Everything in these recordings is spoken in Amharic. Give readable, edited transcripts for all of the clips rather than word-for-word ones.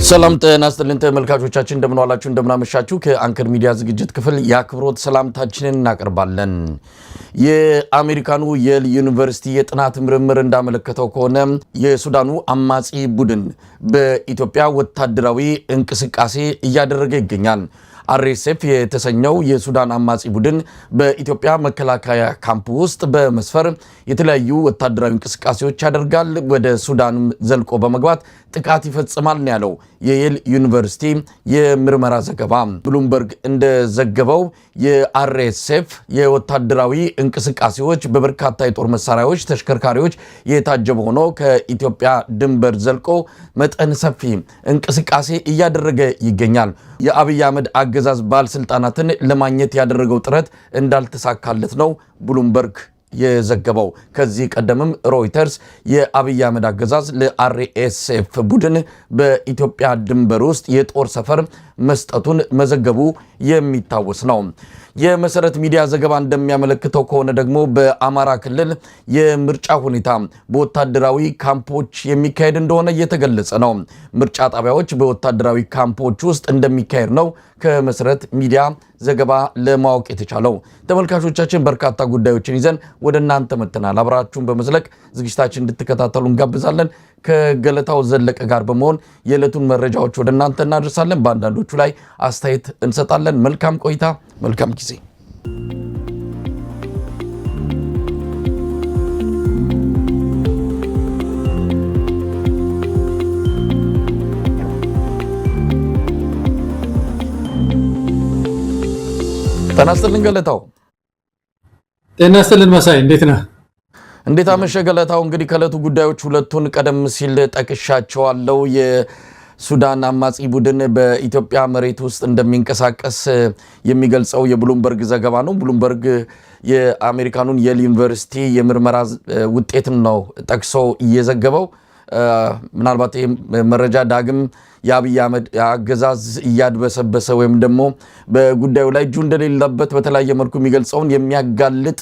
ሰላም ጤና ይስጥልን ተመልካቾቻችን እንደምን ዋላችሁ እንደምን አመሻችሁ ከአንከር ሚዲያ ዝግጅት ክፍል የአክብሮት ሰላምታችንን እናቀርባለን። የአሜሪካኑ የል ዩኒቨርሲቲ የጥናት ምርምር እንዳመለከተው ከሆነ የሱዳኑ አማጺ ቡድን በኢትዮጵያ ወታደራዊ እንቅስቃሴ እያደረገ ይገኛል። አርኤስኤፍ የተሰኘው የሱዳን አማጺ ቡድን በኢትዮጵያ መከላከያ ካምፕ ውስጥ በመስፈር የተለያዩ ወታደራዊ እንቅስቃሴዎች ያደርጋል። ወደ ሱዳን ዘልቆ በመግባት ጥቃት ይፈጽማል ነው ያለው የየል ዩኒቨርሲቲ የምርመራ ዘገባ። ብሉምበርግ እንደዘገበው የአርኤስኤፍ የወታደራዊ እንቅስቃሴዎች በበርካታ የጦር መሳሪያዎች፣ ተሽከርካሪዎች የታጀበ ሆኖ ከኢትዮጵያ ድንበር ዘልቆ መጠን ሰፊ እንቅስቃሴ እያደረገ ይገኛል። የአብይ አህመድ አገዛዝ ባለስልጣናትን ለማግኘት ያደረገው ጥረት እንዳልተሳካለት ነው ብሉምበርግ የዘገበው። ከዚህ ቀደምም ሮይተርስ የአብይ አህመድ አገዛዝ ለአርኤስኤፍ ቡድን በኢትዮጵያ ድንበር ውስጥ የጦር ሰፈር መስጠቱን መዘገቡ የሚታወስ ነው። የመሰረት ሚዲያ ዘገባ እንደሚያመለክተው ከሆነ ደግሞ በአማራ ክልል የምርጫ ሁኔታ በወታደራዊ ካምፖች የሚካሄድ እንደሆነ እየተገለጸ ነው። ምርጫ ጣቢያዎች በወታደራዊ ካምፖች ውስጥ እንደሚካሄድ ነው ከመሰረት ሚዲያ ዘገባ ለማወቅ የተቻለው። ተመልካቾቻችን በርካታ ጉዳዮችን ይዘን ወደ እናንተ መጥተናል። አብራችሁን በመዝለቅ ዝግጅታችን እንድትከታተሉ እንጋብዛለን። ከገለታው ዘለቀ ጋር በመሆን የዕለቱን መረጃዎች ወደ እናንተ እናደርሳለን። በአንዳንዶቹ ላይ አስተያየት እንሰጣለን። መልካም ቆይታ፣ መልካም ጊዜ። ጤና ይስጥልን ገለታው። ጤና ይስጥልን መሳይ፣ እንዴት ነህ? እንዴት አመሸ ገለታው? እንግዲህ ከዕለቱ ጉዳዮች ሁለቱን ቀደም ሲል ጠቅሻቸዋለሁ። የሱዳን አማጺ ቡድን በኢትዮጵያ መሬት ውስጥ እንደሚንቀሳቀስ የሚገልጸው የብሉምበርግ ዘገባ ነው። ብሉምበርግ የአሜሪካኑን የል ዩኒቨርሲቲ የምርመራ ውጤትን ነው ጠቅሶ እየዘገበው። ምናልባት ይህ መረጃ ዳግም የአብይ አህመድ አገዛዝ እያድበሰበሰ ወይም ደግሞ በጉዳዩ ላይ እጁ እንደሌለበት በተለያየ መልኩ የሚገልጸውን የሚያጋልጥ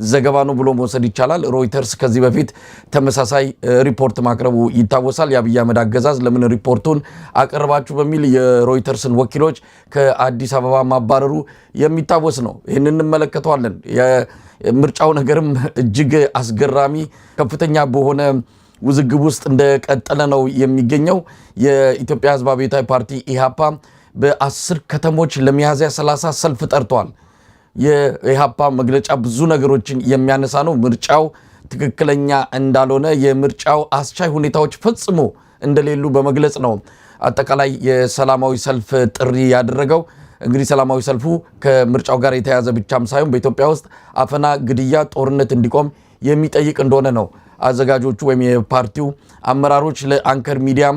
ዘገባ ነው ብሎ መውሰድ ይቻላል። ሮይተርስ ከዚህ በፊት ተመሳሳይ ሪፖርት ማቅረቡ ይታወሳል። የአብይ አህመድ አገዛዝ ለምን ሪፖርቱን አቀርባችሁ በሚል የሮይተርስን ወኪሎች ከአዲስ አበባ ማባረሩ የሚታወስ ነው። ይህን እንመለከተዋለን። የምርጫው ነገርም እጅግ አስገራሚ ከፍተኛ በሆነ ውዝግብ ውስጥ እንደቀጠለ ነው የሚገኘው። የኢትዮጵያ ሕዝብ አብዮታዊ ፓርቲ ኢሃፓ በ10 ከተሞች ለሚያዝያ 30 ሰልፍ ጠርቷል። የኢሃፓ መግለጫ ብዙ ነገሮችን የሚያነሳ ነው። ምርጫው ትክክለኛ እንዳልሆነ፣ የምርጫው አስቻይ ሁኔታዎች ፈጽሞ እንደሌሉ በመግለጽ ነው አጠቃላይ የሰላማዊ ሰልፍ ጥሪ ያደረገው። እንግዲህ ሰላማዊ ሰልፉ ከምርጫው ጋር የተያያዘ ብቻም ሳይሆን በኢትዮጵያ ውስጥ አፈና፣ ግድያ፣ ጦርነት እንዲቆም የሚጠይቅ እንደሆነ ነው አዘጋጆቹ ወይም የፓርቲው አመራሮች ለአንከር ሚዲያ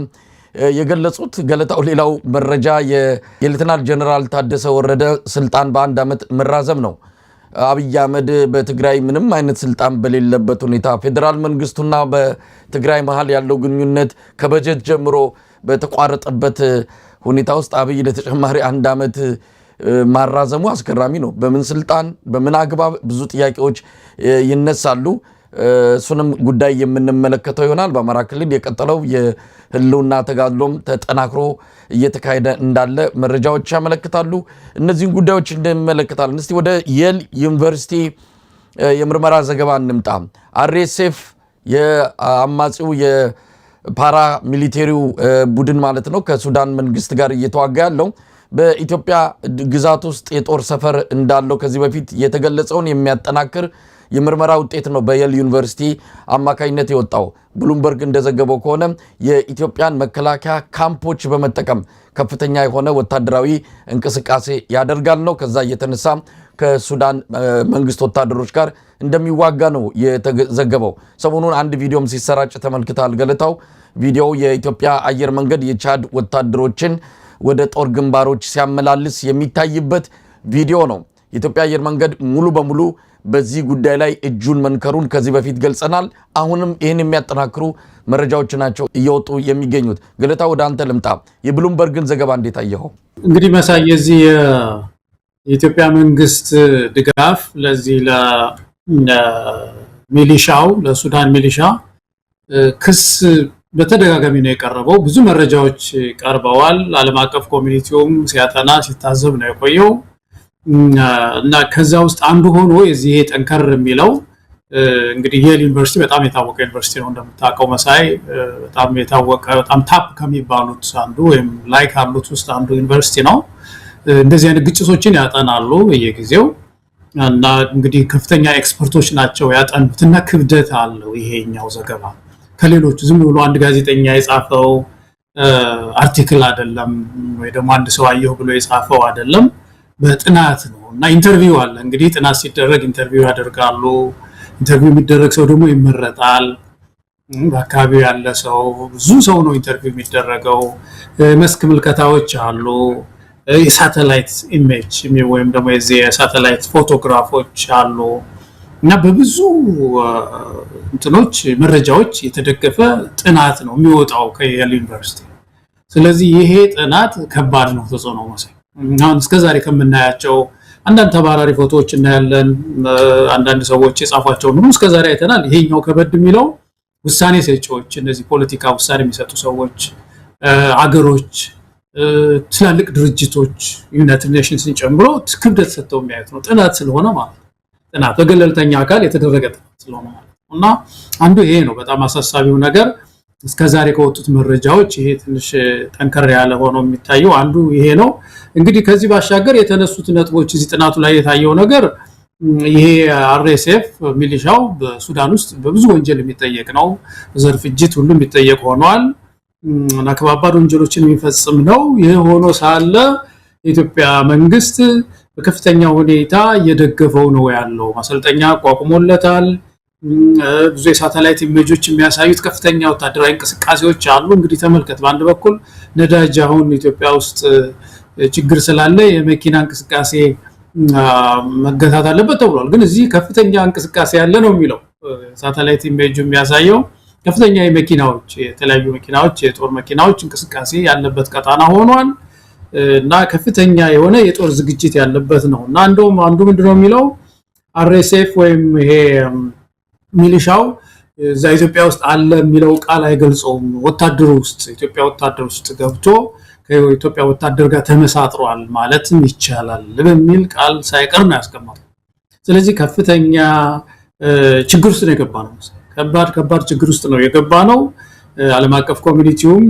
የገለጹት። ገለታው ሌላው መረጃ የሌተናል ጀነራል ታደሰ ወረደ ስልጣን በ1 ዓመት መራዘም ነው። አብይ አህመድ በትግራይ ምንም አይነት ስልጣን በሌለበት ሁኔታ ፌዴራል መንግስቱና በትግራይ መሃል ያለው ግንኙነት ከበጀት ጀምሮ በተቋረጠበት ሁኔታ ውስጥ አብይ ለተጨማሪ 1 ዓመት ማራዘሙ አስገራሚ ነው። በምን ስልጣን በምን አግባብ? ብዙ ጥያቄዎች ይነሳሉ። እሱንም ጉዳይ የምንመለከተው ይሆናል። በአማራ ክልል የቀጠለው የህልውና ተጋድሎም ተጠናክሮ እየተካሄደ እንዳለ መረጃዎች ያመለክታሉ። እነዚህን ጉዳዮች እንመለከታለን። እስቲ ወደ የል ዩኒቨርሲቲ የምርመራ ዘገባ እንምጣ። አርኤስኤፍ የአማጺው የፓራ ሚሊቴሪው ቡድን ማለት ነው ከሱዳን መንግስት ጋር እየተዋጋ ያለው በኢትዮጵያ ግዛት ውስጥ የጦር ሰፈር እንዳለው ከዚህ በፊት የተገለጸውን የሚያጠናክር የምርመራ ውጤት ነው በየል ዩኒቨርሲቲ አማካኝነት የወጣው። ብሉምበርግ እንደዘገበው ከሆነ የኢትዮጵያን መከላከያ ካምፖች በመጠቀም ከፍተኛ የሆነ ወታደራዊ እንቅስቃሴ ያደርጋል ነው። ከዛ እየተነሳ ከሱዳን መንግስት ወታደሮች ጋር እንደሚዋጋ ነው የተዘገበው። ሰሞኑን አንድ ቪዲዮም ሲሰራጭ ተመልክታል ገለታው። ቪዲዮው የኢትዮጵያ አየር መንገድ የቻድ ወታደሮችን ወደ ጦር ግንባሮች ሲያመላልስ የሚታይበት ቪዲዮ ነው። የኢትዮጵያ አየር መንገድ ሙሉ በሙሉ በዚህ ጉዳይ ላይ እጁን መንከሩን ከዚህ በፊት ገልጸናል። አሁንም ይህን የሚያጠናክሩ መረጃዎች ናቸው እየወጡ የሚገኙት። ገለታ ወደ አንተ ልምጣ። የብሉምበርግን ዘገባ እንዴት አየኸው? እንግዲህ መሳይ የዚህ የኢትዮጵያ መንግስት ድጋፍ ለዚህ ለሚሊሻው ለሱዳን ሚሊሻ ክስ በተደጋጋሚ ነው የቀረበው። ብዙ መረጃዎች ቀርበዋል። ዓለም አቀፍ ኮሚኒቲውም ሲያጠና ሲታዘብ ነው የቆየው እና ከዛ ውስጥ አንዱ ሆኖ የዚህ ጠንከር የሚለው እንግዲህ የል ዩኒቨርሲቲ በጣም የታወቀ ዩኒቨርሲቲ ነው እንደምታውቀው መሳይ። በጣም የታወቀ በጣም ታፕ ከሚባሉት አንዱ ወይም ላይ ካሉት ውስጥ አንዱ ዩኒቨርሲቲ ነው። እንደዚህ አይነት ግጭቶችን ያጠናሉ በየጊዜው እና እንግዲህ ከፍተኛ ኤክስፐርቶች ናቸው ያጠኑትና ክብደት አለው ይሄኛው ዘገባ። ከሌሎች ዝም ብሎ አንድ ጋዜጠኛ የጻፈው አርቲክል አይደለም ወይ ደግሞ አንድ ሰው አየሁ ብሎ የጻፈው አይደለም፣ በጥናት ነው እና ኢንተርቪው አለ። እንግዲህ ጥናት ሲደረግ ኢንተርቪው ያደርጋሉ። ኢንተርቪው የሚደረግ ሰው ደግሞ ይመረጣል። በአካባቢው ያለ ሰው ብዙ ሰው ነው ኢንተርቪው የሚደረገው። መስክ ምልከታዎች አሉ። የሳተላይት ኢሜጅ ወይም ደግሞ የሳተላይት ፎቶግራፎች አሉ እና በብዙ እንትኖች መረጃዎች የተደገፈ ጥናት ነው የሚወጣው ከየል ዩኒቨርሲቲ። ስለዚህ ይሄ ጥናት ከባድ ነው ተጽዕኖ መሰለኝ። አሁን እስከዛሬ ከምናያቸው አንዳንድ ተባራሪ ፎቶዎች እናያለን፣ አንዳንድ ሰዎች የጻፏቸው ነው እስከዛሬ አይተናል። ይሄኛው ከበድ የሚለው ውሳኔ ሰጪዎች፣ እነዚህ ፖለቲካ ውሳኔ የሚሰጡ ሰዎች፣ አገሮች፣ ትላልቅ ድርጅቶች ዩናይትድ ኔሽንስን ጨምሮ ክብደት ሰጥተው የሚያዩት ነው። ጥናት ስለሆነ ማለት ነው። ጥናት በገለልተኛ አካል የተደረገ ጥናት ስለሆነ ማለት ነው እና አንዱ ይሄ ነው በጣም አሳሳቢው ነገር። እስከዛሬ ከወጡት መረጃዎች ይሄ ትንሽ ጠንከር ያለ ሆኖ የሚታየው አንዱ ይሄ ነው። እንግዲህ ከዚህ ባሻገር የተነሱት ነጥቦች እዚህ ጥናቱ ላይ የታየው ነገር ይሄ አርኤስኤፍ ሚሊሻው በሱዳን ውስጥ በብዙ ወንጀል የሚጠየቅ ነው። ዘር ፍጅት ሁሉ የሚጠየቅ ሆኗል እና ከባባድ ወንጀሎችን የሚፈጽም ነው። ይሄ ሆኖ ሳለ የኢትዮጵያ መንግስት በከፍተኛ ሁኔታ እየደገፈው ነው ያለው። ማሰልጠኛ አቋቁሞለታል። ብዙ የሳተላይት ኢሜጆች የሚያሳዩት ከፍተኛ ወታደራዊ እንቅስቃሴዎች አሉ። እንግዲህ ተመልከት፣ በአንድ በኩል ነዳጅ አሁን ኢትዮጵያ ውስጥ ችግር ስላለ የመኪና እንቅስቃሴ መገታት አለበት ተብሏል። ግን እዚህ ከፍተኛ እንቅስቃሴ ያለ ነው የሚለው ሳተላይት ኢሜጅ የሚያሳየው ከፍተኛ የመኪናዎች የተለያዩ መኪናዎች የጦር መኪናዎች እንቅስቃሴ ያለበት ቀጣና ሆኗል እና ከፍተኛ የሆነ የጦር ዝግጅት ያለበት ነው እና እንደውም አንዱ ምንድነው የሚለው አርኤስኤፍ ወይም ይሄ ሚሊሻው እዛ ኢትዮጵያ ውስጥ አለ የሚለው ቃል አይገልጸውም። ወታደሩ ውስጥ ኢትዮጵያ ወታደር ውስጥ ገብቶ ከኢትዮጵያ ወታደር ጋር ተመሳጥሯል ማለትም ይቻላል በሚል ቃል ሳይቀር ነው ያስቀመጠው። ስለዚህ ከፍተኛ ችግር ውስጥ ነው የገባነው። ከባድ ችግር ውስጥ ነው የገባነው። ዓለም አቀፍ ኮሚኒቲውም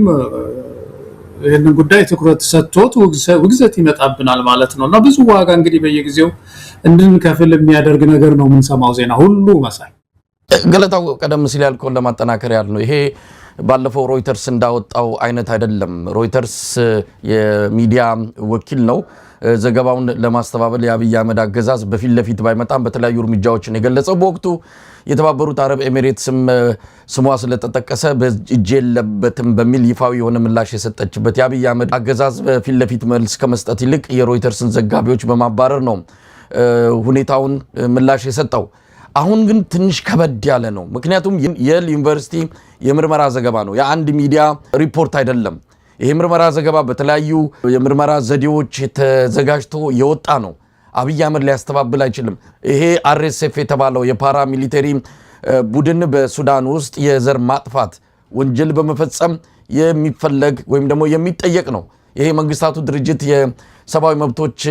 ይህንን ጉዳይ ትኩረት ሰጥቶት ውግዘት ይመጣብናል ማለት ነው እና ብዙ ዋጋ እንግዲህ በየጊዜው እንድንከፍል የሚያደርግ ነገር ነው የምንሰማው ዜና ሁሉ መሳይ። ገለታው ቀደም ሲል ያልከውን ለማጠናከር ያህል ነው። ይሄ ባለፈው ሮይተርስ እንዳወጣው አይነት አይደለም። ሮይተርስ የሚዲያ ወኪል ነው። ዘገባውን ለማስተባበል የአብይ አህመድ አገዛዝ በፊት ለፊት ባይመጣም በተለያዩ እርምጃዎችን የገለጸው በወቅቱ የተባበሩት አረብ ኤሚሬትስም ስሟ ስለተጠቀሰ በእጅ የለበትም በሚል ይፋዊ የሆነ ምላሽ የሰጠችበት የአብይ አህመድ አገዛዝ በፊት ለፊት መልስ ከመስጠት ይልቅ የሮይተርስን ዘጋቢዎች በማባረር ነው ሁኔታውን ምላሽ የሰጠው። አሁን ግን ትንሽ ከበድ ያለ ነው። ምክንያቱም የል ዩኒቨርሲቲ የምርመራ ዘገባ ነው፣ የአንድ ሚዲያ ሪፖርት አይደለም። ይሄ ምርመራ ዘገባ በተለያዩ የምርመራ ዘዴዎች ተዘጋጅቶ የወጣ ነው። አብይ አህመድ ሊያስተባብል አይችልም። ይሄ አርኤስኤፍ የተባለው የፓራ ሚሊተሪ ቡድን በሱዳን ውስጥ የዘር ማጥፋት ወንጀል በመፈጸም የሚፈለግ ወይም ደግሞ የሚጠየቅ ነው። ይሄ መንግስታቱ ድርጅት የሰብአዊ መብቶች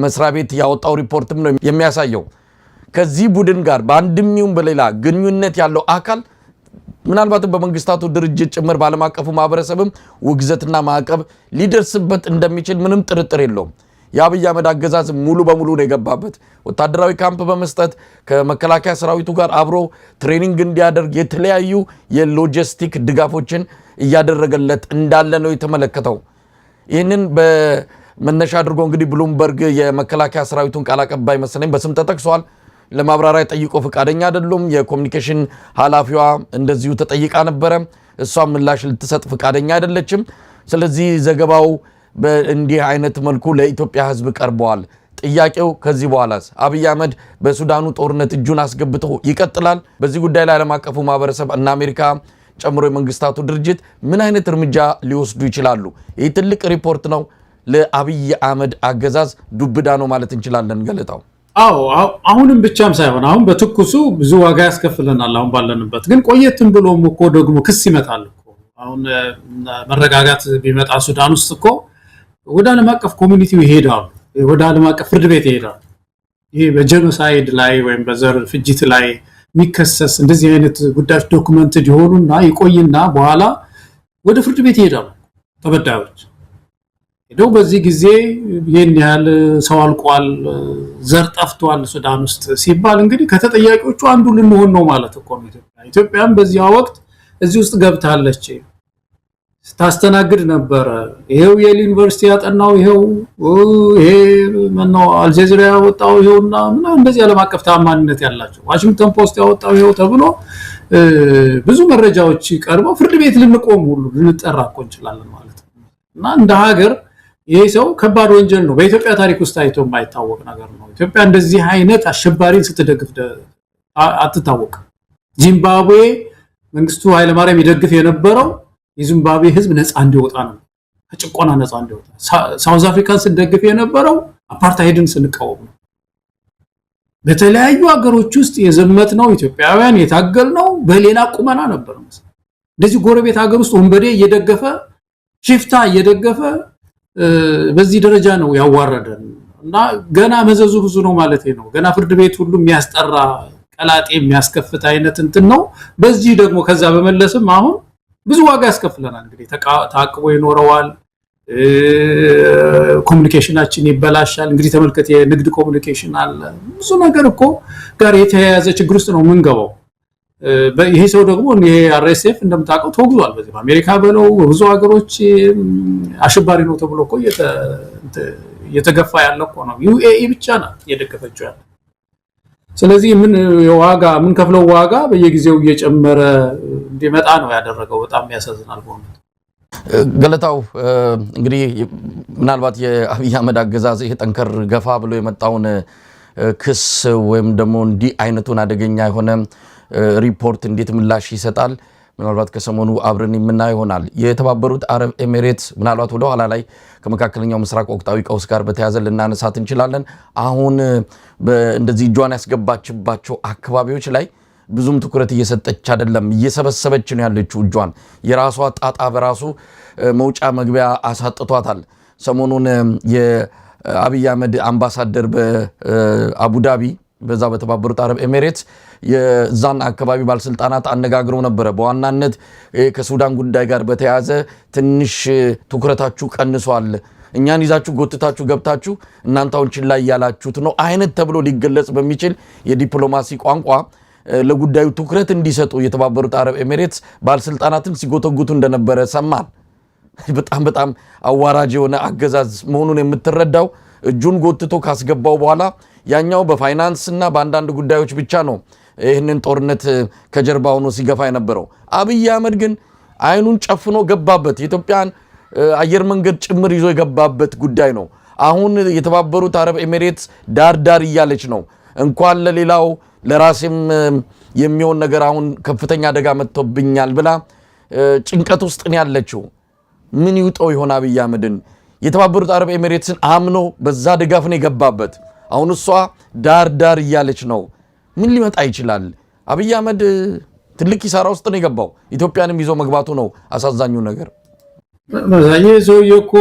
መስሪያ ቤት ያወጣው ሪፖርትም ነው የሚያሳየው። ከዚህ ቡድን ጋር በአንድም ይሁን በሌላ ግንኙነት ያለው አካል ምናልባትም በመንግስታቱ ድርጅት ጭምር ባለም አቀፉ ማህበረሰብም ውግዘትና ማዕቀብ ሊደርስበት እንደሚችል ምንም ጥርጥር የለውም። የአብይ አህመድ አገዛዝ ሙሉ በሙሉ ነው የገባበት። ወታደራዊ ካምፕ በመስጠት ከመከላከያ ሰራዊቱ ጋር አብሮ ትሬኒንግ እንዲያደርግ የተለያዩ የሎጂስቲክ ድጋፎችን እያደረገለት እንዳለ ነው የተመለከተው። ይህንን በመነሻ አድርጎ እንግዲህ ብሉምበርግ የመከላከያ ሰራዊቱን ቃል አቀባይ መሰለኝ በስም ተጠቅሷል። ለማብራሪያ ጠይቆ ፈቃደኛ አይደሉም። የኮሚኒኬሽን ኃላፊዋ እንደዚሁ ተጠይቃ ነበረ። እሷ ምላሽ ልትሰጥ ፈቃደኛ አይደለችም። ስለዚህ ዘገባው በእንዲህ አይነት መልኩ ለኢትዮጵያ ሕዝብ ቀርበዋል። ጥያቄው ከዚህ በኋላስ አብይ አህመድ በሱዳኑ ጦርነት እጁን አስገብቶ ይቀጥላል? በዚህ ጉዳይ ላይ ዓለም አቀፉ ማህበረሰብ እና አሜሪካ ጨምሮ የመንግስታቱ ድርጅት ምን አይነት እርምጃ ሊወስዱ ይችላሉ? ይህ ትልቅ ሪፖርት ነው። ለአብይ አህመድ አገዛዝ ዱብዳ ነው ማለት እንችላለን። ገለጣው አሁንም ብቻም ሳይሆን አሁን በትኩሱ ብዙ ዋጋ ያስከፍለናል። አሁን ባለንበት ግን ቆየትም ብሎም እኮ ደግሞ ክስ ይመጣል እኮ። አሁን መረጋጋት ቢመጣ ሱዳን ውስጥ እኮ ወደ ዓለም አቀፍ ኮሚኒቲው ይሄዳሉ፣ ወደ ዓለም አቀፍ ፍርድ ቤት ይሄዳሉ። ይሄ በጄኖሳይድ ላይ ወይም በዘር ፍጅት ላይ የሚከሰስ እንደዚህ አይነት ጉዳዮች ዶክመንትድ ይሆኑና ይቆይና በኋላ ወደ ፍርድ ቤት ይሄዳሉ ተበዳዮች። ሄደው በዚህ ጊዜ ይሄን ያህል ሰው አልቋል፣ ዘር ጠፍቷል ሱዳን ውስጥ ሲባል እንግዲህ ከተጠያቂዎቹ አንዱ ልንሆን ነው ማለት እኮ ነው። ኢትዮጵያም በዚያ ወቅት እዚህ ውስጥ ገብታለች፣ ስታስተናግድ ነበረ። ይሄው የሊ ዩኒቨርሲቲ ያጠናው ይሄ ማነው አልጀዚራ ያወጣው ይሄውና እንደዚህ ዓለም አቀፍ ተአማኒነት ያላቸው ዋሽንግተን ፖስት ያወጣው ይሄው ተብሎ ብዙ መረጃዎች ቀርበው ፍርድ ቤት ልንቆም ሁሉ ልንጠራ እኮ እንችላለን ማለት ነው። እና እንደ ሀገር ይሄ ሰው ከባድ ወንጀል ነው፣ በኢትዮጵያ ታሪክ ውስጥ ታይቶ የማይታወቅ ነገር ነው። ኢትዮጵያ እንደዚህ አይነት አሸባሪን ስትደግፍ አትታወቅም። ዚምባብዌ መንግስቱ ኃይለማርያም ይደግፍ የነበረው የዚምባብዌ ህዝብ ነፃ እንዲወጣ ነው፣ ከጭቆና ነፃ እንዲወጣ። ሳውዝ አፍሪካን ስንደግፍ የነበረው አፓርታይድን ስንቃወም ነው። በተለያዩ ሀገሮች ውስጥ የዘመት ነው ኢትዮጵያውያን የታገል ነው በሌላ ቁመና ነበር። እንደዚህ ጎረቤት ሀገር ውስጥ ወንበዴ እየደገፈ ሽፍታ እየደገፈ በዚህ ደረጃ ነው ያዋረደን እና ገና መዘዙ ብዙ ነው ማለት ነው። ገና ፍርድ ቤት ሁሉ የሚያስጠራ ቀላጤ የሚያስከፍት አይነት እንትን ነው። በዚህ ደግሞ ከዛ በመለስም አሁን ብዙ ዋጋ ያስከፍለናል። እንግዲህ ታቅቦ ይኖረዋል፣ ኮሙኒኬሽናችን ይበላሻል። እንግዲህ ተመልከት፣ የንግድ ኮሙኒኬሽን አለ፣ ብዙ ነገር እኮ ጋር የተያያዘ ችግር ውስጥ ነው የምንገባው። ይሄ ሰው ደግሞ ይሄ አርኤስኤፍ እንደምታውቀው ተወግዟል። በዚህ በአሜሪካ በለው ብዙ ሀገሮች አሸባሪ ነው ተብሎ እኮ እየተገፋ ያለ እኮ ነው። ዩኤኢ ብቻ ናት እየደገፈችው ያለ። ስለዚህ ምን ከፍለው ዋጋ በየጊዜው እየጨመረ እንዲመጣ ነው ያደረገው። በጣም ያሳዝናል በእውነት። ገለታው እንግዲህ ምናልባት የአብይ አህመድ አገዛዝ ይሄ ጠንከር ገፋ ብሎ የመጣውን ክስ ወይም ደግሞ እንዲህ አይነቱን አደገኛ የሆነ ሪፖርት እንዴት ምላሽ ይሰጣል? ምናልባት ከሰሞኑ አብረን የምናየው ይሆናል። የተባበሩት አረብ ኤሚሬትስ ምናልባት ወደ ኋላ ላይ ከመካከለኛው ምስራቅ ወቅታዊ ቀውስ ጋር በተያያዘ ልናነሳት እንችላለን። አሁን እንደዚህ እጇን ያስገባችባቸው አካባቢዎች ላይ ብዙም ትኩረት እየሰጠች አይደለም፣ እየሰበሰበች ነው ያለችው እጇን። የራሷ ጣጣ በራሱ መውጫ መግቢያ አሳጥቷታል። ሰሞኑን የአብይ አህመድ አምባሳደር በአቡዳቢ በዛ በተባበሩት አረብ ኤሚሬትስ የዛን አካባቢ ባለስልጣናት አነጋግረው ነበረ። በዋናነት ከሱዳን ጉዳይ ጋር በተያያዘ ትንሽ ትኩረታችሁ ቀንሷል፣ እኛን ይዛችሁ ጎትታችሁ ገብታችሁ እናንተ አሁን ችላ ያላችሁት ነው አይነት ተብሎ ሊገለጽ በሚችል የዲፕሎማሲ ቋንቋ ለጉዳዩ ትኩረት እንዲሰጡ የተባበሩት አረብ ኤሚሬትስ ባለስልጣናትን ሲጎተጉቱ እንደነበረ ሰማን። በጣም አዋራጅ የሆነ አገዛዝ መሆኑን የምትረዳው እጁን ጎትቶ ካስገባው በኋላ ያኛው በፋይናንስ እና በአንዳንድ ጉዳዮች ብቻ ነው ይህንን ጦርነት ከጀርባ ሆኖ ሲገፋ የነበረው። አብይ አህመድ ግን አይኑን ጨፍኖ ገባበት። የኢትዮጵያን አየር መንገድ ጭምር ይዞ የገባበት ጉዳይ ነው። አሁን የተባበሩት አረብ ኤሚሬትስ ዳር እያለች ነው። እንኳን ለሌላው ለራሴም የሚሆን ነገር አሁን ከፍተኛ አደጋ መጥቶብኛል ብላ ጭንቀት ውስጥ ነው ያለችው። ምን ይውጠው ይሆን አብይ አህመድን? የተባበሩት አረብ ኤሚሬትስን አምኖ በዛ ድጋፍ ነው የገባበት። አሁን እሷ ዳር እያለች ነው። ምን ሊመጣ ይችላል? አብይ አህመድ ትልቅ ኪሳራ ውስጥ ነው የገባው። ኢትዮጵያንም ይዞ መግባቱ ነው አሳዛኙ ነገር። መዛዬ ሰውዬ እኮ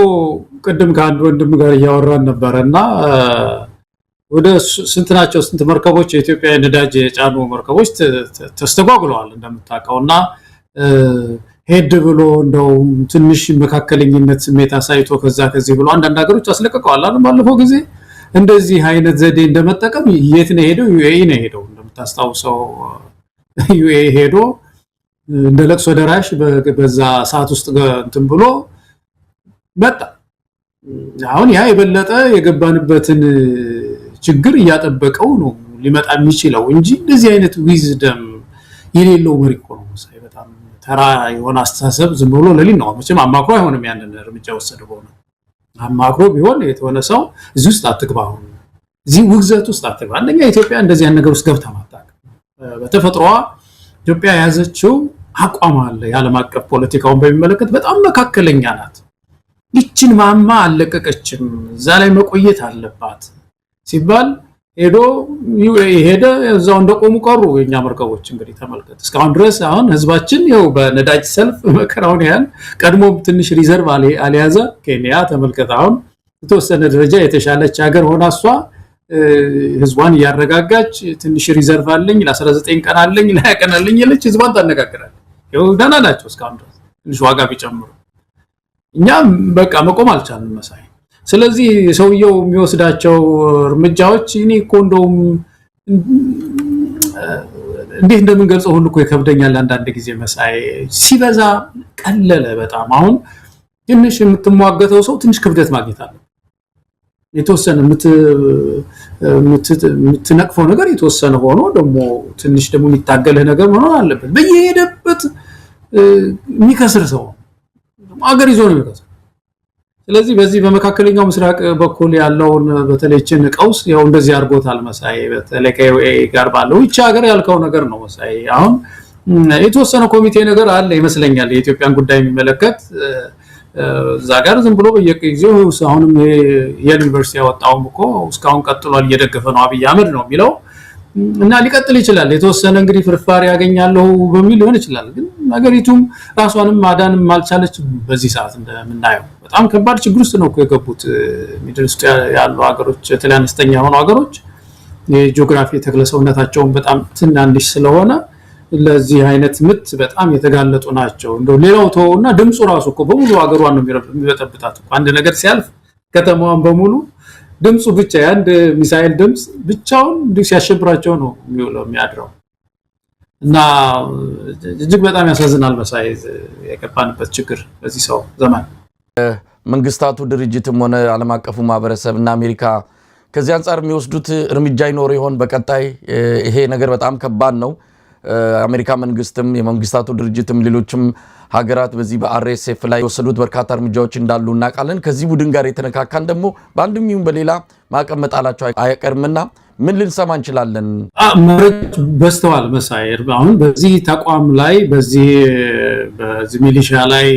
ቅድም ከአንድ ወንድም ጋር እያወራን ነበረና ወደ ስንት መርከቦች የኢትዮጵያ ነዳጅ የጫኑ መርከቦች ተስተጓጉለዋል እንደምታውቀውና ሄድ ብሎ እንደው ትንሽ መካከለኝነት ስሜት አሳይቶ ከዚህ ብሎ አንዳንድ ሀገሮች አስለቀቀዋል አይደል? ባለፈው ጊዜ እንደዚህ አይነት ዘዴ እንደመጠቀም የት ነው ሄደው? ዩኤኢ ነው ሄደው። እንደምታስታውሰው ዩኤኢ ሄዶ እንደ ለቅሶ ደራሽ በዛ ሰዓት ውስጥ እንትን ብሎ መጣ። አሁን ያ የበለጠ የገባንበትን ችግር እያጠበቀው ነው ሊመጣ የሚችለው እንጂ እንደዚህ አይነት ዊዝደም የሌለው መሪ እኮ ነው። በጣም ተራ የሆነ አስተሳሰብ ዝም ብሎ ለሊት ነው። መቼም አማክሮ አይሆንም ያንን እርምጃ ወሰደ። በሆነ አማክሮ ቢሆን የተሆነ ሰው እዚህ ውስጥ አትግባ፣ እዚህ ውግዘት ውስጥ አትግባ። አንደኛ ኢትዮጵያ እንደዚህ አይነት ነገር ውስጥ ገብታ ማጣቅ በተፈጥሮዋ ኢትዮጵያ የያዘችው አቋም አለ። የዓለም አቀፍ ፖለቲካውን በሚመለከት በጣም መካከለኛ ናት። ይችን ማማ አለቀቀችም፣ እዛ ላይ መቆየት አለባት ሲባል ሄደ እዛው እንደቆሙ ቀሩ የኛ መርከቦች። እንግዲህ ተመልከት እስካሁን ድረስ አሁን ህዝባችን ይኸው በነዳጅ ሰልፍ መከራውን ያህል ቀድሞ ትንሽ ሪዘርቭ አልያዘ ኬንያ ተመልከት አሁን የተወሰነ ደረጃ የተሻለች ሀገር ሆና እሷ ህዝቧን ያረጋጋች ትንሽ ሪዘርቭ አለኝ ለ19 ቀን አለኝ ለ20 ቀን አለኝ ይለች ህዝቧን ታነጋግራለች። ይኸው ደህና ናቸው እስካሁን ድረስ ትንሽ ዋጋ ቢጨምሩ እኛም በቃ መቆም አልቻልንም መሳይ። ስለዚህ ሰውየው የሚወስዳቸው እርምጃዎች እኔ እኮ እንደውም እንዴት እንደምንገልጸው ሁሉ እኮ ይከብደኛል አንዳንድ ጊዜ መሳይ። ሲበዛ ቀለለ በጣም። አሁን ትንሽ የምትሟገተው ሰው ትንሽ ክብደት ማግኘት አለ። የተወሰነ የምትነቅፈው ነገር የተወሰነ ሆኖ ደግሞ ትንሽ ደግሞ የሚታገልህ ነገር መሆን አለበት። በየሄደበት የሚከስር ሰው አገር ይዞ ነው የሚከስር። ስለዚህ በዚህ በመካከለኛው ምስራቅ በኩል ያለውን በተለይችን ቀውስ ያው እንደዚህ አድርጎታል መሳይ። በተለይ ከዩኤኢ ጋር ባለው ይቻ ሀገር ያልከው ነገር ነው መሳይ። አሁን የተወሰነ ኮሚቴ ነገር አለ ይመስለኛል የኢትዮጵያን ጉዳይ የሚመለከት እዛ ጋር ዝም ብሎ በየጊዜው አሁንም የዩኒቨርሲቲ ያወጣውም እኮ እስካሁን ቀጥሏል እየደገፈ ነው አብይ አህመድ ነው የሚለው እና ሊቀጥል ይችላል። የተወሰነ እንግዲህ ፍርፋሪ ያገኛለው በሚል ሊሆን ይችላል። ግን ሀገሪቱም ራሷንም ማዳንም አልቻለች። በዚህ ሰዓት እንደምናየው በጣም ከባድ ችግር ውስጥ ነው የገቡት ሚድል ኢስት ያሉ ሀገሮች፣ የተለያዩ አነስተኛ የሆኑ ሀገሮች የጂኦግራፊ ተክለሰውነታቸውን በጣም ትናንሽ ስለሆነ ለዚህ አይነት ምት በጣም የተጋለጡ ናቸው። እንደው ሌላው ተወውና ድምጹ ራሱ እኮ በሙሉ ሀገሯን ነው የሚበጠብጣት። አንድ ነገር ሲያልፍ ከተማዋን በሙሉ ድምጹ ብቻ የአንድ ሚሳኤል ድምጽ ብቻውን ሲያሸብራቸው ነው የሚውለው የሚያድረው እና እጅግ በጣም ያሳዝናል መሳይ የገባንበት ችግር በዚህ ሰው ዘመን። መንግስታቱ ድርጅትም ሆነ ዓለም አቀፉ ማህበረሰብ እና አሜሪካ ከዚህ አንፃር የሚወስዱት እርምጃ ይኖር ይሆን በቀጣይ? ይሄ ነገር በጣም ከባድ ነው። አሜሪካ መንግስትም የመንግስታቱ ድርጅትም ሌሎችም ሀገራት በዚህ በአርኤስኤፍ ላይ የወሰዱት በርካታ እርምጃዎች እንዳሉ እናውቃለን። ከዚህ ቡድን ጋር የተነካካን ደግሞ በአንድም ይሁን በሌላ ማዕቀብ መጣላቸው አይቀርምና ምን ልንሰማ እንችላለን? መረጃዎች በስተዋል መሳይ። አሁን በዚህ ተቋም ላይ በዚህ ሚሊሻ ላይ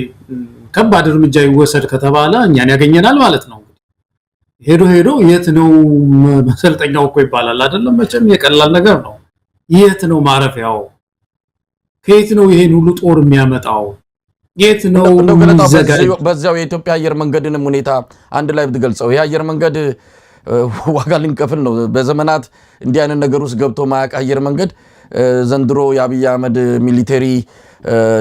ከባድ እርምጃ ይወሰድ ከተባለ እኛን ያገኘናል ማለት ነው። ሄዶ የት ነው መሰልጠኛው እኮ ይባላል አይደለም? መቼም የቀላል ነገር ነው። የት ነው ማረፊያው? ከየት ነው ይሄን ሁሉ ጦር የሚያመጣው? የት ነው በዛው የኢትዮጵያ አየር መንገድንም ሁኔታ አንድ ላይ ብትገልጸው። ይሄ አየር መንገድ ዋጋ ልንከፍል ነው። በዘመናት እንዲህ አይነት ነገር ውስጥ ገብቶ ማያውቅ አየር መንገድ ዘንድሮ የአብይ አህመድ ሚሊተሪ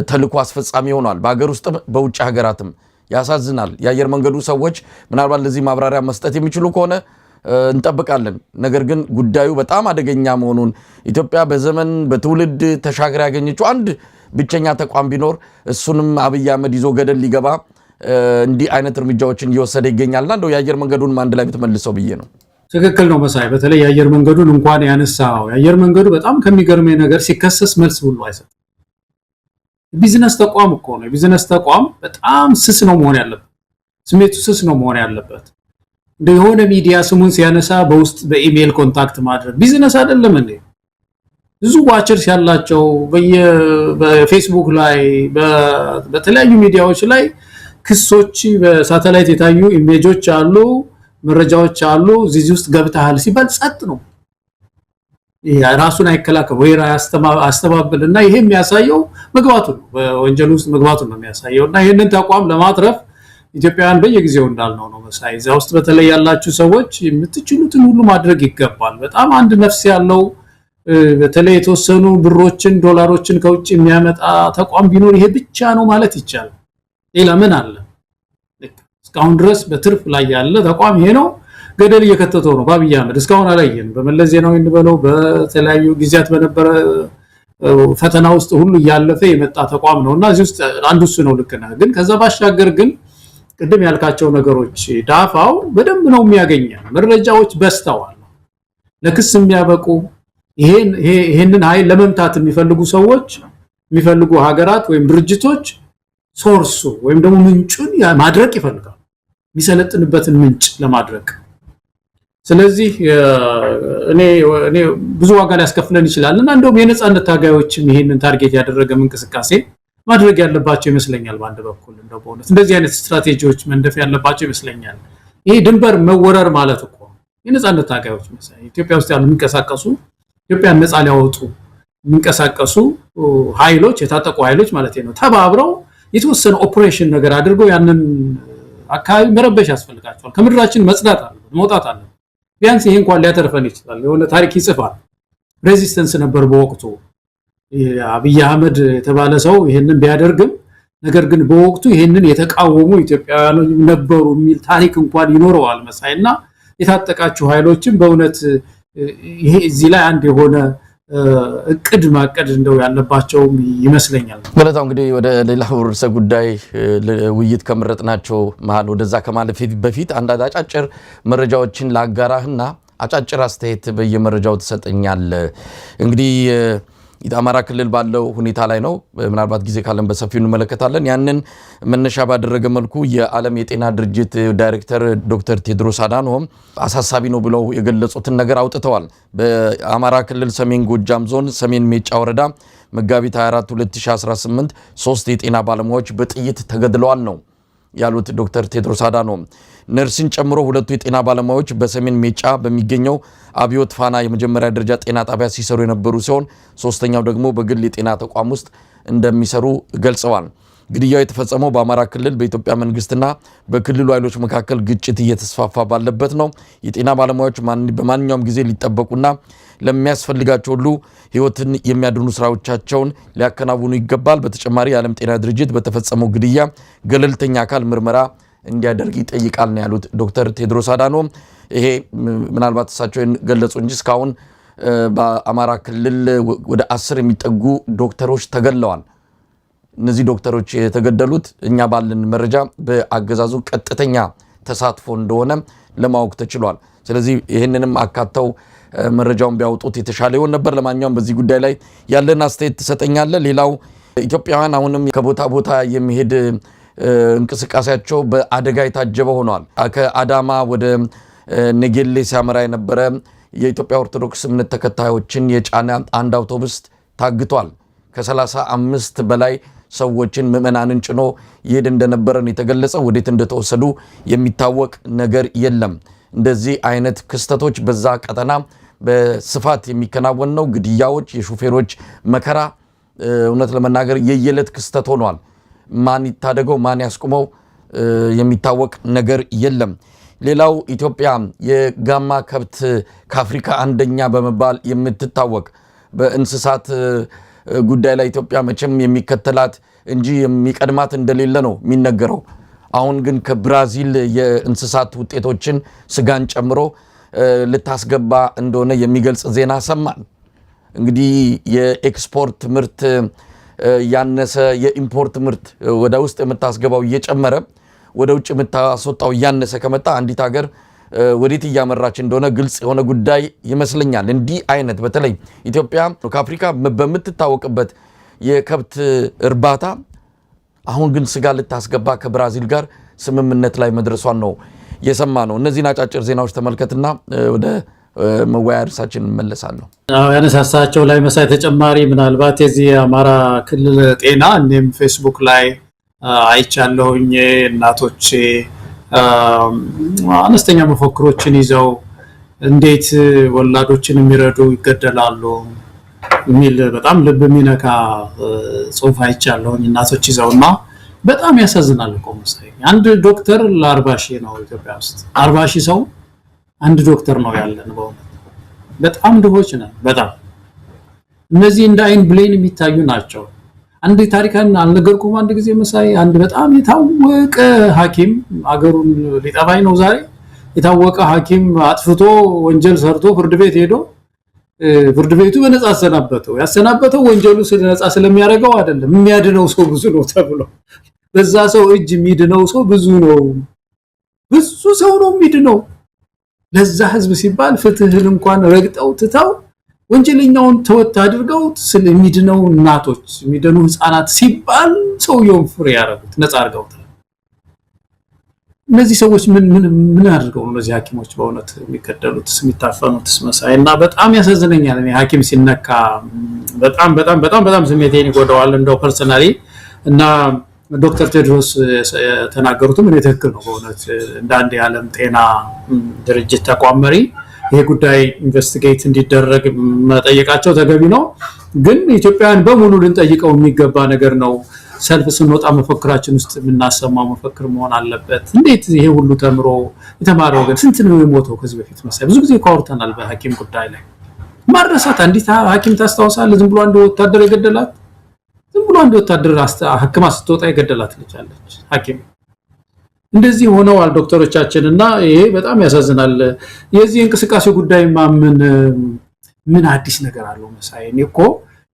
ተልዕኮ አስፈጻሚ ሆኗል፣ በሀገር ውስጥ በውጭ ሀገራትም። ያሳዝናል። የአየር መንገዱ ሰዎች ምናልባት ለዚህ ማብራሪያ መስጠት የሚችሉ ከሆነ እንጠብቃለን። ነገር ግን ጉዳዩ በጣም አደገኛ መሆኑን ኢትዮጵያ በዘመን በትውልድ ተሻግራ ያገኘችው አንድ ብቸኛ ተቋም ቢኖር እሱንም አብይ አህመድ ይዞ ገደል ሊገባ እንዲህ አይነት እርምጃዎችን እየወሰደ ይገኛልና እንደው የአየር መንገዱን አንድ ላይ ብትመልሰው ብዬ ነው። ትክክል ነው መሳይ። በተለይ የአየር መንገዱን እንኳን ያነሳው የአየር መንገዱ በጣም ከሚገርመኝ ነገር ሲከሰስ መልስ ሁሉ አይሰጥም። ቢዝነስ ተቋም እኮ ነው። ቢዝነስ ተቋም በጣም ስስ ነው መሆን ያለበት። ስሜቱ ስስ ነው መሆን ያለበት። የሆነ ሚዲያ ስሙን ሲያነሳ በውስጥ በኢሜል ኮንታክት ማድረግ ቢዝነስ አይደለም እንዴ? ብዙ ዋቸርስ ያላቸው በፌስቡክ ላይ በተለያዩ ሚዲያዎች ላይ ክሶች በሳተላይት የታዩ ኢሜጆች አሉ፣ መረጃዎች አሉ። እዚህ ውስጥ ገብተሃል ሲባል ጸጥ ነው። ይሄ ራሱን አይከላከል ወይ አስተባብልና ይሄ የሚያሳየው መግባቱን በወንጀል ውስጥ መግባቱን ነው የሚያሳየውና ይሄንን ተቋም ለማትረፍ ኢትዮጵያውያን በየጊዜው እንዳልነው ነው መሳይ። እዛ ውስጥ በተለይ ያላችሁ ሰዎች የምትችሉትን ሁሉ ማድረግ ይገባል። በጣም አንድ ነፍስ ያለው በተለይ የተወሰኑ ብሮችን ዶላሮችን ከውጭ የሚያመጣ ተቋም ቢኖር ይሄ ብቻ ነው ማለት ይቻላል። ሌላ ምን አለ? እስካሁን ድረስ በትርፍ ላይ ያለ ተቋም ይሄ ነው። ገደል እየከተተው ነው በአብይ አህመድ። እስካሁን አላየን። በመለስ ዜናዊ እንበለው በተለያዩ ጊዜያት በነበረ ፈተና ውስጥ ሁሉ እያለፈ የመጣ ተቋም ነውና እዚህ ውስጥ አንዱ እሱ ነው። ልክ ነህ። ግን ከዛ ባሻገር ግን ቅድም ያልካቸው ነገሮች ዳፋው በደንብ ነው የሚያገኘን። መረጃዎች በስተዋል ለክስ የሚያበቁ ይሄንን ኃይል ለመምታት የሚፈልጉ ሰዎች የሚፈልጉ ሀገራት ወይም ድርጅቶች ሶርሱ ወይም ደግሞ ምንጩን ማድረቅ ይፈልጋሉ፣ የሚሰለጥንበትን ምንጭ ለማድረቅ። ስለዚህ እኔ ብዙ ዋጋ ሊያስከፍለን ይችላል እና እንደውም የነጻነት ታጋዮችም ይሄንን ታርጌት ያደረገ እንቅስቃሴ ማድረግ ያለባቸው ይመስለኛል። በአንድ በኩል እንደው በእውነት እንደዚህ አይነት ስትራቴጂዎች መንደፍ ያለባቸው ይመስለኛል። ይሄ ድንበር መወረር ማለት እኮ የነጻነት ታጋዮች መሳይ ኢትዮጵያ ውስጥ ያሉ የሚንቀሳቀሱ ኢትዮጵያን ነጻ ሊያወጡ የሚንቀሳቀሱ ኃይሎች የታጠቁ ኃይሎች ማለት ነው ተባብረው የተወሰነ ኦፕሬሽን ነገር አድርገው ያንን አካባቢ መረበሽ ያስፈልጋቸዋል ከምድራችን መጽዳት አለ መውጣት አለ ቢያንስ ይሄን እንኳን ሊያተርፈን ይችላል የሆነ ታሪክ ይጽፋል ሬዚስተንስ ነበር በወቅቱ አብይ አህመድ የተባለ ሰው ይሄንን ቢያደርግም ነገር ግን በወቅቱ ይሄንን የተቃወሙ ኢትዮጵያውያኖች ነበሩ የሚል ታሪክ እንኳን ይኖረዋል መሳይና የታጠቃቸው ኃይሎችን በእውነት ይሄ እዚህ ላይ አንድ የሆነ እቅድ ማቀድ እንደው ያለባቸው ይመስለኛል ገለታው እንግዲህ ወደ ሌላው ርዕሰ ጉዳይ ውይይት ከመረጥናቸው መሃል ወደዛ ከማለፍ በፊት አንድ አጫጭር መረጃዎችን ላጋራህና አጫጭር አስተያየት በየመረጃው ተሰጠኛል እንግዲህ የአማራ ክልል ባለው ሁኔታ ላይ ነው ምናልባት ጊዜ ካለን በሰፊው እንመለከታለን ያንን መነሻ ባደረገ መልኩ የዓለም የጤና ድርጅት ዳይሬክተር ዶክተር ቴድሮስ አዳኖም አሳሳቢ ነው ብለው የገለጹትን ነገር አውጥተዋል በአማራ ክልል ሰሜን ጎጃም ዞን ሰሜን ሜጫ ወረዳ መጋቢት 24 2018 3 የጤና ባለሙያዎች በጥይት ተገድለዋል ነው ያሉት ዶክተር ቴድሮስ አዳኖም ነርሲን ጨምሮ ሁለቱ የጤና ባለሙያዎች በሰሜን ሜጫ በሚገኘው አብዮት ፋና የመጀመሪያ ደረጃ ጤና ጣቢያ ሲሰሩ የነበሩ ሲሆን ሶስተኛው ደግሞ በግል የጤና ተቋም ውስጥ እንደሚሰሩ ገልጸዋል ግድያው የተፈጸመው በአማራ ክልል በኢትዮጵያ መንግስትና በክልሉ ኃይሎች መካከል ግጭት እየተስፋፋ ባለበት ነው የጤና ባለሙያዎች በማንኛውም ጊዜ ሊጠበቁና ለሚያስፈልጋቸው ሁሉ ህይወትን የሚያድኑ ስራዎቻቸውን ሊያከናውኑ ይገባል በተጨማሪ የዓለም ጤና ድርጅት በተፈጸመው ግድያ ገለልተኛ አካል ምርመራ እንዲያደርግ ይጠይቃል ነው ያሉት ዶክተር ቴድሮስ አዳኖም ይሄ ምናልባት እሳቸው ገለጹ እንጂ እስካሁን በአማራ ክልል ወደ 10 የሚጠጉ ዶክተሮች ተገድለዋል እነዚህ ዶክተሮች የተገደሉት እኛ ባለን መረጃ በአገዛዙ ቀጥተኛ ተሳትፎ እንደሆነ ለማወቅ ተችሏል ስለዚህ ይሄንንም አካተው መረጃውን ቢያወጡት የተሻለ ይሆን ነበር ለማንኛውም በዚህ ጉዳይ ላይ ያለን አስተያየት ተሰጠኛለ ሌላው ኢትዮጵያውያን አሁንም ከቦታ ቦታ የሚሄድ እንቅስቃሴያቸው በአደጋ የታጀበ ሆኗል ከአዳማ ወደ ነጌሌ ሲያመራ የነበረ የኢትዮጵያ ኦርቶዶክስ እምነት ተከታዮችን የጫነ አንድ አውቶቡስ ታግቷል ከ35 በላይ ሰዎችን ምዕመናንን ጭኖ ይሄድ እንደነበረን የተገለጸ ወዴት እንደተወሰዱ የሚታወቅ ነገር የለም እንደዚህ አይነት ክስተቶች በዛ ቀጠና በስፋት የሚከናወን ነው ግድያዎች የሹፌሮች መከራ እውነት ለመናገር የየለት ክስተት ሆኗል ማን ይታደገው ማን ያስቆመው የሚታወቅ ነገር የለም ሌላው ኢትዮጵያ የጋማ ከብት ከአፍሪካ አንደኛ በመባል የምትታወቅ በእንስሳት ጉዳይ ላይ ኢትዮጵያ መቼም የሚከተላት እንጂ የሚቀድማት እንደሌለ ነው የሚነገረው አሁን ግን ከብራዚል የእንስሳት ውጤቶችን ስጋን ጨምሮ ልታስገባ እንደሆነ የሚገልጽ ዜና ሰማን እንግዲህ የኤክስፖርት ምርት ያነሰ የኢምፖርት ምርት ወደ ውስጥ የምታስገባው እየጨመረ ወደ ውጭ የምታስወጣው ያነሰ ከመጣ አንዲት ሀገር ወዴት እያመራች እንደሆነ ግልጽ የሆነ ጉዳይ ይመስለኛል እንዲህ አይነት በተለይ ኢትዮጵያ ከአፍሪካ በምትታወቅበት የከብት እርባታ አሁን ግን ስጋ ልታስገባ ከብራዚል ጋር ስምምነት ላይ መድረሷን ነው የሰማነው እነዚህን አጫጭር ዜናዎች ተመልከትና ወደ መወያያ ርዕሳችን እንመለሳለን ያነሳሳቸው ላይ መሳይ ተጨማሪ ምናልባት የዚህ አማራ ክልል ጤና እኔም ፌስቡክ ላይ አይቻለሁኝ እናቶች አነስተኛ መፈክሮችን ይዘው እንዴት ወላዶችን የሚረዱ ይገደላሉ የሚል በጣም ልብ የሚነካ ጽሁፍ አይቻለሁኝ እናቶች ይዘውና በጣም ያሳዝናል እኮ መሳይ አንድ ዶክተር ለ40 ሺህ ነው ኢትዮጵያ ውስጥ 40 ሺህ ሰው አንድ ዶክተር ነው ያለን በእውነት በጣም ድሆች ነን በጣም እነዚህ እንደ አይን ብሌን የሚታዩ ናቸው አንድ ታሪካን አልነገርኩም አንድ ጊዜ መሳይ አንድ በጣም የታወቀ ሐኪም አገሩን ሊጠባይ ነው ዛሬ የታወቀ ሐኪም አጥፍቶ ወንጀል ሰርቶ ፍርድ ቤት ሄዶ ፍርድ ቤቱ በነጻ ያሰናበተው ወንጀሉ ስለነጻ ስለሚያደርገው አይደለም የሚያድነው ሰው ብዙ ነው ተብሎ በዛ ሰው እጅ የሚድነው ሰው ብዙ ሰው ነው የሚድነው ለዛ ህዝብ ሲባል ፍትህን እንኳን ረግጠው ትተው ወንጀለኛውን ተወት አድርገው ስለሚድነው እናቶች የሚድኑ ህፃናት ሲባል ሰውየውን ፍሬ ያረጉት ነጻ አድርገውታል እነዚህ ሰዎች ምን አድርገው ነው እነዚህ ሐኪሞች በእውነት የሚከደሉት የሚታፈኑት መሳይና በጣም ያሳዝነኛል እኔ ሐኪም ሲነካ በጣም ስሜቴን ይጎዳዋል እንደው ፐርሰናሊ እና ዶክተር ቴድሮስ ተናገሩትም እኔ ትክክል ነው በእውነት እንደ አንድ የዓለም ጤና ድርጅት ተቋም መሪ ይሄ ጉዳይ ኢንቨስቲጌት እንዲደረግ መጠየቃቸው ተገቢ ነው። ግን ኢትዮጵያን በሙሉ ልንጠይቀው የሚገባ ነገር ነው። ሰልፍ ስንወጣ መፈክራችን ውስጥ የምናሰማው መፈክር መሆን አለበት። እንዴት ይሄ ሁሉ ተምሮ የተማረው ግን ስንት ነው የሞተው ከዚህ በፊት መሳይ ብዙ ጊዜ ካወርተናል በሐኪም ጉዳይ ላይ ማረሳት አንዲት ሐኪም ታስታውሳለህ? ዝም ብሎ አንድ ወታደር የገደላት ዝም ብሎ አንድ ወታደር ሐኪማ ስትወጣ የገደላት ልጅ አለች ሐኪም። እንደዚህ ሆነዋል ዶክተሮቻችን እና ይሄ በጣም ያሳዝናል። የዚህ እንቅስቃሴ ጉዳይማ ምን አዲስ ነገር አለው መሳይ? እኔ እኮ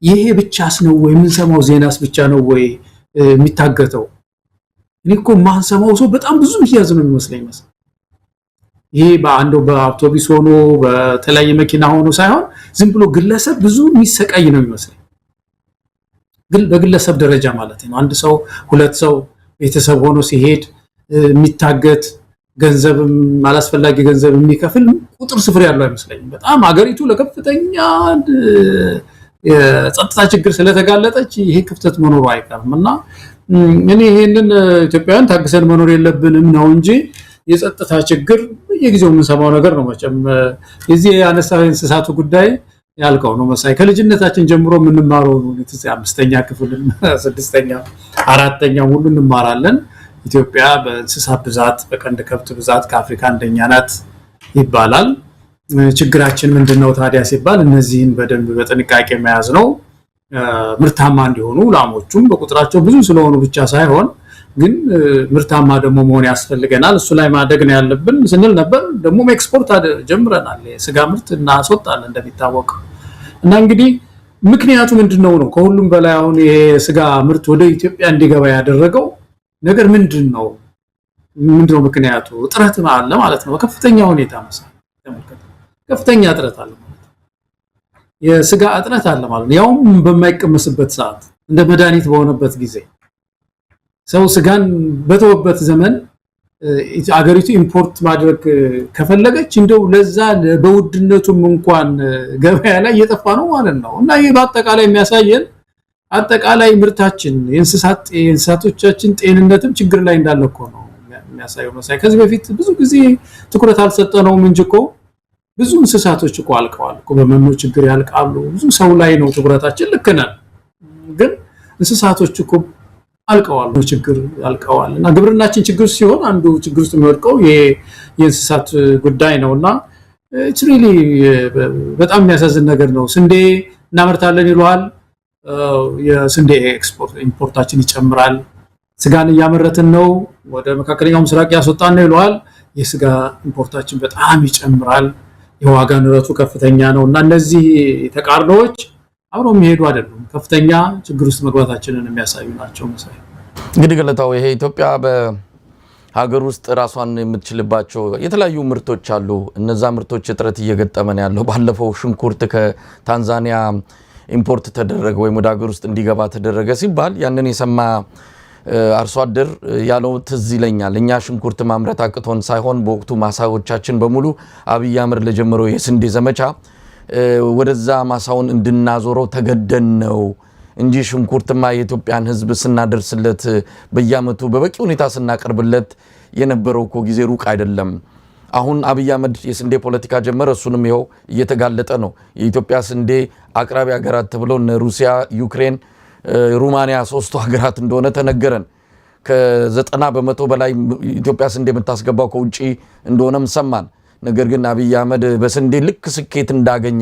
ይሄ ብቻስ ነው ወይ የምንሰማው ዜናስ ብቻ ነው ወይ የሚታገተው? እኔ እኮ ማንሰማው ሰው በጣም ብዙ ይያዝ ነው የሚመስለኝ መሳይ። ይሄ በአውቶቡስ ሆኖ በተለያየ መኪና ሆኖ ሳይሆን ዝም ብሎ ግለሰብ ብዙ የሚሰቃይ ነው የሚመስለኝ። በግለሰብ ደረጃ ማለት ነው። አንድ ሰው ሁለት ሰው ቤተሰብ ሆኖ ሲሄድ የሚታገት ገንዘብም አላስፈላጊ ገንዘብ የሚከፍል ቁጥር ስፍር ያለው አይመስለኝም። በጣም ሀገሪቱ ለከፍተኛ የጸጥታ ችግር ስለተጋለጠች ይሄ ክፍተት መኖሩ አይቀርም እና እኔ ይሄንን ኢትዮጵያውያን ታግሰን መኖር የለብንም ነው እንጂ የጸጥታ ችግር በየጊዜው የምንሰማው ነገር ነው። መቼም የዚህ ያነሳው እንስሳቱ ጉዳይ ያልከው ነው መሳይ። ከልጅነታችን ጀምሮ የምንማረው ነው። አምስተኛ ክፍል፣ ስድስተኛ፣ አራተኛ ሁሉ እንማራለን። ኢትዮጵያ በእንስሳት ብዛት በቀንድ ከብት ብዛት ከአፍሪካ አንደኛ ናት ይባላል። ችግራችን ምንድነው ታዲያ ሲባል እነዚህን በደንብ በጥንቃቄ መያዝ ነው። ምርታማ እንዲሆኑ ላሞቹም በቁጥራቸው ብዙ ስለሆኑ ብቻ ሳይሆን ግን ምርታማ ደግሞ መሆን ያስፈልገናል። እሱ ላይ ማደግ ነው ያለብን ስንል ነበር። ደግሞ ኤክስፖርት ጀምረናል። የስጋ ምርት እናስወጣለን እንደሚታወቀው እና እንግዲህ ምክንያቱ ምንድነው ነው? ከሁሉም በላይ አሁን የስጋ ምርት ወደ ኢትዮጵያ እንዲገባ ያደረገው ነገር ምንድነው? ምክንያቱ? እጥረት አለ ማለት ነው። ከፍተኛ ሁኔታ መሰለኝ ተመልከቱ። ከፍተኛ እጥረት አለ ማለት ነው። የስጋ እጥረት አለ ማለት ነው። ያውም በማይቀመስበት ሰዓት እንደ መድኃኒት በሆነበት ጊዜ ሰው ስጋን በተወበት ዘመን አገሪቱ ኢምፖርት ማድረግ ከፈለገች እንደው ለዛ በውድነቱም እንኳን ገበያ ላይ እየጠፋ ነው ማለት ነው። እና ይሄ በአጠቃላይ የሚያሳየን አጠቃላይ ምርታችን የእንስሳቶቻችን ጤንነትም ችግር ላይ እንዳለ እኮ ነው የሚያሳየው መሳይ። ከዚህ በፊት ብዙ ጊዜ ትኩረት አልሰጠነውም እንጂ እኮ ብዙ እንስሳቶች እኮ አልቀዋል እኮ በመኖ ችግር ያልቃሉ። ብዙ ሰው ላይ ነው ትኩረታችን። ልክ ነን፣ ግን እንስሳቶች እኮ አልቀዋል ችግር ያልቀዋል። እና ግብርናችን ችግር ሲሆን አንዱ ችግር ውስጥ የሚወድቀው የእንስሳት ጉዳይ ነውና ኢትስ ሪሊ በጣም የሚያሳዝን ነገር ነው። ስንዴ እናመርታለን ይሏል፣ የስንዴ ኢምፖርታችን ይጨምራል። ስጋን እያመረትን ነው፣ ወደ መካከለኛው ምስራቅ ያስወጣን ነው ይሏል፣ የስጋ ኢምፖርታችን በጣም ይጨምራል። የዋጋ ንረቱ ከፍተኛ ነው እና እነዚህ ተቃርኖዎች አብረው የሚሄዱ አይደሉም። ከፍተኛ ችግር ውስጥ መግባታችንን የሚያሳዩ ናቸው መሳይ። እንግዲህ ገለታው ይሄ ኢትዮጵያ በሀገር ውስጥ ራሷን የምትችልባቸው የተለያዩ ምርቶች አሉ። እነዛ ምርቶች እጥረት እየገጠመን ያለው ባለፈው ሽንኩርት ከታንዛኒያ ኢምፖርት ተደረገ ወይም ወደ ሀገር ውስጥ እንዲገባ ተደረገ ሲባል ያንን የሰማ አርሶ አደር ያለው ትዝ ይለኛል። እኛ ሽንኩርት ማምረት አቅቶን ሳይሆን በወቅቱ ማሳዎቻችን በሙሉ አብይ አህመድ ለጀመረው የስንዴ ዘመቻ ወደዛ ማሳውን እንድናዞረው ተገደን ነው እንጂ ሽንኩርትማ የኢትዮጵያን ሕዝብ ስናደርስለት በየአመቱ በበቂ ሁኔታ ስናቀርብለት የነበረው እኮ ጊዜ ሩቅ አይደለም። አሁን አብይ አህመድ የስንዴ ፖለቲካ ጀመረ። እሱንም ይኸው እየተጋለጠ ነው። የኢትዮጵያ ስንዴ አቅራቢ ሀገራት ተብለው እነ ሩሲያ፣ ዩክሬን፣ ሩማንያ ሶስቱ ሀገራት እንደሆነ ተነገረን። ከ90% በላይ ኢትዮጵያ ስንዴ የምታስገባው ከውጪ እንደሆነም ሰማን። ነገር ግን አብይ አህመድ በስንዴ ልክ ስኬት እንዳገኘ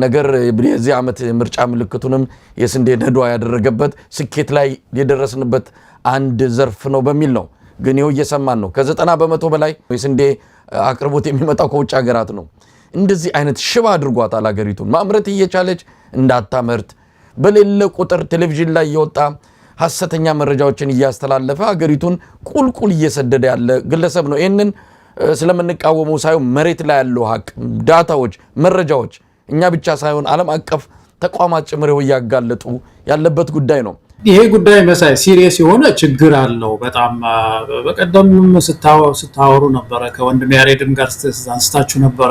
ነገር የዚህ ዓመት ምርጫ ምልክቱንም የስንዴ ነዷ ያደረገበት ስኬት ላይ የደረስንበት አንድ ዘርፍ ነው በሚል ነው። ግን ይኸው እየሰማን ነው። ከ90% በላይ የስንዴ አቅርቦት የሚመጣው ከውጭ ሀገራት ነው። እንደዚህ አይነት ሽባ አድርጓታል ሀገሪቱን። ማምረት እየቻለች እንዳታመርት በሌለ ቁጥር ቴሌቪዥን ላይ የወጣ ሐሰተኛ መረጃዎችን እያስተላለፈ ሀገሪቱን ቁልቁል እየሰደደ ያለ ግለሰብ ነው። ይህንን ስለምንቃወመው ሳይሆን መሬት ላይ ያለው ሀቅ፣ ዳታዎች፣ መረጃዎች እኛ ብቻ ሳይሆን ዓለም አቀፍ ተቋማት ጭምር እያጋለጡ ያለበት ጉዳይ ነው። ይሄ ጉዳይ መሳይ ሲሪየስ የሆነ ችግር አለው በጣም። በቀደም ስታወሩ ነበረ ከወንድም ያሬድም ጋር አንስታችሁ ነበረ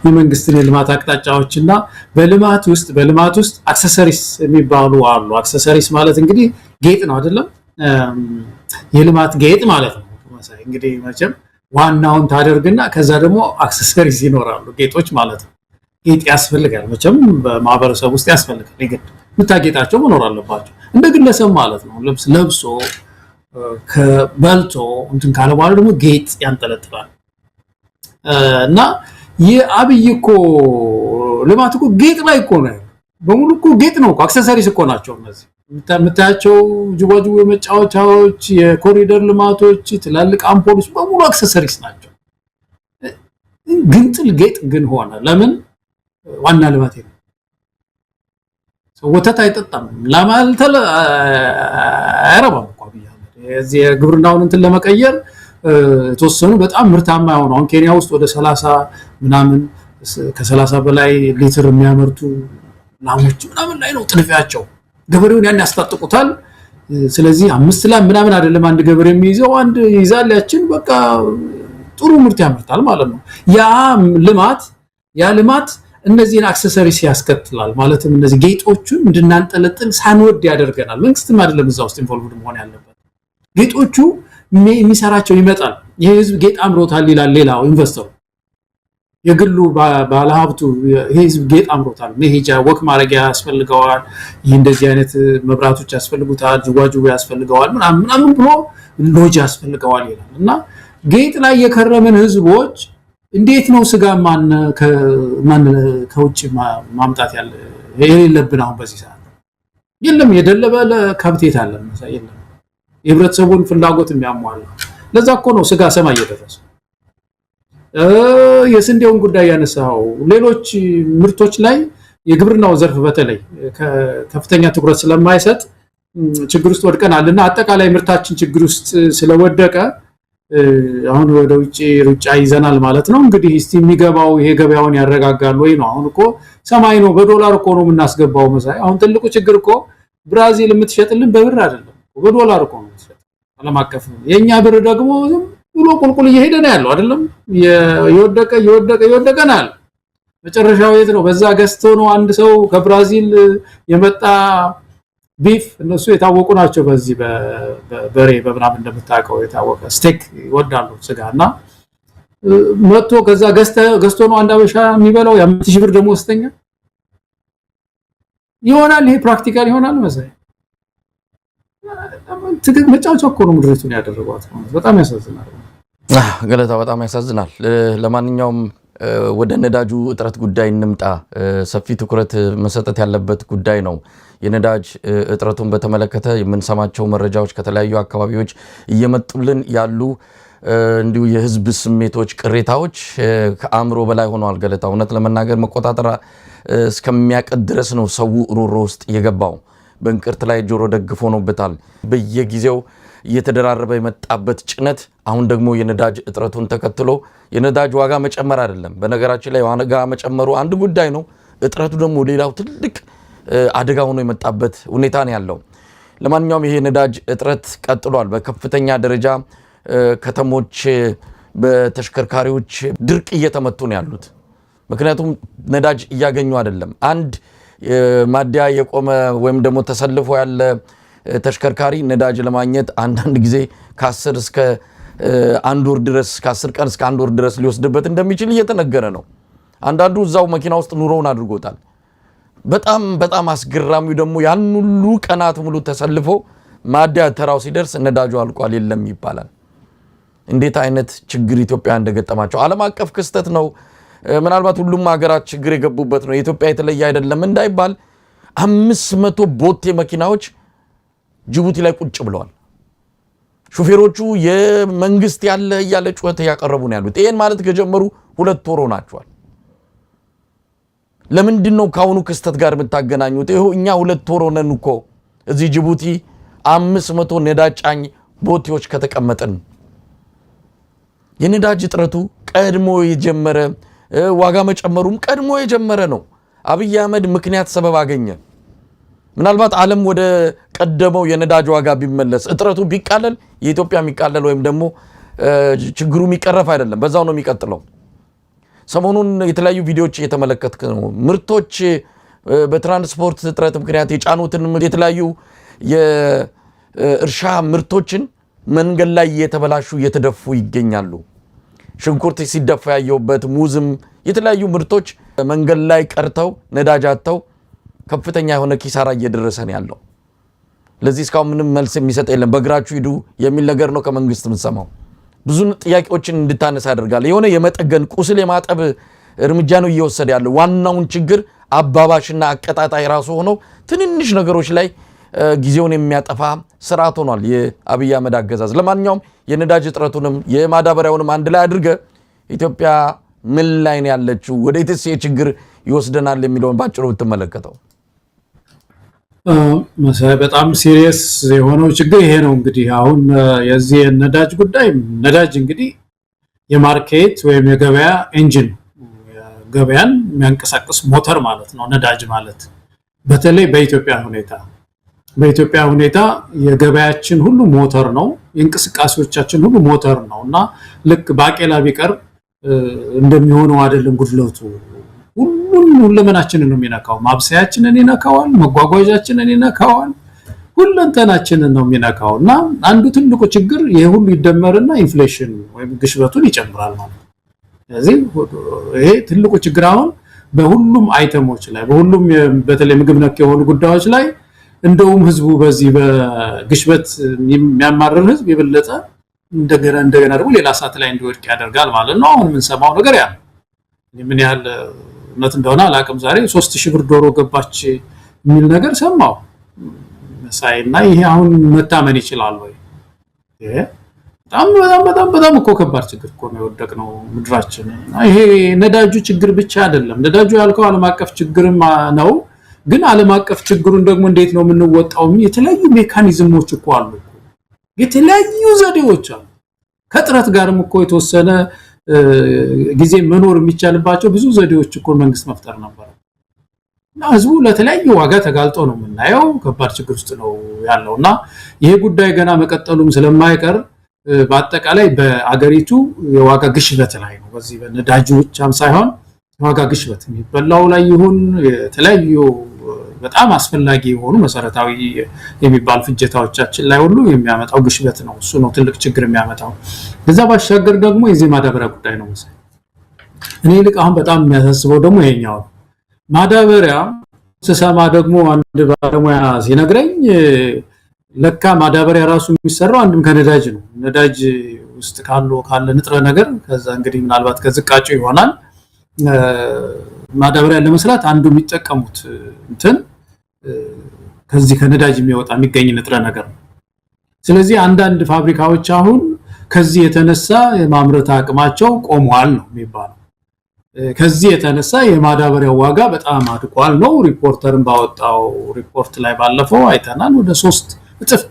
የመንግስት የልማት አቅጣጫዎችና በልማት ውስጥ አክሰሰሪስ የሚባሉ አሉ። አክሰሰሪስ ማለት እንግዲህ ጌጥ ነው አይደለም? የልማት ጌጥ ማለት ነው። እንግዲህ መቼም ዋናውን ታደርግና ከዛ ደግሞ አክሰሰሪስ ይኖራሉ፣ ጌጦች ማለት ነው። ጌጥ ያስፈልጋል መቼም በማህበረሰብ ውስጥ ያስፈልጋል። ይገድ ምታጌጣቸው መኖር አለባቸው እንደ ግለሰብ ማለት ነው። ልብስ ለብሶ ከበልቶ እንትን ካለ በኋላ ደግሞ ጌጥ ያንጠለጥላል። እና የአብይ እኮ ልማት እኮ ጌጥ ላይ እኮ ነው በሙሉ እኮ ጌጥ ነው እኮ አክሰሰሪስ እኮ ናቸው እነዚህ የምታያቸው ጅዋጅዌ መጫወቻዎች፣ የኮሪደር ልማቶች፣ ትላልቅ አምፖሎች በሙሉ አክሰሰሪስ ናቸው። ግንጥል ጌጥ ግን ሆነ ለምን? ዋና ልማት ነው። ወተት አይጠጣም ለማልተለ አይረባም እኮ ቢያመድ እዚህ የግብርናውን እንትን ለመቀየር ተወሰኑ በጣም ምርታማ ያሆኑ አሁን ኬንያ ውስጥ ወደ 30 ምናምን ከ30 በላይ ሊትር የሚያመርቱ ላሞች ምናምን ላይ ነው ጥልፊያቸው። ገበሬውን ያን ያስታጥቁታል። ስለዚህ 5 ላም ምናምን አይደለም አንድ ገበሬ የሚይዘው አንድ ይዛል ያችን በቃ ጥሩ ምርት ያመርታል ማለት ነው። ያ ልማት እነዚህን አክሰሰሪስ ያስከትላል ማለትም እነዚህ ጌጦቹን እንድናንጠለጥል ሳንወድ ያደርገናል። መንግስትም አይደለም እዛ ውስጥ ኢንቮልቭድ መሆን ያለበት። ጌጦቹ የሚሰራቸው ይመጣል። ይሄ ህዝብ ጌጥ አምሮታል ይላል ሌላው ኢንቨስተሩ፣ የግሉ ባለሀብቱ ይሄ ህዝብ ጌጥ አምሮታል፣ መሄጃ ወክ ማረጊያ ያስፈልገዋል፣ ይሄ እንደዚህ አይነት መብራቶች ያስፈልጉታል፣ ጅዋጅዌ ያስፈልገዋል ምናምን ብሎ ሎጅ ያስፈልገዋል ይላል። እና ጌጥ ላይ የከረምን ህዝቦች እንዴት ነው ስጋ ማን ከውጭ ማምጣት ያለ የሌለብን? አሁን በዚህ ሰዓት የለም የደለበ ለካብቴት አለ የለም የህብረተሰቡን ፍላጎት የሚያሟላ። ለዛ እኮ ነው ስጋ ሰማይ እየደረሰ የስንዴውን ጉዳይ ያነሳው። ሌሎች ምርቶች ላይ የግብርናው ዘርፍ በተለይ ከፍተኛ ትኩረት ስለማይሰጥ ችግር ውስጥ ወድቀናልና አጠቃላይ ምርታችን ችግር ውስጥ ስለወደቀ አሁን ወደ ውጪ ሩጫ ይዘናል ማለት ነው። እንግዲህ እስቲ የሚገባው ይሄ ገበያውን ያረጋጋል ወይ ነው? አሁን እኮ ሰማይ ነው በዶላር እኮ ነው የምናስገባው መሳይ። አሁን ትልቁ ችግር እኮ ብራዚል የምትሸጥልን በብር አይደለም በዶላር እኮ ነው የምትሸጥ ዓለም አቀፍ ነው። የኛ ብር ደግሞ ብሎ ቁልቁል እየሄደ ነው ያለው አይደለም? የወደቀ ነው ያለው። መጨረሻው የት ነው? በዛ ገዝቶ ነው አንድ ሰው ከብራዚል የመጣ ቢፍ እነሱ የታወቁ ናቸው። በዚህ በበሬ በምናምን እንደምታውቀው የታወቀ ስቴክ ይወዳሉ ስጋና መጥቶ ከዛ ገዝቶ ነው አንድ አበሻ የሚበላው። የ5000 ብር ደግሞ ወስተኛ ይሆናል። ይሄ ፕራክቲካል ይሆናል መሰለኝ። መጫወቻ እኮ ነው ምድሪቱን ያደረጓት። በጣም ያሳዝናል። ገለታ በጣም ያሳዝናል። ለማንኛውም ወደ ነዳጁ እጥረት ጉዳይ እንምጣ። ሰፊ ትኩረት መሰጠት ያለበት ጉዳይ ነው። የነዳጅ እጥረቱን በተመለከተ የምንሰማቸው መረጃዎች ከተለያዩ አካባቢዎች እየመጡልን ያሉ እንዲሁ የህዝብ ስሜቶች፣ ቅሬታዎች ከአእምሮ በላይ ሆነዋል። ገለታ እውነት ለመናገር መቆጣጠር እስከሚያቀድ ድረስ ነው ሰው ሮሮ ውስጥ የገባው። በእንቅርት ላይ ጆሮ ደግፎ ሆኖበታል። በየጊዜው እየተደራረበ የመጣበት ጭነት አሁን ደግሞ የነዳጅ እጥረቱን ተከትሎ የነዳጅ ዋጋ መጨመር አይደለም። በነገራችን ላይ ዋጋ መጨመሩ አንድ ጉዳይ ነው። እጥረቱ ደግሞ ሌላው ትልቅ አደጋ ሆኖ የመጣበት ሁኔታ ነው ያለው። ለማንኛውም ይሄ ነዳጅ እጥረት ቀጥሏል። በከፍተኛ ደረጃ ከተሞች በተሽከርካሪዎች ድርቅ እየተመቱ ነው ያሉት። ምክንያቱም ነዳጅ እያገኙ አይደለም። አንድ ማደያ የቆመ ወይም ደግሞ ተሰልፎ ያለ ተሽከርካሪ ነዳጅ ለማግኘት አንዳንድ ጊዜ ከ10 እስከ 1 ወር ድረስ ከ10 ቀን እስከ 1 ወር ድረስ ሊወስድበት እንደሚችል እየተነገረ ነው። አንዳንዱ እዛው መኪና ውስጥ ኑሮውን አድርጎታል። በጣም አስገራሚው ደግሞ ያን ሁሉ ቀናት ሙሉ ተሰልፎ ማደያ ተራው ሲደርስ ነዳጁ አልቋል የለም ይባላል። እንዴት አይነት ችግር ኢትዮጵያ እንደገጠማቸው ዓለም አቀፍ ክስተት ነው። ምናልባት ሁሉም ሀገራት ችግር የገቡበት ነው። ኢትዮጵያ የተለየ አይደለም እንዳይባል 500 ቦቴ መኪናዎች ጅቡቲ ላይ ቁጭ ብለዋል። ሹፌሮቹ የመንግስት ያለ እያለ ጩኸት ያቀረቡ ነው ያሉት። ይሄን ማለት ከጀመሩ 2 ወር ሆናቸዋል። ለምንድን ነው ካሁኑ ክስተት ጋር የምታገናኙት? ይሄው እኛ 2 ወር ሆነን እኮ እዚህ ጅቡቲ 500 ነዳጅ ጫኝ ቦቴዎች ከተቀመጠን። የነዳጅ እጥረቱ ቀድሞ የጀመረ ዋጋ መጨመሩም ቀድሞ የጀመረ ነው። አብይ አህመድ ምክንያት ሰበብ አገኘ። ምናልባት ዓለም ወደ ቀደመው የነዳጅ ዋጋ ቢመለስ እጥረቱ ቢቃለል የኢትዮጵያ የሚቃለል ወይም ደግሞ ችግሩ የሚቀረፍ አይደለም፣ በዛው ነው የሚቀጥለው። ሰሞኑን የተለያዩ ቪዲዮዎች እየተመለከትክ ነው። ምርቶች በትራንስፖርት እጥረት ምክንያት የጫኑትን የተለያዩ የእርሻ ምርቶችን መንገድ ላይ እየተበላሹ እየተደፉ ይገኛሉ። ሽንኩርት ሲደፋ ያየውበት፣ ሙዝም የተለያዩ ምርቶች መንገድ ላይ ቀርተው ነዳጅ አጥተው ከፍተኛ የሆነ ኪሳራ እየደረሰ ነው ያለው። ለዚህ እስካሁን ምንም መልስ የሚሰጥ የለም። በእግራችሁ ሂዱ የሚል ነገር ነው ከመንግስት የምንሰማው። ብዙ ጥያቄዎችን እንድታነሳ ያደርጋል። የሆነ የመጠገን ቁስል የማጠብ እርምጃ ነው እየወሰደ ያለው። ዋናውን ችግር አባባሽና አቀጣጣይ ራሱ ሆኖ ትንንሽ ነገሮች ላይ ጊዜውን የሚያጠፋ ስርዓት ሆኗል የአብይ አህመድ አገዛዝ። ለማንኛውም የነዳጅ እጥረቱንም የማዳበሪያውንም አንድ ላይ አድርገ ኢትዮጵያ ምን ላይ ነው ያለችው፣ ወዴትስ ችግር ይወስደናል የሚለውን ባጭሩ ብትመለከተው። በጣም ሲሪየስ የሆነው ችግር ይሄ ነው። እንግዲህ አሁን የዚህ ነዳጅ ጉዳይ ነዳጅ እንግዲህ የማርኬት ወይም የገበያ ኢንጂን ገበያን የሚያንቀሳቅስ ሞተር ማለት ነው ነዳጅ ማለት። በተለይ በኢትዮጵያ ሁኔታ የገበያችን ሁሉ ሞተር ነው፣ የእንቅስቃሴዎቻችን ሁሉ ሞተር ነው እና ልክ ባቄላ ቢቀር እንደሚሆነው አይደለም ጉድለቱ። ሁለመናችንን ነው የሚነካው። ማብሰያችንን ይነካዋል፣ መጓጓዣችንን ይነካዋል፣ ሁለንተናችንን ነው የሚነካው እና አንዱ ትልቁ ችግር ይሄ ሁሉ ይደመርና ኢንፍሌሽን ወይም ግሽበቱን ይጨምራል ማለት ነው። ስለዚህ ይሄ ትልቁ ችግር አሁን በሁሉም አይተሞች ላይ በሁሉም በተለይ ምግብ ነክ የሆኑ ጉዳዮች ላይ እንደውም ህዝቡ በዚህ በግሽበት የሚያማርር ህዝብ የበለጠ እንደገና ደግሞ ሌላ ሰዓት ላይ እንዲወድቅ ያደርጋል ማለት ነው። አሁን የምንሰማው ነገር ያ ምን ያህል እውነት እንደሆነ አላውቅም። ዛሬ 3000 ብር ዶሮ ገባች የሚል ነገር ሰማው ሳይና ይሄ አሁን መታመን ይችላል ወይ? በጣም እኮ ከባድ ችግር እኮ ነው የወደቅነው ምድራችን። ይሄ ነዳጁ ችግር ብቻ አይደለም። ነዳጁ ያልከው ዓለም አቀፍ ችግርም ነው። ግን ዓለም አቀፍ ችግሩን ደግሞ እንዴት ነው የምንወጣው? የተለያዩ ሜካኒዝሞች እኮ አሉ፣ የተለያዩ ዘዴዎች አሉ። ከጥረት ጋርም እኮ የተወሰነ ጊዜ መኖር የሚቻልባቸው ብዙ ዘዴዎች እኮ መንግስት መፍጠር ነበር እና ህዝቡ ለተለያየ ዋጋ ተጋልጦ ነው የምናየው። ከባድ ችግር ውስጥ ነው ያለውና ይሄ ጉዳይ ገና መቀጠሉም ስለማይቀር በአጠቃላይ በአገሪቱ የዋጋ ግሽበት ላይ ነው። በዚህ በነዳጁ ብቻም ሳይሆን የዋጋ ግሽበት የሚበላው ላይ ይሁን የተለያዩ በጣም አስፈላጊ የሆኑ መሰረታዊ የሚባል ፍጀታዎቻችን ላይ ሁሉ የሚያመጣው ግሽበት ነው። እሱ ነው ትልቅ ችግር የሚያመጣው። ከዛ ባሻገር ደግሞ የዚህ ማዳበሪያ ጉዳይ ነው መሰለኝ። እኔ ልክ አሁን በጣም የሚያሳስበው ደግሞ ይሄኛው ማዳበሪያ ስሰማ ደግሞ አንድ ባለሙያ ሲነግረኝ ለካ ማዳበሪያ ራሱ የሚሰራው አንድም ከነዳጅ ነው። ነዳጅ ውስጥ ካለ ንጥረ ነገር ከዛ እንግዲህ ምናልባት ከዝቃጩ ይሆናል ማዳበሪያ ለመስራት አንዱ የሚጠቀሙት እንትን ከዚህ ከነዳጅ የሚገኝ ንጥረ ነገር ነው። ስለዚህ አንዳንድ ፋብሪካዎች አሁን ከዚህ የተነሳ የማምረት አቅማቸው ቆሟል ነው የሚባለው። ከዚህ የተነሳ የማዳበሪያው ዋጋ በጣም አድቋል ነው። ሪፖርተርን ባወጣው ሪፖርት ላይ ባለፈው አይተናል። ወደ 3 እጥፍ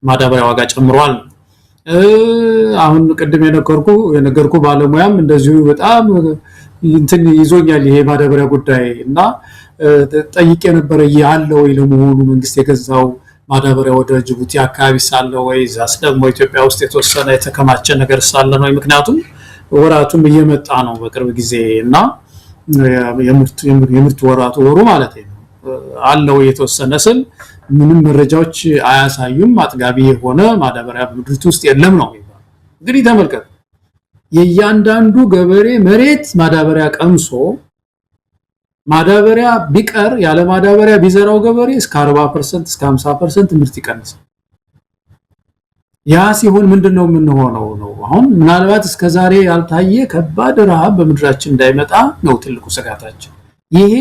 ማዳበሪያ ዋጋ ጨምሯል። አሁን ቅድም የነገርኩ ባለሙያም እንደዚሁ በጣም እንትን ይዞኛል ይሄ ማዳበሪያ ጉዳይ እና ጠይቄ ነበር ያለው ወይ ለመሆኑ መንግስት የገዛው ማዳበሪያ ወደ ጅቡቲ አካባቢ ሳለ ወይ ዛስ ደግሞ ኢትዮጵያ ውስጥ የተወሰነ የተከማቸ ነገር ሳለ ነው? ምክንያቱም ወራቱም እየመጣ ነው በቅርብ ጊዜ እና የምርት ወሩ ማለት ነው አለው የተወሰነ ስል ምንም መረጃዎች አያሳዩም። አጥጋቢ የሆነ ማዳበሪያ በምድሪቱ ውስጥ የለም ነው የሚባለው። እንግዲህ ተመልከቱ የእያንዳንዱ ገበሬ መሬት ማዳበሪያ ቀምሶ ማዳበሪያ ቢቀር ያለ ማዳበሪያ ቢዘራው ገበሬ እስከ 40% እስከ 50% ምርት ይቀንሳል። ያ ሲሆን ምንድነው የምንሆነው ነው? አሁን ምናልባት እስከዛሬ ያልታየ ከባድ ረሃብ በምድራችን እንዳይመጣ ነው ትልቁ ስጋታችን። ይሄ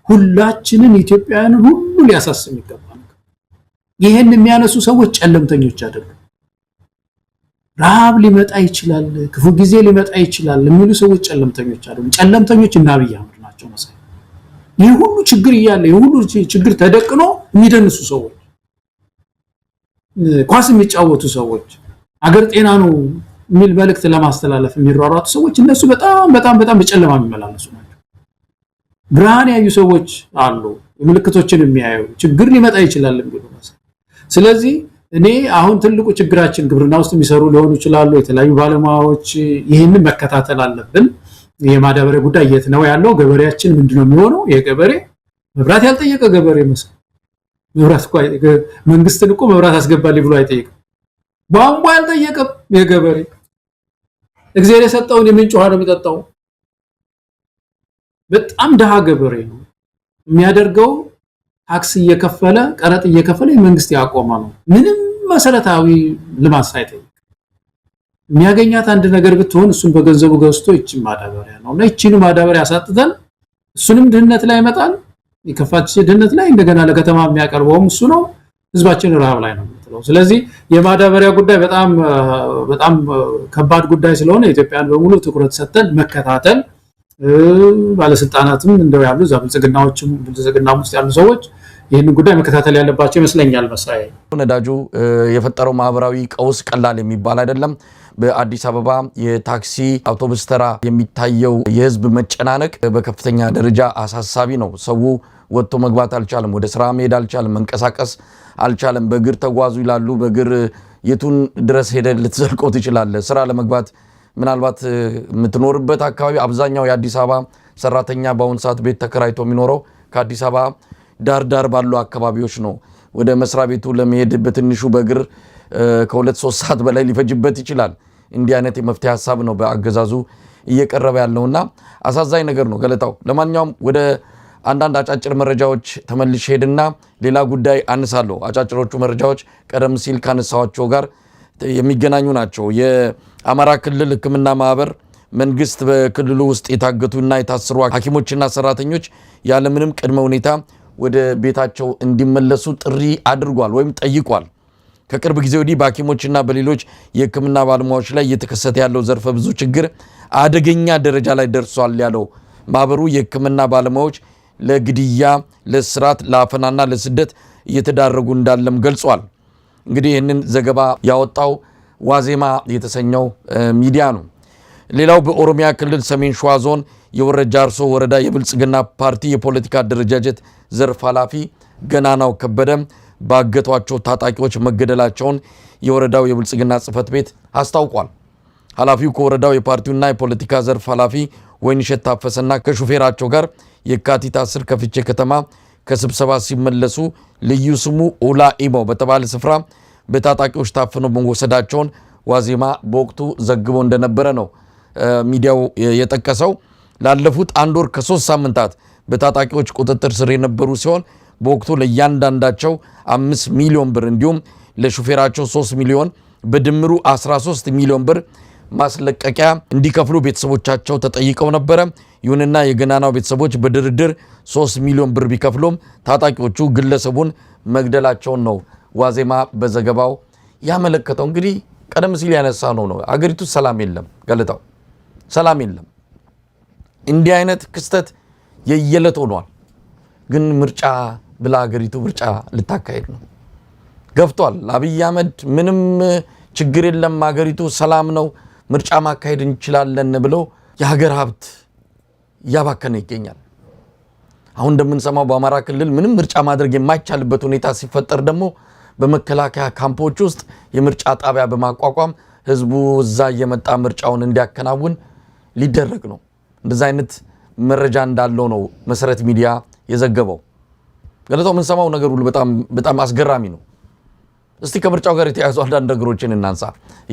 ሁላችንን ኢትዮጵያውያንን ሁሉ ሊያሳስብ ይገባል። ይሄን የሚያነሱ ሰዎች ጨለምተኞች አይደሉም። ረሃብ ሊመጣ ይችላል፣ ክፉ ጊዜ ሊመጣ ይችላል የሚሉ ሰዎች ጨለምተኞች አይደሉም። ጨለምተኞች እና አብይ አህመድ ናቸው መሰለኝ። ይሄ ሁሉ ችግር እያለ ይሄ ሁሉ ችግር ተደቅኖ የሚደንሱ ሰዎች፣ ኳስ የሚጫወቱ ሰዎች፣ አገር ጤና ነው የሚል መልእክት ለማስተላለፍ የሚሯሯጡ ሰዎች እነሱ በጣም በጨለማ የሚመላለሱ ናቸው። ብርሃን ያዩ ሰዎች አሉ፣ ምልክቶችን የሚያዩ ችግር ሊመጣ ይችላል የሚሉ መሰለኝ። ስለዚህ እኔ አሁን ትልቁ ችግራችን ግብርና ውስጥ የሚሰሩ ሊሆኑ ይችላሉ የተለያዩ ባለሙያዎች ይሄንን መከታተል አለብን። የማዳበሪያ ጉዳይ የት ነው ያለው? ገበሬያችን ምንድነው የሚሆነው? የገበሬ መብራት ያልጠየቀ ገበሬ መስል መብራት መንግስትን እኮ መብራት አስገባልኝ ብሎ አይጠይቅም። ቧንቧ ያልጠየቀም የገበሬ እግዚአብሔር የሰጠውን የምንጭ ውሃ ነው የሚጠጣው። በጣም ደሃ ገበሬ ነው የሚያደርገው። ታክስ እየከፈለ ቀረጥ እየከፈለ የመንግስት ያቆመ ነው። ምንም መሰረታዊ ልማት ሳይጠይቅ የሚያገኛት አንድ ነገር ብትሆን እሱን በገንዘቡ ገዝቶ ይቺን ማዳበሪያ ነው እና ይቺን ማዳበሪያ ያሳጥተን እሱንም ድህነት ላይ ይመጣል። የከፋች ድህነት ላይ እንደገና ለከተማ የሚያቀርበውም እሱ ነው። ህዝባችን ረሃብ ላይ ነው የምትለው። ስለዚህ የማዳበሪያ ጉዳይ በጣም ከባድ ጉዳይ ስለሆነ ኢትዮጵያን በሙሉ ትኩረት ሰጥተን መከታተል ባለስልጣናትም እንደው ያሉ ብልጽግናው ውስጥ ያሉ ሰዎች ይህን ጉዳይ መከታተል ያለባቸው ይመስለኛል። መሳይ ነዳጁ የፈጠረው ማህበራዊ ቀውስ ቀላል የሚባል አይደለም። በአዲስ አበባ የታክሲ አውቶቡስ ተራ የሚታየው የህዝብ መጨናነቅ በከፍተኛ ደረጃ አሳሳቢ ነው። ሰው ወጥቶ መግባት አልቻለም፣ ወደ ስራ መሄድ አልቻለም፣ መንቀሳቀስ አልቻለም። በእግር ተጓዙ ይላሉ። በእግር የቱን ድረስ ሄደ ልትዘልቀው ትችላለህ? ስራ ለመግባት ምናልባት የምትኖርበት አካባቢ አብዛኛው የአዲስ አበባ ሰራተኛ በአሁን ሰዓት ቤት ተከራይቶ የሚኖረው ከአዲስ አበባ ዳር ባሉ አካባቢዎች ነው። ወደ መስሪያ ቤቱ ለመሄድ በትንሹ በእግር ከ2-3 ሰዓት በላይ ሊፈጅበት ይችላል። እንዲህ አይነት የመፍትሄ ሀሳብ ነው በአገዛዙ እየቀረበ ያለውና አሳዛኝ ነገር ነው ገለታው። ለማንኛውም ወደ አንዳንድ አጫጭር መረጃዎች ተመልሼ ሄድና ሌላ ጉዳይ አንሳለሁ። አጫጭሮቹ መረጃዎች ቀደም ሲል ካነሳዋቸው ጋር የሚገናኙ ናቸው። የአማራ ክልል ሕክምና ማህበር መንግስት በክልሉ ውስጥ የታገቱና የታሰሩ ሐኪሞችና ሰራተኞች ያለምንም ቅድመ ሁኔታ ወደ ቤታቸው እንዲመለሱ ጥሪ አድርጓል ወይም ጠይቋል። ከቅርብ ጊዜ ወዲህ በሐኪሞችና በሌሎች የሕክምና ባለሙያዎች ላይ እየተከሰተ ያለው ዘርፈ ብዙ ችግር አደገኛ ደረጃ ላይ ደርሷል ያለው ማህበሩ የሕክምና ባለሙያዎች ለግድያ፣ ለእስራት፣ ለአፈናና ለስደት እየተዳረጉ እንዳለም ገልጿል። እንግዲህ ይህንን ዘገባ ያወጣው ዋዜማ የተሰኘው ሚዲያ ነው። ሌላው በኦሮሚያ ክልል ሰሜን ሸዋ ዞን የወረ ጃርሶ ወረዳ የብልጽግና ፓርቲ የፖለቲካ አደረጃጀት ዘርፍ ኃላፊ ገናናው ከበደ ባገቷቸው ታጣቂዎች መገደላቸውን የወረዳው የብልጽግና ጽህፈት ቤት አስታውቋል። ኃላፊው ከወረዳው የፓርቲውና የፖለቲካ ዘርፍ ኃላፊ ወይንሸት ታፈሰና ከሹፌራቸው ጋር የካቲት 10 ከፍቼ ከተማ ከስብሰባ ሲመለሱ ልዩ ስሙ ኦላ ኢሞ በተባለ ስፍራ በታጣቂዎች ታፍነው መወሰዳቸውን ዋዜማ በወቅቱ ዘግቦ እንደነበረ ነው ሚዲያው የጠቀሰው። ላለፉት 1 ወር ከ3 ሳምንታት በታጣቂዎች ቁጥጥር ስር የነበሩ ሲሆን በወቅቱ ለእያንዳንዳቸው 5 ሚሊዮን ብር እንዲሁም ለሹፌራቸው 3 ሚሊዮን በድምሩ 13 ሚሊዮን ብር ማስለቀቂያ እንዲከፍሉ ቤተሰቦቻቸው ተጠይቀው ነበረ። ይሁንና የገናናው ቤተሰቦች በድርድር 3 ሚሊዮን ብር ቢከፍሉም ታጣቂዎቹ ግለሰቡን መግደላቸውን ነው ዋዜማ በዘገባው ያመለከተው። እንግዲህ ቀደም ሲል ያነሳ ነው አገሪቱ ሰላም የለም ገለታው፣ ሰላም የለም። እንዲህ አይነት ክስተት የየለት ሆኗል። ግን ምርጫ ብላ አገሪቱ ምርጫ ልታካሄድ ነው። ገፍቷል አብይ አህመድ። ምንም ችግር የለም አገሪቱ ሰላም ነው ምርጫ ማካሄድ እንችላለን ብለው የሀገር ሀብት እያባከነ ይገኛል። አሁን እንደምንሰማው በአማራ ክልል ምንም ምርጫ ማድረግ የማይቻልበት ሁኔታ ሲፈጠር ደግሞ በመከላከያ ካምፖች ውስጥ የምርጫ ጣቢያ በማቋቋም ህዝቡ እዛ እየመጣ ምርጫውን እንዲያከናውን ሊደረግ ነው። እንደዛ አይነት መረጃ እንዳለው ነው መሰረት ሚዲያ የዘገበው። ገለታው የምንሰማው ነገር ሁሉ በጣም አስገራሚ ነው። እስቲ ከምርጫው ጋር የተያያዙ አንዳንድ ነገሮችን እናንሳ።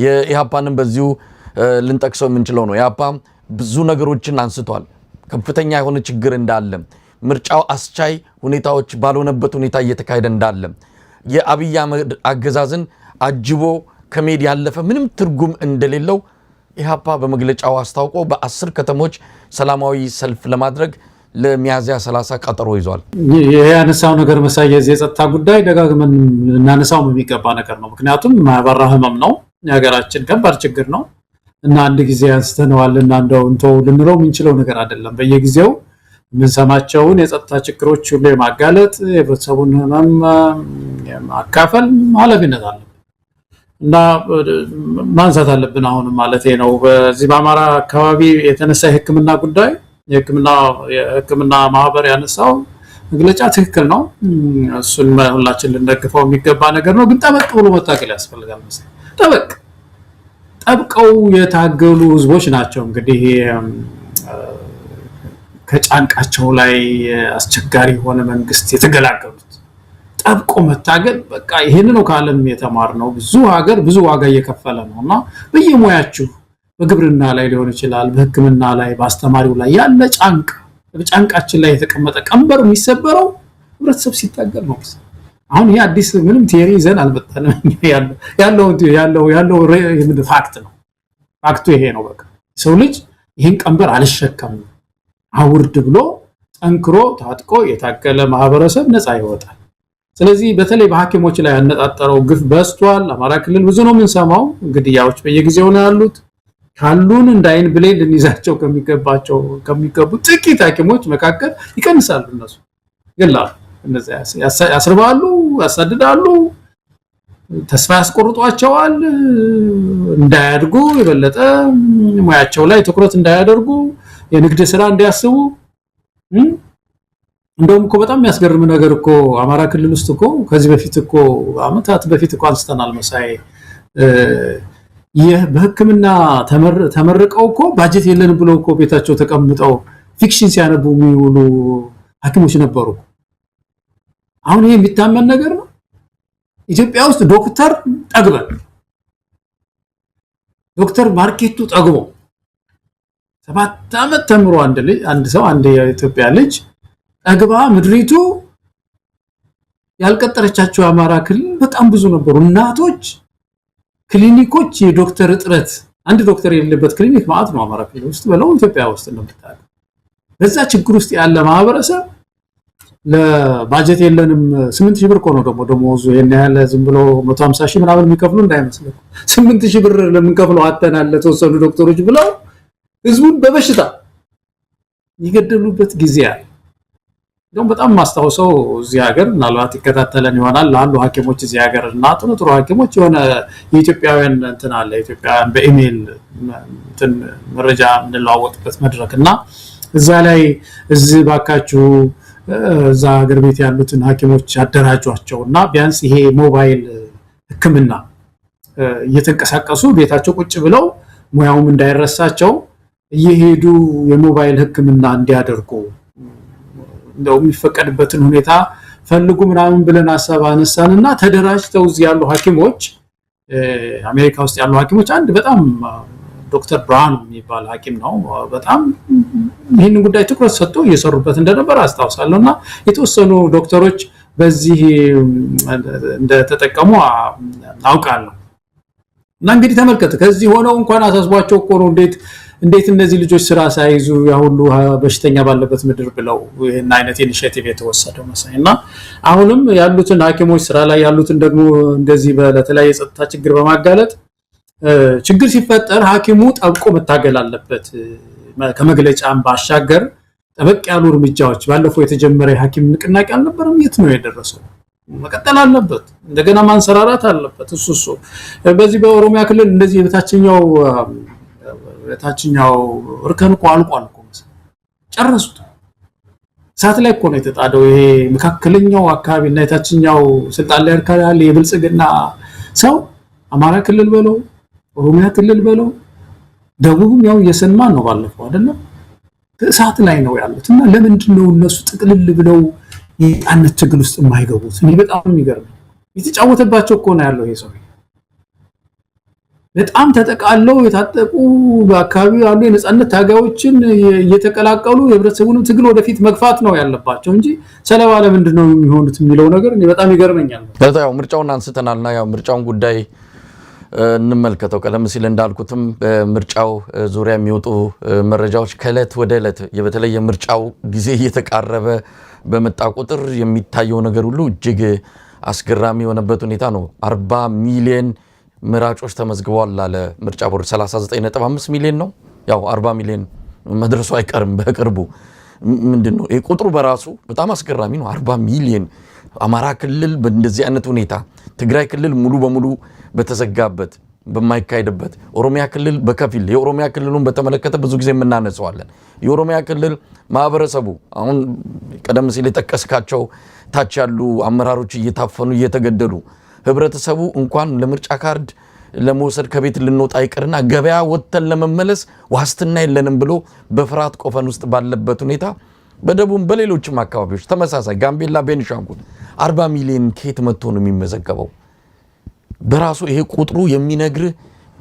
የኢሃፓንም በዚሁ ልንጠቅሰው የምንችለው ነው። ኢሃፓ ብዙ ነገሮችን አንስቷል። ከፍተኛ የሆነ ችግር እንዳለ፣ ምርጫው አስቻይ ሁኔታዎች ባልሆነበት ሁኔታ እየተካሄደ እንዳለ፣ የአብይ አህመድ አገዛዝን አጅቦ ከመሄድ ያለፈ ምንም ትርጉም እንደሌለው ኢሃፓ በመግለጫው አስታውቆ በ10 ከተሞች ሰላማዊ ሰልፍ ለማድረግ ለሚያዝያ 30 ቀጠሮ ይዟል። ይሄ ያነሳው ነገር መሳይ የዚህ የጸጥታ ጉዳይ ደጋግመን እናነሳው የሚገባ ነገር ነው። ምክንያቱም ማያባራ ህመም ነው፣ የሀገራችን ከባድ ችግር ነው እና አንድ ጊዜ አንስተነዋልና እንደው እንተው ልንለው የምንችለው ነገር አይደለም። በየጊዜው የምንሰማቸውን የጸጥታ ችግሮች ሁሉ የማጋለጥ የህብረተሰቡን ህመም ማካፈል ኃላፊነት አለብን እና ማንሳት አለብን አሁንም ማለት ነው። በዚህ በአማራ አካባቢ የተነሳ የህክምና ጉዳይ የህክምና ማህበር ያነሳው መግለጫ ትክክል ነው። እሱን ሁላችን ልንደግፈው የሚገባ ነገር ነው። ግን ጠበቅ ብሎ መታገል ያስፈልጋል። ጠበቀው የታገሉ ህዝቦች ናቸው እንግዲህ ከጫንቃቸው ላይ አስቸጋሪ የሆነ መንግስት የተገላገሉት ጠብቆ መታገል በቃ ይሄን ነው ካለም የተማርነው ብዙ ሀገር ብዙ ዋጋ እየከፈለ ነውና በየሙያችሁ በግብርና ላይ ሊሆን ይችላል በሕክምና ላይ በአስተማሪው ላይ ያለ ጫንቃችን ላይ የተቀመጠ ቀንበር የሚሰበረው ህብረተሰብ ሲታገል ነው አሁን ይሄ አዲስ ምንም ቲዮሪ ይዘን አልመጣንም ያለው ፋክት ነው ፋክቱ ይሄ ነው በቃ ሰው ልጅ ይሄን ቀንበር አልሸከምም አውርድ ብሎ ጠንክሮ ታጥቆ የታገለ ማህበረሰብ ነፃ ይወጣል ስለዚህ በተለይ በሐኪሞች ላይ ያነጣጠረው ግፍ በስቷል አማራ ክልል ብዙ ነው የምንሰማው ግድያዎች በየጊዜው ነው ያሉት ካሉን እንዳይን ብሌን ልንይዛቸው ከሚገቡ ጥቂት ሐኪሞች መካከል ይቀንሳሉ እነሱ ይላል እነዚያ ያስርባሉ ያሳድዳሉ ተስፋ ያስቆርጧቸዋል እንዳያድጉ የበለጠ ሙያቸው ላይ ትኩረት እንዳያደርጉ የንግድ ስራ እንዲያስቡ እንደውም እኮ በጣም የሚያስገርም ነገር እኮ አማራ ክልል ውስጥ እኮ ከዚህ በፊት እኮ አመታት በፊት እኮ አንስተናል መሳይ በሕክምና ተመርቀው እኮ ባጀት የለን ብለው እኮ ቤታቸው ተቀምጠው ፊክሽን ሲያነቡ የሚውሉ ሐኪሞች ነበሩ አሁን ይሄ የሚታመን ነገር ነው ኢትዮጵያ ውስጥ ዶክተር ጠግበን ዶክተር ማርኬቱ ጠግቦ 7 አመት ተምሮ አንድ የኢትዮጵያ ልጅ ጠግባ ምድሪቱ ያልቀጠረቻቸው አማራ ክልል በጣም ብዙ ነበሩ እናቶች ክሊኒኮች የዶክተር እጥረት አንድ ዶክተር የሌለበት ክሊኒክ ማለት ነው አማራ ክልል ውስጥ በለው ኢትዮጵያ ውስጥ እንደምታውቁ በዛ ችግር ውስጥ ያለ ማህበረሰብ ለባጀት የለንም 8000 ብር ነው ደሞዙ የኔ ያለ ዝም ብሎ 150 ሺህ ምናምን የሚከፍሉ እንዳይመስልህ 8000 ብር ለምንከፍለው አተናል ለተወሰኑ ዶክተሮች ብለው ህዝቡን በበሽታ ይገደሉበት ጊዜ አለ እንደውም በጣም ማስተዋወሰው እዚህ ሀገር ምናልባት ይከታተለን ይሆናል ላሉ ሐኪሞች እዚህ ሀገር እና ጥሩ ሐኪሞች የሆነ የኢትዮጵያውያን እንትን አለ ኢትዮጵያውያን በኢሜል እንትን መረጃ እንለዋወጥበት መድረክና እዛ ላይ እዚህ ባካችሁ እዛ ሀገር ቤት ያሉትን ሐኪሞች ያደራጇቸውና ቢያንስ ይሄ ሞባይል ህክምና እየተንቀሳቀሱ ቤታቸው ቁጭ ብለው ሙያውም እንዳይረሳቸው እየሄዱ የሞባይል ህክምና እንዲያደርጉ እንደው የሚፈቀድበትን ሁኔታ ፈልጉ ምናምን ብለን ሐሳብ አነሳንና ተደራጅተው እዚህ ያሉ ሐኪሞች አሜሪካ ውስጥ ያሉ ሐኪሞች አንድ በጣም ዶክተር ብራውን የሚባል ሐኪም ነው በጣም ይሄን ጉዳይ ትኩረት ሰጥቶ እየሰሩበት እንደነበር አስታውሳለሁና የተወሰኑ ዶክተሮች በዚህ እንደተጠቀሙ አውቃለሁ እና እንግዲህ ተመልከተ ከዚህ ሆነው እንኳን አሳስቧቸው እኮ ነው እንዴት እነዚህ ልጆች ስራ ሳይዙ ያሁሉ በሽተኛ ባለበት ምድር ብለው ይሄን አይነት ኢኒሺዬቲቭ የተወሰደው መሳይና አሁንም ያሉትን ሐኪሞች ስራ ላይ ያሉትን ደግሞ እንደዚህ በተለያየ የጸጥታ ችግር በማጋለጥ ችግር ሲፈጠር ሐኪሙ ጠብቆ መታገል አለበት ከመግለጫም ባሻገር ጠበቅ ያሉ እርምጃዎች ባለፈው የተጀመረ የሐኪም ንቅናቄ አልነበረም የት ነው የደረሰው መቀጠል አለበት እንደገና ማንሰራራት አለበት እሱ በዚህ በኦሮሚያ ክልል እንደዚህ የታችኛው እርከን እኮ አልቋል እኮ ጨረሱት ሳት ላይ እኮ ነው የተጣደው ይሄ መካከለኛው አካባቢና የታችኛው ስልጣን ላይ ያለ የብልጽግና ሰው አማራ ክልል በለው ኦሮሚያ ክልል በለው ደቡብም ያው የሰማን ነው ባለፈው አይደለም ሳት ላይ ነው ያሉትና ለምንድን ነው እነሱ ጥቅልል ብለው የአንተ ትግል ውስጥ የማይገቡት እኔ በጣም የሚገርም የተጫወተባቸው እኮ ነው ያለው ይሄ ሰው በጣም ተጠቃለው የታጠቁ በአካባቢው ያሉ የነጻነት ታጋዮችን እየተቀላቀሉ የህብረተሰቡንም ትግል ወደፊት መግፋት ነው ያለባቸው እንጂ ሰለባ ለምንድን ነው የሚሆኑት የሚለው ነገር እኔ በጣም ይገርመኛል ያው ምርጫውን አንስተናልና ያው ምርጫውን ጉዳይ እንመልከተው ቀደም ሲል እንዳልኩትም በምርጫው ዙሪያ የሚወጡ መረጃዎች ከዕለት ወደ ዕለት በተለይ የምርጫው ጊዜ እየተቃረበ በመጣ ቁጥር የሚታየው ነገር ሁሉ እጅግ አስገራሚ የሆነበት ሁኔታ ነው 40 ሚሊዮን ምራጮች ተመዝግበዋል አለ ምርጫ ቦርድ 39.5 ሚሊዮን ነው ያው 40 ሚሊዮን መድረሱ አይቀርም በቅርቡ ምንድነው ይሄ ቁጥሩ በራሱ በጣም አስገራሚ ነው 40 ሚሊዮን አማራ ክልል በእንደዚህ አይነት ሁኔታ ትግራይ ክልል ሙሉ በሙሉ በተዘጋበት በማይካሄድበት ኦሮሚያ ክልል በከፊል የኦሮሚያ ክልሉን በተመለከተ ብዙ ጊዜ የምናነሳዋለን የኦሮሚያ ክልል ማህበረሰቡ አሁን ቀደም ሲል የተጠቀስካቸው ታች ያሉ አመራሮች እየታፈኑ እየተገደሉ ህብረተሰቡ እንኳን ለምርጫ ካርድ ለመውሰድ ከቤት ልንወጣ ይቅርና ገበያ ወጥተን ለመመለስ ዋስትና የለንም ብሎ በፍርሃት ቆፈን ውስጥ ባለበት ሁኔታ በደቡብ በሌሎችም አካባቢዎች ተመሳሳይ ጋምቤላ፣ ቤኒሻንጉል 40 ሚሊዮን ከየት መጥቶ ነው የሚመዘገበው? በራሱ ይሄ ቁጥሩ የሚነግር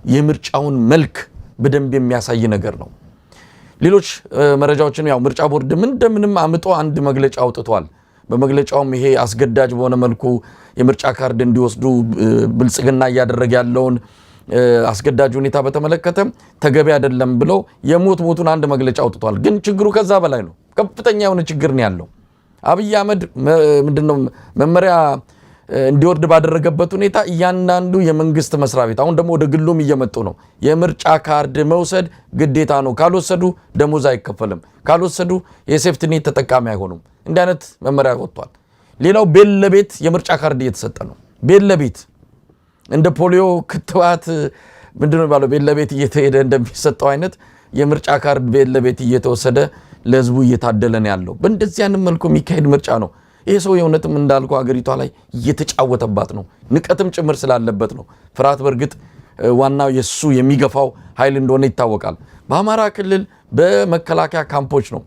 የምርጫውን መልክ በደንብ የሚያሳይ ነገር ነው። ሌሎች መረጃዎችን ያው ምርጫ ቦርድ እንደምንም አምጦ አንድ መግለጫ አውጥቷል። በመግለጫውም ይሄ አስገዳጅ በሆነ መልኩ የምርጫ ካርድ እንዲወስዱ ብልጽግና እያደረገ ያለውን አስገዳጅ ሁኔታ በተመለከተ ተገቢ አይደለም ብሎ የሞቱን አንድ መግለጫ አውጥቷል። ግን ችግሩ ከዛ በላይ ነው። ከፍተኛ የሆነ ችግር ነው ያለው። አብይ አህመድ ምንድነው መመሪያ እንዲወርድ ባደረገበት ሁኔታ እያንዳንዱ የመንግስት መስሪያ ቤት አሁን ደግሞ ወደ ግሉም እየመጡ ነው። የምርጫ ካርድ መውሰድ ግዴታ ነው። ካልወሰዱ ደሞዝ አይከፈልም። ካልወሰዱ የሴፍቲ ኔት ተጠቃሚ አይሆኑም። እንዲህ አይነት መመሪያ ወጥቷል። ሌላው ቤት ለቤት የምርጫ ካርድ እየተሰጠ ነው። ቤት ለቤት እንደ ፖሊዮ ክትባት ምንድነው ባለው ቤት ለቤት እየተሄደ እንደሚሰጠው አይነት የምርጫ ካርድ ቤት ለቤት እየተወሰደ ለህዝቡ እየታደለ ነው ያለው። በእንደዚህ አይነት መልኩ የሚካሄድ ምርጫ ነው። ይሄ ሰው የእውነትም እንዳልኩ ሀገሪቷ ላይ እየተጫወተባት ነው። ንቀትም ጭምር ስላለበት ነው። ፍርሃት በእርግጥ ዋናው የሱ የሚገፋው ኃይል እንደሆነ ይታወቃል። በአማራ ክልል በመከላከያ ካምፖች ነው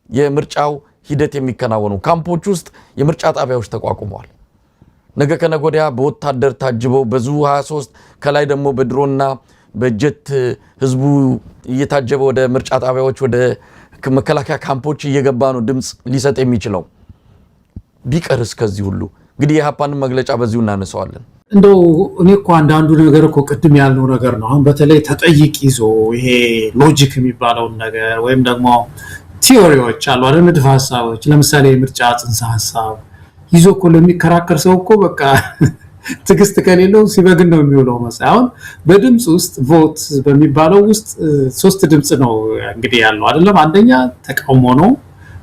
የምርጫው ሂደት የሚከናወኑ። ካምፖች ውስጥ የምርጫ ጣቢያዎች ተቋቁመዋል። ነገ ከነገ ወዲያ በወታደር ታጅበው በዙ 23 ከላይ ደግሞ በድሮና በጀት ህዝቡ እየታጀበ ወደ ምርጫ ጣቢያዎች ወደ መከላከያ ካምፖች እየገባ ነው ድምፅ ሊሰጥ የሚችለው። ቢቀርስ ከዚህ ሁሉ እንግዲህ የኢህአፓንን መግለጫ በዚሁ እናነሳዋለን። እንደው እኔ እኮ አንዳንዱ ነገር እኮ ቅድም ያልነው ነገር ነው። አሁን በተለይ ተጠይቅ ይዞ ይሄ ሎጂክ የሚባለውን ነገር ወይም ደግሞ ቲዮሪዎች አሉ አይደል፣ ንድፈ ሐሳቦች፣ ለምሳሌ የምርጫ ጽንሰ ሐሳብ ይዞ እኮ ለሚከራከር ሰው እኮ በቃ ትግስት ከሌለው ሲበግን ነው የሚውለው መሰለኝ። አሁን በድምጽ ውስጥ ቮት በሚባለው ውስጥ 3 ድምጽ ነው እንግዲህ ያለው አይደለም። አንደኛ ተቃውሞ ነው፣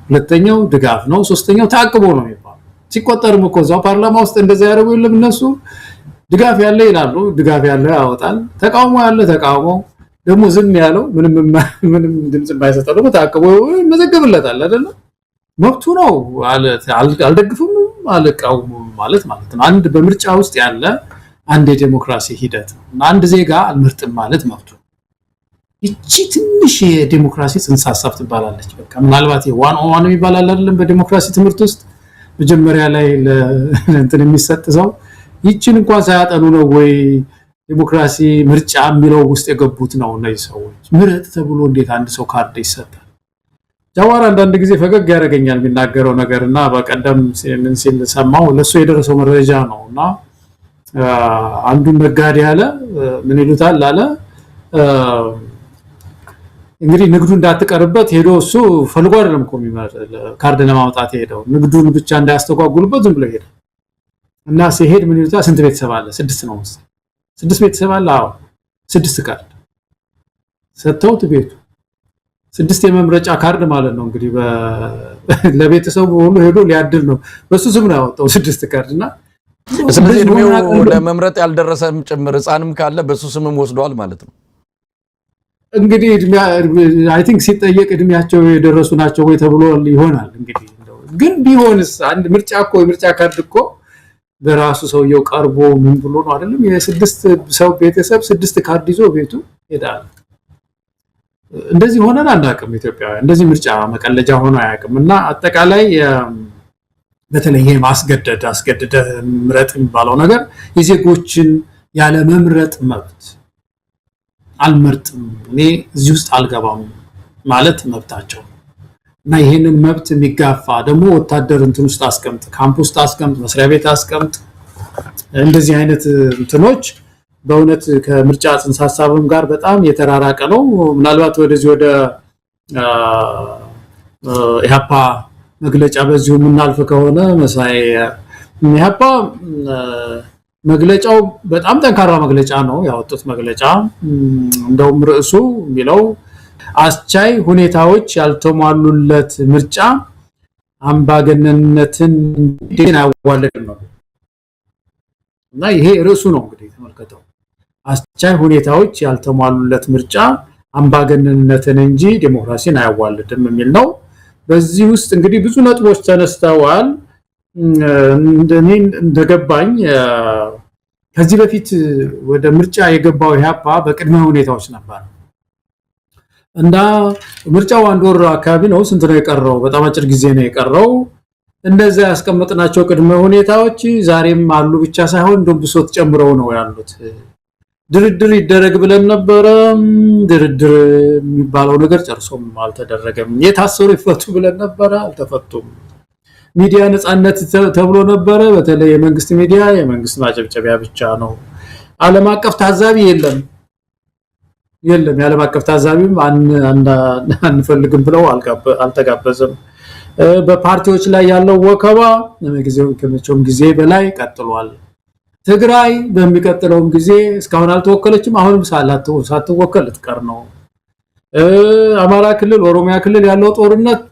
ሁለተኛው ድጋፍ ነው፣ ሶስተኛው ተአቅቦ ነው የሚባለው። ሲቆጠርም እኮ እዛው ፓርላማ ውስጥ እንደዛ ያደርጉ የለም እነሱ። ድጋፍ ያለ ይላሉ፣ ድጋፍ ያለ ያወጣል። ተቃውሞ ያለ ተቃውሞ ደግሞ ዝም ያለው ምንም ድምጽ ባይሰጠው ደግሞ ተአቅቦ መዘገብለታል አይደለም። መብቱ ነው አልደግፍም አልቃወምም ማለት ነው። አንድ በምርጫ ውስጥ ያለ አንድ የዲሞክራሲ ሂደት ነው። አንድ ዜጋ አልመርጥም ማለት መብቱ። እቺ ትንሽ የዲሞክራሲ ጽንሰ ሐሳብ ትባላለች። በቃ ምናልባት የዋን ኦን ዋን ይባላል አይደለም በዲሞክራሲ ትምህርት ውስጥ መጀመሪያ ላይ ለእንትን የሚሰጥ ሰው ይቺን እንኳን ሳያጠኑ ነው ወይ ዲሞክራሲ ምርጫ የሚለው ውስጥ የገቡት ነው እነዚህ ሰዎች። ምረጥ ተብሎ እንዴት አንድ ሰው ካርድ ይሰጣል? ጃዋር አንዳንድ ጊዜ ፈገግ ያደርገኛል የሚናገረው ነገርና በቀደም ምን ሲል ሰማው ለሱ የደረሰው መረጃ ነውና አንዱ ነጋዴ ያለ ምን ይሉታል አለ እንግዲህ ንግዱ እንዳትቀርበት ሄዶ እሱ ፈልጎ አይደለም እኮ ካርድ ለማውጣት ሄደው ንግዱን ብቻ እንዳያስተጓጉሉበት ዝም ብሎ ሄደ እና ሲሄድ ምን ይሉታል ስንት ቤተሰብ አለ 6 ነው 6 ቤተሰብ አለ አዎ 6 ካርድ ሰጥተውት ቤቱ 6 የመምረጫ ካርድ ማለት ነው እንግዲህ ለቤተሰቡ ሁሉ ሄዶ ሊያድል ነው በሱ ስም ነው ያወጣው 6 ካርድና ስለዚህ እድሜው ለመምረጥ ያልደረሰም ጭምር ህፃንም ካለ በሱ ስምም ወስደዋል ማለት ነው። እንግዲህ አይ ቲንክ ሲጠየቅ እድሜያቸው የደረሱ ናቸው ወይ ተብሎ ይሆናል እንግዲህ ግን ቢሆንስ አንድ ምርጫ እኮ የምርጫ ካርድ እኮ በራሱ ሰውየው ቀርቦ ምን ብሎ ነው አይደለም የ6 ሰው ቤተሰብ 6 ካርድ ይዞ ቤቱ ሄዳል። እንደዚህ ሆነን አናውቅም ኢትዮጵያውያን እንደዚህ ምርጫ መቀለጃ ሆኖ አያውቅምና አጠቃላይ በተለይ ይሄ አስገደደ ምረጥ የሚባለው ነገር የዜጎችን ያለ መምረጥ መብት አልመርጥም እኔ እዚህ ውስጥ አልገባም ማለት መብታቸው እና ይሄንን መብት የሚጋፋ ደግሞ ወታደር እንትን ውስጥ አስቀምጥ ካምፕ ውስጥ አስቀምጥ መስሪያ ቤት አስቀምጥ እንደዚህ አይነት እንትኖች በእውነት ከምርጫ ጽንሰ ሐሳብም ጋር በጣም የተራራቀ ነው። ምናልባት ወደዚህ ወደ ኢህአፓ መግለጫ በዚሁ ምናልፍ ከሆነ መሳይ ኢህአፓ መግለጫው በጣም ጠንካራ መግለጫ ነው ያወጡት መግለጫ እንደውም ርዕሱ የሚለው አስቻይ ሁኔታዎች ያልተሟሉለት ምርጫ አምባገነንነትን እንዲናዋለድ ነው እና ይሄ ርዕሱ ነው እንግዲህ ተመልከተው አስቻይ ሁኔታዎች ያልተሟሉለት ምርጫ አምባገነንነትን እንጂ ዲሞክራሲን አያዋልድም የሚል ነው። በዚህ ውስጥ እንግዲህ ብዙ ነጥቦች ተነስተዋል። እንደገባኝ ከዚህ በፊት ወደ ምርጫ የገባው ኢህአፓ በቅድመ ሁኔታዎች ነበር እና ምርጫው አንድ ወር አካባቢ ነው ስንት ነው የቀረው በጣም አጭር ጊዜ ነው የቀረው እንደዛ ያስቀመጥናቸው ቅድመ ሁኔታዎች ዛሬም አሉ ብቻ ሳይሆን እንደውም ብሶት ጨምረው ነው ያሉት ድርድር ይደረግ ብለን ነበር ድርድር የሚባለው ነገር ጨርሶም አልተደረገም የታሰሩ ይፈቱ ብለን ነበር አልተፈቱም ሚዲያ ነፃነት ተብሎ ነበር በተለይ የመንግስት ሚዲያ የመንግስት ማጨብጨቢያ ብቻ ነው ዓለም አቀፍ ታዛቢ የለም የዓለም አቀፍ ታዛቢም አንፈልግም ብለው አልተጋበዘም በፓርቲዎች ላይ ያለው ወከባ ለጊዜው ከመቼም ጊዜ በላይ ቀጥሏል ትግራይ በሚቀጥለው ጊዜ እስካሁን አልተወከለችም አሁንም ሳትወከል ልትቀር ነው አማራ ክልል ኦሮሚያ ክልል ያለው ጦርነት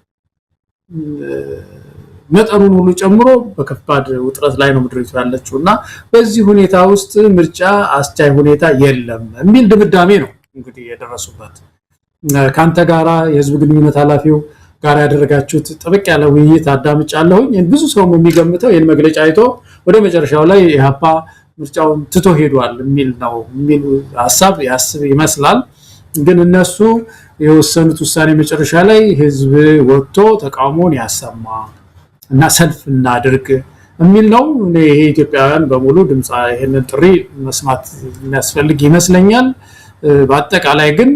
መጠኑን ሁሉ ጨምሮ በከባድ ውጥረት ላይ ነው ምድሪቱ ያለችውና በዚህ ሁኔታ ውስጥ ምርጫ አስቻይ ሁኔታ የለም የሚል ድምዳሜ ነው እንግዲህ የደረሱበት ካንተ ጋራ የህዝብ ግንኙነት ኃላፊው ጋር ያደረጋችሁት ጥብቅ ያለ ውይይት አዳምጫለሁኝ ብዙ ሰው የሚገምተው ይሄን መግለጫ አይቶ ወደ መጨረሻው ላይ ኢህአፓ ምርጫውን ትቶ ሄዷል የሚል ሐሳብ ያስብ ይመስላል ግን እነሱ የወሰኑት ውሳኔ መጨረሻ ላይ ህዝብ ወጥቶ ተቃውሞን ያሰማ እና ሰልፍ እናድርግ የሚል ነው ይሄ ኢትዮጵያውያን በሙሉ ድምጽ ይሄንን ጥሪ መስማት የሚያስፈልግ ይመስለኛል በአጠቃላይ ግን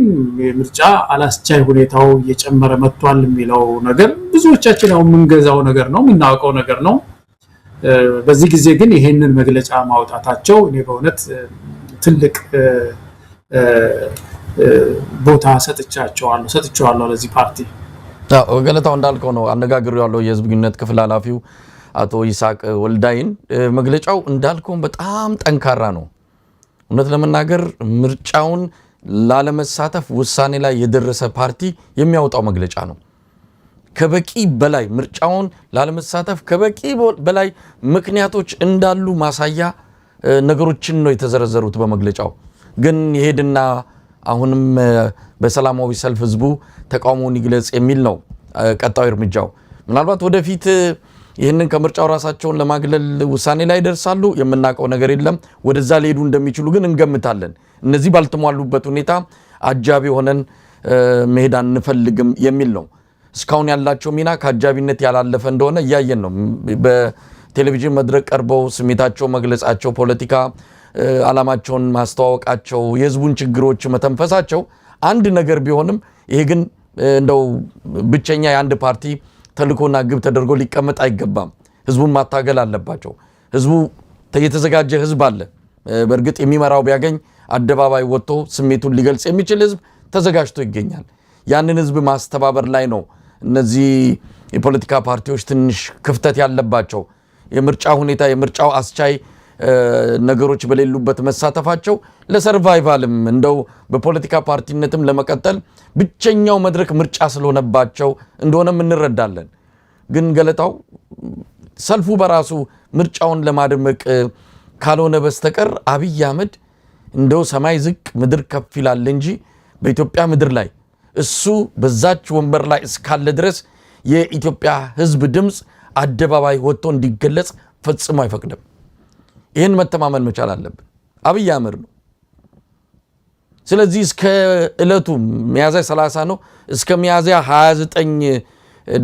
ምርጫ አላስቻይ ሁኔታው እየጨመረ መጥቷል የሚለው ነገር ብዙዎቻችን ነው የምንገዛው ነገር ነው የምናውቀው ነገር ነው በዚህ ጊዜ ግን ይሄንን መግለጫ ማውጣታቸው እኔ በእውነት ትልቅ ቦታ ሰጥቻቸዋለሁ ለዚህ ፓርቲ ገለታው እንዳልከው ነው አነጋግሩ ያለው የህዝብ ግንኙነት ክፍል ኃላፊው አቶ ይስሐቅ ወልዳይን መግለጫው እንዳልከው በጣም ጠንካራ ነው እውነት ለመናገር ምርጫውን ላለመሳተፍ ውሳኔ ላይ የደረሰ ፓርቲ የሚያወጣው መግለጫ ነው ከበቂ በላይ ምርጫውን ላለመሳተፍ ከበቂ በላይ ምክንያቶች እንዳሉ ማሳያ ነገሮችን ነው የተዘረዘሩት በመግለጫው ግን ይሄድና አሁንም በሰላማዊ ሰልፍ ህዝቡ ተቃውሞውን ይግለጽ የሚል ነው ቀጣዩ እርምጃው ምናልባት ወደፊት ይሄንን ከምርጫው ራሳቸውን ለማግለል ውሳኔ ላይ ደርሳሉ የምናቀው ነገር የለም ወደዛ ሊሄዱ እንደሚችሉ ግን እንገምታለን እነዚህ ባልተሟሉበት ሁኔታ አጃቢ ሆነን መሄድ አንፈልግም የሚል ነው እስካሁን ያላቸው ሚና ከአጃቢነት ያላለፈ እንደሆነ ያያየን ነው በቴሌቪዥን መድረክ ቀርበው ስሜታቸው መግለጻቸው ፖለቲካ አላማቸውን ማስተዋወቃቸው የህዝቡን ችግሮች መተንፈሳቸው አንድ ነገር ቢሆንም ይሄ ግን እንደው ብቸኛ የአንድ ፓርቲ ተልኮና ግብ ተደርጎ ሊቀመጥ አይገባም ህዝቡን ማታገል አለባቸው ህዝቡ የተዘጋጀ ህዝብ አለ በእርግጥ የሚመራው ቢያገኝ አደባባይ ወጥቶ ስሜቱን ሊገልጽ የሚችል ህዝብ ተዘጋጅቶ ይገኛል ያንን ህዝብ ማስተባበር ላይ ነው እነዚህ የፖለቲካ ፓርቲዎች ትንሽ ክፍተት ያለባቸው የምርጫ ሁኔታ የምርጫው አስቻይ ነገሮች በሌሉበት መሳተፋቸው ለሰርቫይቫልም እንደው በፖለቲካ ፓርቲነትም ለመቀጠል ብቸኛው መድረክ ምርጫ ስለሆነባቸው እንደሆነም እንረዳለን ግን ገለታው ሰልፉ በራሱ ምርጫውን ለማድመቅ ካልሆነ በስተቀር አብይ አህመድ እንደው ሰማይ ዝቅ ምድር ከፍ ይላል እንጂ በኢትዮጵያ ምድር ላይ እሱ በዛች ወንበር ላይ እስካለ ድረስ የኢትዮጵያ ህዝብ ድምጽ አደባባይ ወጥቶ እንዲገለጽ ፈጽሞ አይፈቅድም ይሄን መተማመን መቻል አለብን አብይ አህመድ ነው ስለዚህ እስከ እለቱ ሚያዝያ 30 ነው እስከ ሚያዝያ 29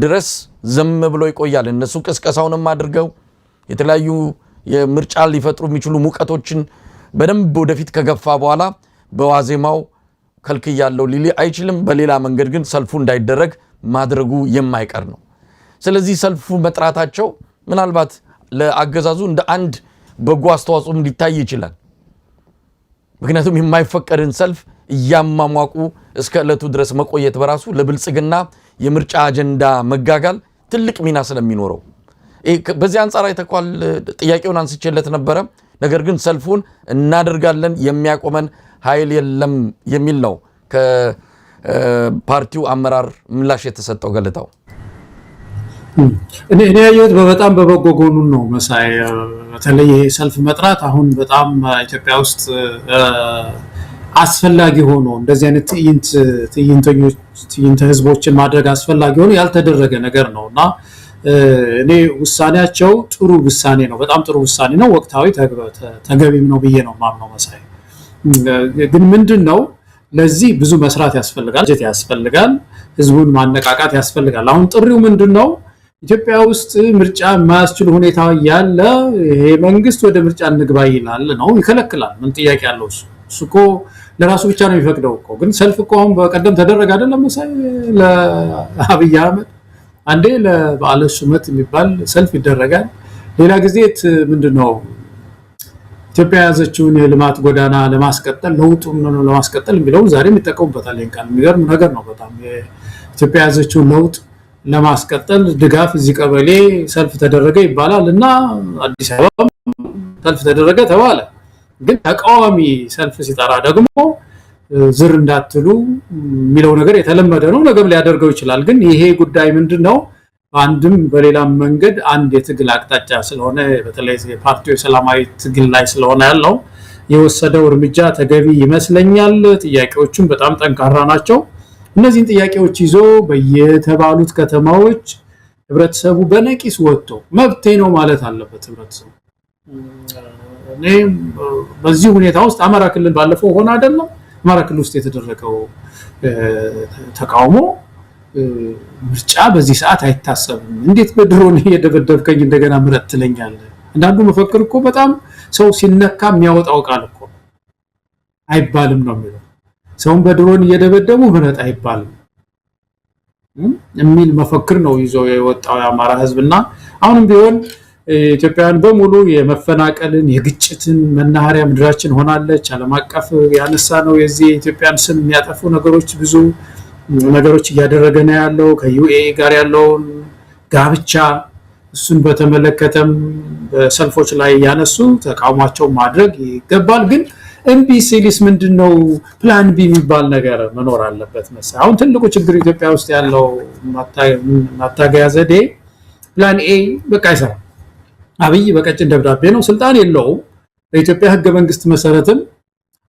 ድረስ ዘም ብሎ ይቆያል እነሱ ቅስቀሳውንም አድርገው የተለያዩ የምርጫ ሊፈጥሩ የሚችሉ ሙቀቶችን በደንብ ወደፊት ከገፋ በኋላ በዋዜማው ከልክያለው ሊሊ አይችልም በሌላ መንገድ ግን ሰልፉ እንዳይደረግ ማድረጉ የማይቀር ነው ስለዚህ ሰልፉ መጥራታቸው ምናልባት ለአገዛዙ እንደ አንድ በጎ አስተዋጽኦም ሊታይ ይችላል ምክንያቱም የማይፈቀድን ሰልፍ እያማሟቁ እስከ እለቱ ድረስ መቆየት በራሱ ለብልጽግና የምርጫ አጀንዳ መጋጋል ትልቅ ሚና ስለሚኖረው በዚህ አንፃር አይተኳል ጥያቄውን አንስቼለት ነበረ ነገር ግን ሰልፉን እናደርጋለን የሚያቆመን ኃይል የለም የሚል ነው ከፓርቲው አመራር ምላሽ የተሰጠው ገለታው እኔ ያየሁት በጣም በበጎ ጎኑን ነው መሳይ በተለይ ሰልፍ መጥራት አሁን በጣም ኢትዮጵያ ውስጥ አስፈላጊ ሆኖ እንደዚህ አይነት ትዕይንተ ህዝቦችን ማድረግ አስፈላጊ ሆኖ ያልተደረገ ነገር ነውና እኔ ውሳኔያቸው ጥሩ ውሳኔ ነው፣ በጣም ጥሩ ውሳኔ ነው፣ ወቅታዊ ተገቢም ነው ብዬ ነው ማምነው። መሳይ ግን ምንድነው ለዚህ ብዙ መስራት ያስፈልጋል፣ ጀት ያስፈልጋል፣ ህዝቡን ማነቃቃት ያስፈልጋል። አሁን ጥሪው ምንድነው? ኢትዮጵያ ውስጥ ምርጫ የማያስችል ሁኔታ ያለ ይሄ መንግስት ወደ ምርጫ እንግባ ይላል ነው፣ ይከለክላል። ምን ጥያቄ ያለው? እሱ እኮ ለራሱ ብቻ ነው የሚፈቅደው እኮ። ግን ሰልፍ እኮ አሁን በቀደም ተደረገ አይደለም መሳይ? ለአብይ አህመድ አንዴ ለበዓለ ሹመት የሚባል ሰልፍ ይደረጋል። ሌላ ጊዜ ምንድነው ኢትዮጵያ ያዘችውን የልማት ጎዳና ለማስቀጠል ለውጡን ለማስቀጠል የሚለው ዛሬም ይጠቀሙበታል። ይንካል የሚገርም ነገር ነው በጣም። ኢትዮጵያ ያዘችውን ለውጥ ለማስቀጠል ድጋፍ እዚህ ቀበሌ ሰልፍ ተደረገ ይባላል እና አዲስ አበባ ሰልፍ ተደረገ ተባለ። ግን ተቃዋሚ ሰልፍ ሲጠራ ደግሞ ዝር እንዳትሉ የሚለው ነገር የተለመደ ነው። ነገም ሊያደርገው ይችላል። ግን ይሄ ጉዳይ ምንድነው? አንድም በሌላም መንገድ አንድ የትግል አቅጣጫ ስለሆነ በተለይ የፓርቲው የሰላማዊ ትግል ላይ ስለሆነ ያለው የወሰደው እርምጃ ተገቢ ይመስለኛል። ጥያቄዎቹም በጣም ጠንካራ ናቸው። እነዚህን ጥያቄዎች ይዞ በየተባሉት ከተማዎች ህብረተሰቡ በነቂስ ወጥቶ መብቴ ነው ማለት አለበት። ህብረተሰቡ እኔ በዚህ ሁኔታ ውስጥ አማራ ክልል ባለፈው ሆነ አይደለም አማራ ክልል ውስጥ የተደረገው ተቃውሞ ምርጫ በዚህ ሰዓት አይታሰብም። እንዴት በድሮን እየደበደብከኝ እንደገና ምረጥ ትለኛለህ? አንዳንዱ መፈክር እኮ በጣም ሰው ሲነካ የሚያወጣው ቃል እኮ አይባልም ነው የሚለው። ሰውን በድሮን እየደበደቡ ምረጥ አይባልም የሚል መፈክር ነው ይዞ የወጣው የአማራ ህዝብና አሁንም ቢሆን ኢትዮጵያውያን በሙሉ የመፈናቀልን የግጭትን መናኸሪያ ምድራችን ሆናለች። ዓለም አቀፍ ያነሳ ነው የዚህ ኢትዮጵያን ስም የሚያጠፉ ነገሮች ብዙ ነገሮች እያደረገ ነው ያለው። ከዩኤኢ ጋር ያለውን ጋብቻ እሱን በተመለከተም በሰልፎች ላይ ያነሱ ተቃውሟቸው ማድረግ ይገባል። ግን ኤምቢ ሲሊስ ምንድነው ፕላን ቢ የሚባል ነገር መኖር አለበት መሰለኝ። አሁን ትልቁ ችግር ኢትዮጵያ ውስጥ ያለው ማታገያ ዘዴ ፕላን ኤ በቃ አይሰራም። አብይ በቀጭን ደብዳቤ ነው፣ ስልጣን የለውም። በኢትዮጵያ ህገ መንግስት መሰረትም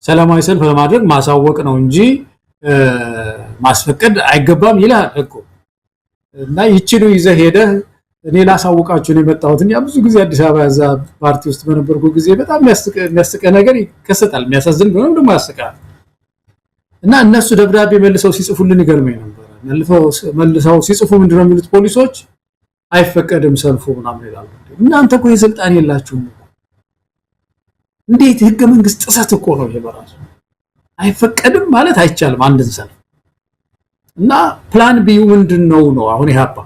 ሰላማዊ ሰልፍ ለማድረግ ማሳወቅ ነው እንጂ ማስፈቀድ አይገባም ይላል ህጉ። እና ይችሉ ይዘህ ሄደህ እኔ ላሳውቃችሁ ነው የመጣሁት። ያ ብዙ ጊዜ አዲስ አበባ ያዛ ፓርቲ ውስጥ በነበርኩ ጊዜ በጣም የሚያስቀ ነገር ይከሰታል። የሚያሳዝን ቢሆንም ደግሞ ያስቃል። እና እነሱ ደብዳቤ መልሰው ሲጽፉልን ይገርመኝ ነበር። መልሰው ሲጽፉ ምንድነው የሚሉት ፖሊሶች? አይፈቀድም ሰልፉ ምናምን ይላሉ። እናንተ እኮ የስልጣን የላችሁም። እንዴት ህገ መንግስት ጥሰት እኮ ነው ይሄ በራሱ። አይፈቀድም ማለት አይቻልም አንድን ሰልፍ። እና ፕላን ቢዩ ምንድነው ነው አሁን ያባ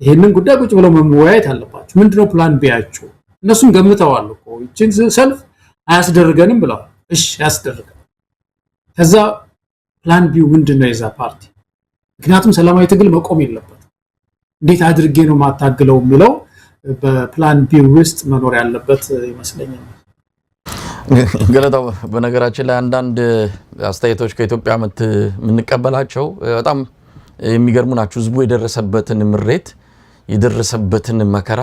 ይሄንን ጉዳይ ቁጭ ብለው መወያየት አለባቸው። ምንድነው ፕላን ቢያቸው? እነሱም ገምተዋል እኮ ይችን ሰልፍ አያስደርገንም ብለዋል። እሺ ያስደርጋል። ከዛ ፕላን ቢዩ ምንድነው የዛ ፓርቲ? ምክንያቱም ሰላማዊ ትግል መቆም የለበትም። እንዴት አድርጌ ነው ማታግለው የሚለው በፕላን ቢዩ ውስጥ መኖር ያለበት ይመስለኛል። ገለታው በነገራችን ላይ አንዳንድ አስተያየቶች ከኢትዮጵያ የምንቀበላቸው በጣም የሚገርሙ ናቸው። ህዝቡ የደረሰበትን ምሬት የደረሰበትን መከራ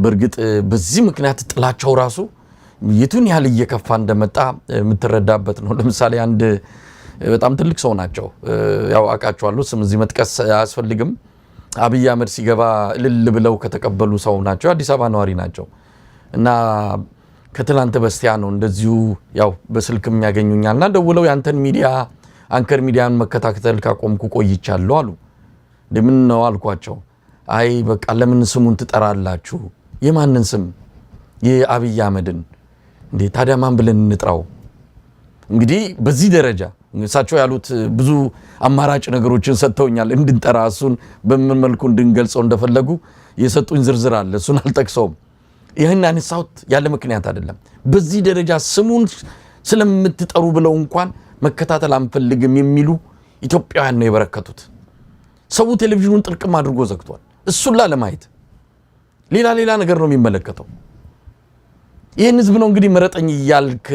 በእርግጥ በዚህ ምክንያት ጥላቸው ራሱ የቱን ያህል እየከፋ እንደመጣ የምትረዳበት ነው። ለምሳሌ አንድ በጣም ትልቅ ሰው ናቸው፣ ያው አውቃቸዋለሁ፣ ስም እዚህ መጥቀስ አያስፈልግም። አብይ አህመድ ሲገባ እልል ብለው ከተቀበሉ ሰው ናቸው። አዲስ አበባ ነዋሪ ናቸው እና ከትላንት በስቲያ ነው እንደዚሁ ያው በስልክ የሚያገኙኛልና ደውለው ያንተን ሚዲያ አንከር ሚዲያን መከታተል ካቆምኩ ቆይቻለሁ አሉ። ለምን ነው አልኳቸው። አይ በቃ ለምን ስሙን ትጠራላችሁ? የማንን ስም? የአብይ አህመድን። እንዴ ታዲያ ማን ብለን እንጥራው? እንግዲህ በዚህ ደረጃ እሳቸው ያሉት ብዙ አማራጭ ነገሮችን ሰጥተውኛል እንድንጠራ፣ እሱን በምን መልኩ እንድንገልጸው እንደፈለጉ የሰጡኝ ዝርዝር አለ። እሱን አልጠቅሰውም። ይህን አነሳሁት ያለ ምክንያት አይደለም። በዚህ ደረጃ ስሙን ስለምትጠሩ ብለው እንኳን መከታተል አንፈልግም የሚሉ ኢትዮጵያውያን ነው የበረከቱት። ሰው ቴሌቪዥኑን ጥርቅም አድርጎ ዘግቷል። እሱን ለማየት ሌላ ነገር ነው የሚመለከተው። ይህን ህዝብ ነው እንግዲህ መረጠኝ እያልክ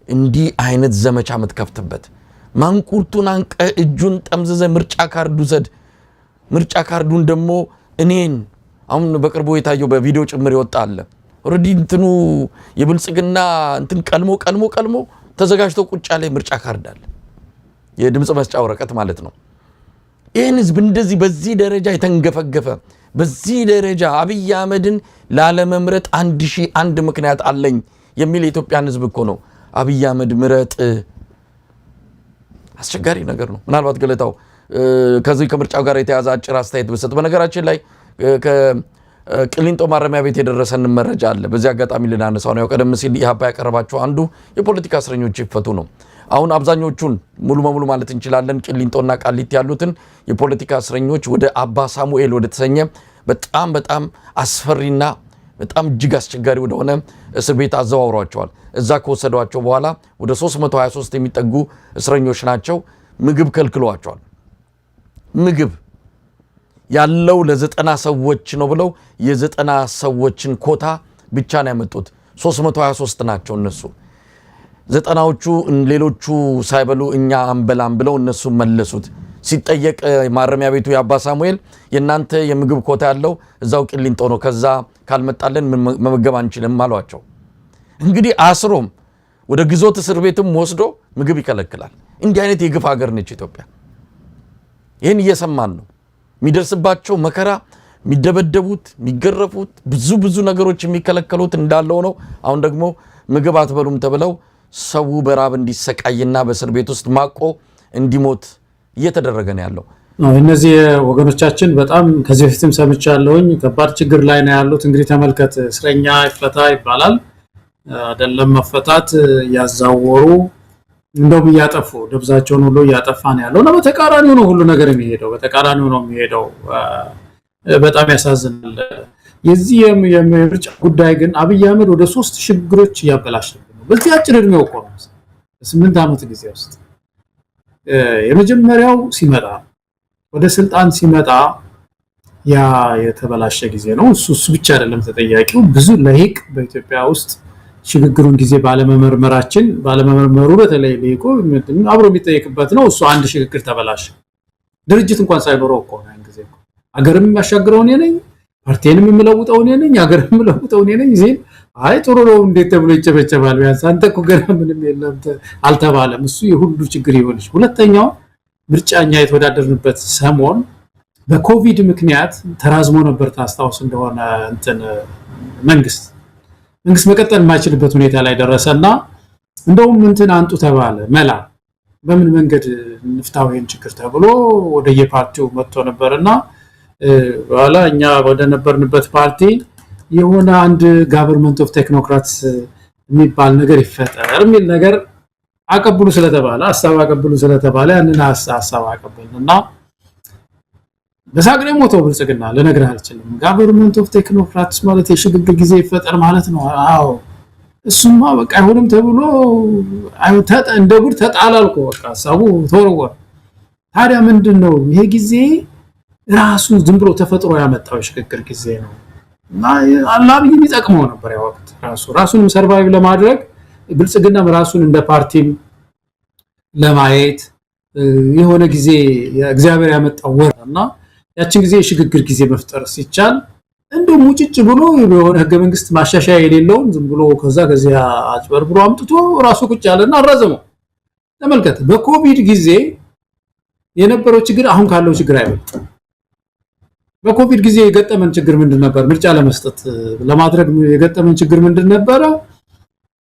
እንዲህ አይነት ዘመቻ የምትከፍትበት። ማንቁርቱን አንቀ እጁን ጠምዘዘ ምርጫ ካርዱ ዘድ ምርጫ ካርዱን ደግሞ እኔን አሁን በቅርቡ የታየው በቪዲዮ ጭምር ይወጣ አለ። ኦሬዲ እንትኑ የብልጽግና እንትን ቀልሞ ተዘጋጅቶ ቁጭ ያለ ምርጫ ካርድ አለ። የድምጽ መስጫ ወረቀት ማለት ነው። ይህን ህዝብ እንደዚህ በዚህ ደረጃ የተንገፈገፈ በዚህ ደረጃ አብይ አህመድን ላለመምረጥ 1001 ምክንያት አለኝ የሚል የኢትዮጵያን ህዝብ እኮ ነው አብይ አህመድ ምረጥ። አስቸጋሪ ነገር ነው። ምናልባት ገለታው ከዚህ ከምርጫው ጋር የተያዘ አጭር አስተያየት በሰጥ። በነገራችን ላይ ቅሊንጦ ማረሚያ ቤት የደረሰን መረጃ አለ። በዚህ አጋጣሚ ልናነሳው ነው። ቀደም ሲል ኢህአፓ ያቀረባቸው አንዱ የፖለቲካ እስረኞች ይፈቱ ነው። አሁን አብዛኞቹን ሙሉ በሙሉ ማለት እንችላለን ቅሊንጦና ቃሊቲ ያሉትን የፖለቲካ እስረኞች ወደ አባ ሳሙኤል ወደ ተሰኘ በጣም አስፈሪና በጣም እጅግ አስቸጋሪ ወደሆነ እስር ቤት አዘዋውሯቸዋል። እዛ ከወሰዷቸው በኋላ ወደ 323 የሚጠጉ እስረኞች ናቸው። ምግብ ከልክሏቸዋል። ምግብ ያለው ለ90 ሰዎች ነው ብለው የ90 ሰዎችን ኮታ ብቻ ነው ያመጡት። 323 ናቸው እነሱ። 90ዎቹ ሌሎቹ ሳይበሉ እኛ አንበላም ብለው እነሱ መለሱት። ሲጠየቅ ማረሚያ ቤቱ የአባ ሳሙኤል የናንተ የምግብ ኮታ ያለው እዛው ቅሊንጦ ነው፣ ከዛ ካልመጣለን መመገብ አንችልም አሏቸው። እንግዲህ አስሮም ወደ ግዞት እስር ቤትም ወስዶ ምግብ ይከለክላል። እንዲህ አይነት የግፍ ሀገር ነች ኢትዮጵያ። ይህን እየሰማን ነው። የሚደርስባቸው መከራ፣ የሚደበደቡት፣ የሚገረፉት፣ ብዙ ነገሮች የሚከለከሉት እንዳለው ነው። አሁን ደግሞ ምግብ አትበሉም ተብለው ሰው በራብ እንዲሰቃይና በእስር ቤት ውስጥ ማቆ እንዲሞት እየተደረገ ነው ያለው። እነዚህ ወገኖቻችን በጣም ከዚህ በፊትም ሰምቻለሁኝ ከባድ ችግር ላይ ነው ያሉት። እንግዲህ ተመልከት፣ እስረኛ ይፈታ ይባላል አይደለም፣ መፈታት ያዛወሩ እንደውም እያጠፉ ደብዛቸውን ሁሉ እያጠፋ ነው ያለው እና በተቃራኒው ነው ሁሉ ነገር የሚሄደው፣ በተቃራኒው ነው የሚሄደው። በጣም ያሳዝናል። የዚህ የምርጫ ጉዳይ ግን አብይ አህመድ ወደ 3 ሽግግሮች እያበላሸ ነው በዚህ አጭር እድሜው እኮ ነው 8 ዓመት ጊዜ ውስጥ። የመጀመሪያው ሲመጣ ወደ ስልጣን ሲመጣ ያ የተበላሸ ጊዜ ነው። እሱ ብቻ አይደለም ተጠያቂው፣ ብዙ ለሂቅ በኢትዮጵያ ውስጥ ሽግግሩን ጊዜ ባለመመርመሩ በተለይ ለሂቁ አብሮ የሚጠየቅበት ነው። እሱ አንድ ሽግግር ተበላሸ። ድርጅት እንኳን ሳይኖረው እኮ ነው ያን ጊዜ እኮ አገርም የሚያሻግረው እኔ ነኝ፣ ፓርቲንም የምለውጠው እኔ ነኝ፣ አገርም የምለውጠው እኔ ነኝ ሲል አይ ጥሩ ነው እንዴት ተብሎ ይጨበጨባል? ቢያንስ አንተ እኮ ገና ምንም የለም አልተባለም። እሱ የሁሉ ችግር ይሆንሽ። ሁለተኛው ምርጫኛ የተወዳደርንበት ሰሞን በኮቪድ ምክንያት ተራዝሞ ነበር። ታስታውስ እንደሆነ መንግስት መቀጠል የማይችልበት ሁኔታ ላይ ደረሰና እንደውም አንጡ ተባለ። መላ በምን መንገድ ንፍታው ይሄን ችግር ተብሎ ወደ የፓርቲው መጥቶ ነበርና በኋላ እኛ ወደ ነበርንበት ፓርቲ የሆነ አንድ ጋቨርንመንት ኦፍ ቴክኖክራትስ የሚባል ነገር ይፈጠር የሚል ነገር አቀብሉ ስለተባለ ያንን ሐሳብ አቀበልና በሳቅሬ ሞተው ብልጽግና ልነግርህ አልችልም። ጋቨርንመንት ኦፍ ቴክኖክራትስ ማለት የሽግግር ጊዜ ይፈጠር ማለት ነው። አዎ እሱማ በቃ አይሆንም ተብሎ እንደ ጉድ ተጣላልኩ። በቃ ሐሳቡ ተወረወረ። ታዲያ ምንድነው ይሄ ጊዜ ራሱ ዝም ብሎ ተፈጥሮ ያመጣው የሽግግር ጊዜ ነው እና አላብይ የሚጠቅመው ነበር ያ ወቅት ራሱንም ሰርቫይቭ ለማድረግ ብልጽግናም ራሱን እንደ ፓርቲም ለማየት የሆነ ጊዜ እግዚአብሔር ያመጣው ወርና ያችን ጊዜ የሽግግር ጊዜ መፍጠር ሲቻል እንደው ሙጭጭ ብሎ የሆነ ህገ መንግስት ማሻሻያ የሌለውን ዝም ብሎ ከዚያ አጭበርብሮ አምጥቶ ራሱ ቁጭ ያለና አራዘመው። ተመልከተ፣ በኮቪድ ጊዜ የነበረው ችግር አሁን ካለው ችግር አይበልጥም። በኮቪድ ጊዜ የገጠመን ችግር ምንድን ነበር? ምርጫ ለማድረግ የገጠመን ችግር ምንድን ነበር?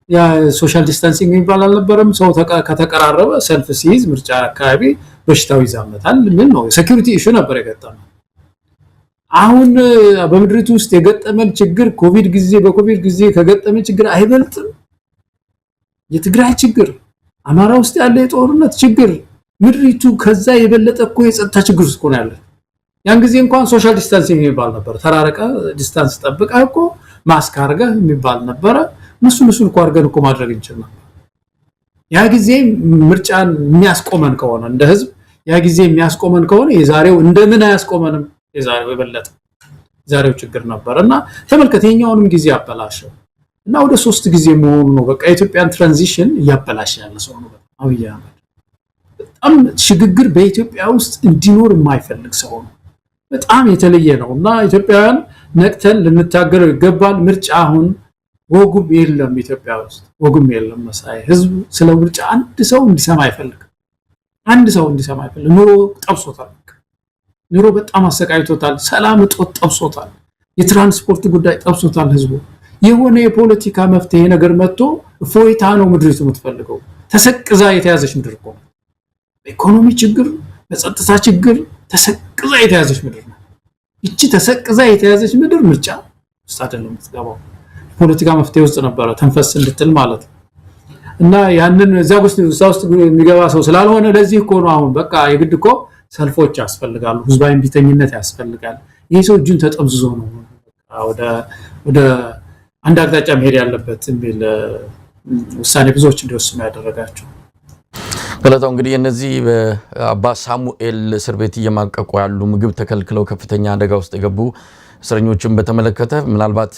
ያ ሶሻል ዲስታንሲንግ የሚባል አልነበረም። ሰው ከተቀራረበ ሰልፍ ሲይዝ ምርጫ አካባቢ በሽታው ይዛመታል። ምን ነው ሴኩሪቲ ኢሹ ነበር የገጠመን። አሁን በምድሪቱ ውስጥ የገጠመን ችግር በኮቪድ ጊዜ ከገጠመን ችግር አይበልጥም። የትግራይ ችግር፣ አማራ ውስጥ ያለ የጦርነት ችግር፣ ምድሪቱ ከዛ የበለጠ እኮ የጸጥታ ችግር ውስጥ ነው ያለው። ያን ጊዜ እንኳን ሶሻል ዲስታንሲንግ የሚባል ነበር። ተራረቀ ዲስታንስ ጠብቀ እኮ ማስክ አድርገ የሚባል ነበር። ምስሉ እኮ አድርገን እኮ ማድረግ እንችል ነበር። ያ ጊዜ ምርጫን የሚያስቆመን ከሆነ እንደ ህዝብ ያ ጊዜ የሚያስቆመን ከሆነ የዛሬው እንደምን አያስቆመንም? የዛሬው የበለጠ ዛሬው ችግር ነበርና ተመልከት፣ የኛውንም ጊዜ አበላሸው እና ወደ 3 ጊዜ መሆኑ ነው። በቃ የኢትዮጵያን ትራንዚሽን እያበላሸ ያለ ሰው ነው አብይ አህመድ። በጣም ሽግግር በኢትዮጵያ ውስጥ እንዲኖር የማይፈልግ ሰው ነው። በጣም የተለየ ነውና ኢትዮጵያውያን ነቅተን ልንታገለው ይገባል። ምርጫ አሁን ወጉም የለም ኢትዮጵያ ውስጥ ወጉም የለም። መሳይ ህዝብ ስለ ምርጫ አንድ ሰው እንዲሰማ አይፈልግም። ኑሮ ጠብሶታል። ኑሮ በጣም አሰቃይቶታል። ሰላም እጦት ጠብሶታል። የትራንስፖርት ጉዳይ ጠብሶታል ህዝቡ። የሆነ የፖለቲካ መፍትሄ ነገር መጥቶ ፎይታ ነው ምድሪቱ የምትፈልገው። ተሰቅዛ የተያዘች ምድር እኮ ነው። በኢኮኖሚ ችግር፣ በጸጥታ ችግር ተሰቅዛ የተያዘች ምድር ነው። እቺ ተሰቅዛ የተያዘች ምድር ምርጫ ውስጥ አይደለም የምትገባው። ፖለቲካ መፍትሄ ውስጥ ነበረ ተንፈስ እንድትል ማለት ነው። እና ያንን እዛ ውስጥ የሚገባ ሰው ስላልሆነ ለዚህ እኮ ነው አሁን በቃ የግድ እኮ ሰልፎች ያስፈልጋሉ፣ ህዝባዊ ቢተኝነት ያስፈልጋል። ይሄ ሰው እጁን ተጠምዝዞ ነው ወደ አንድ አቅጣጫ መሄድ ያለበት የሚል ውሳኔ ብዙዎች እንዲወስኑ ያደረጋቸው። ገለታው እንግዲህ እነዚህ በአባ ሳሙኤል እስር ቤት እየማቀቁ ያሉ ምግብ ተከልክለው ከፍተኛ አደጋ ውስጥ የገቡ እስረኞችን በተመለከተ ምናልባት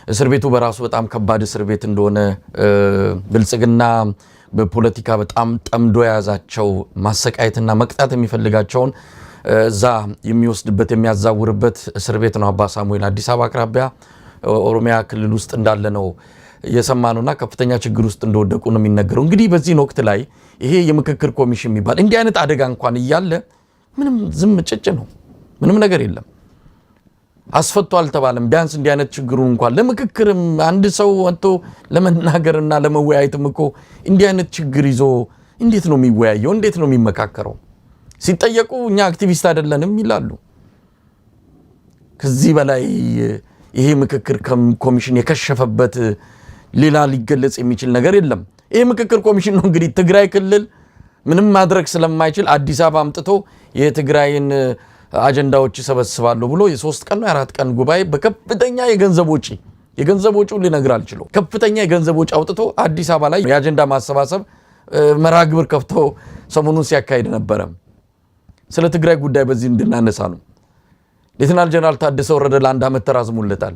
እስር ቤቱ በራሱ በጣም ከባድ እስር ቤት እንደሆነ ብልጽግና በፖለቲካ በጣም ጠምዶ የያዛቸው ማሰቃየትና መቅጣት የሚፈልጋቸውን እዛ የሚወስድበት የሚያዛውርበት እስር ቤት ነው። አባ ሳሙኤል አዲስ አበባ አቅራቢያ ኦሮሚያ ክልል ውስጥ እንዳለ ነው የሰማነውና ከፍተኛ ችግር ውስጥ እንደወደቁ ነው የሚነገረው። እንግዲህ በዚህ ወቅት ላይ ይሄ የምክክር ኮሚሽን የሚባል እንዲህ አይነት አደጋ እንኳን እያለ ምንም ዝም ጭጭ ነው፣ ምንም ነገር የለም። አስፈቶ አልተባለም። ቢያንስ እንዲህ አይነት ችግሩ እንኳን ለምክክርም አንድ ሰው ወጥቶ ለመናገርና ለመወያየትም እኮ እንዲህ አይነት ችግር ይዞ እንዴት ነው የሚወያየው? እንዴት ነው የሚመካከረው? ሲጠየቁ እኛ አክቲቪስት አይደለንም ይላሉ። ከዚህ በላይ ይሄ ምክክር ኮሚሽን የከሸፈበት ሌላ ሊገለጽ የሚችል ነገር የለም። ይሄ ምክክር ኮሚሽን ነው እንግዲህ ትግራይ ክልል ምንም ማድረግ ስለማይችል አዲስ አበባ አምጥቶ የትግራይን አጀንዳዎች ይሰበስባሉ ብሎ የ3 ቀን ነው 4 ቀን ጉባኤ በከፍተኛ የገንዘብ ወጪው ሊነግር አልችለው ከፍተኛ የገንዘብ ወጪ አውጥቶ አዲስ አበባ ላይ የአጀንዳ ማሰባሰብ መርሃ ግብር ከፍቶ ሰሞኑን ሲያካሂድ ነበረ። ስለ ትግራይ ጉዳይ በዚህ እንድናነሳ ነው። ሌተናል ጀነራል ታደሰ ወረደ ለአንድ ዓመት ተራዝሞለታል።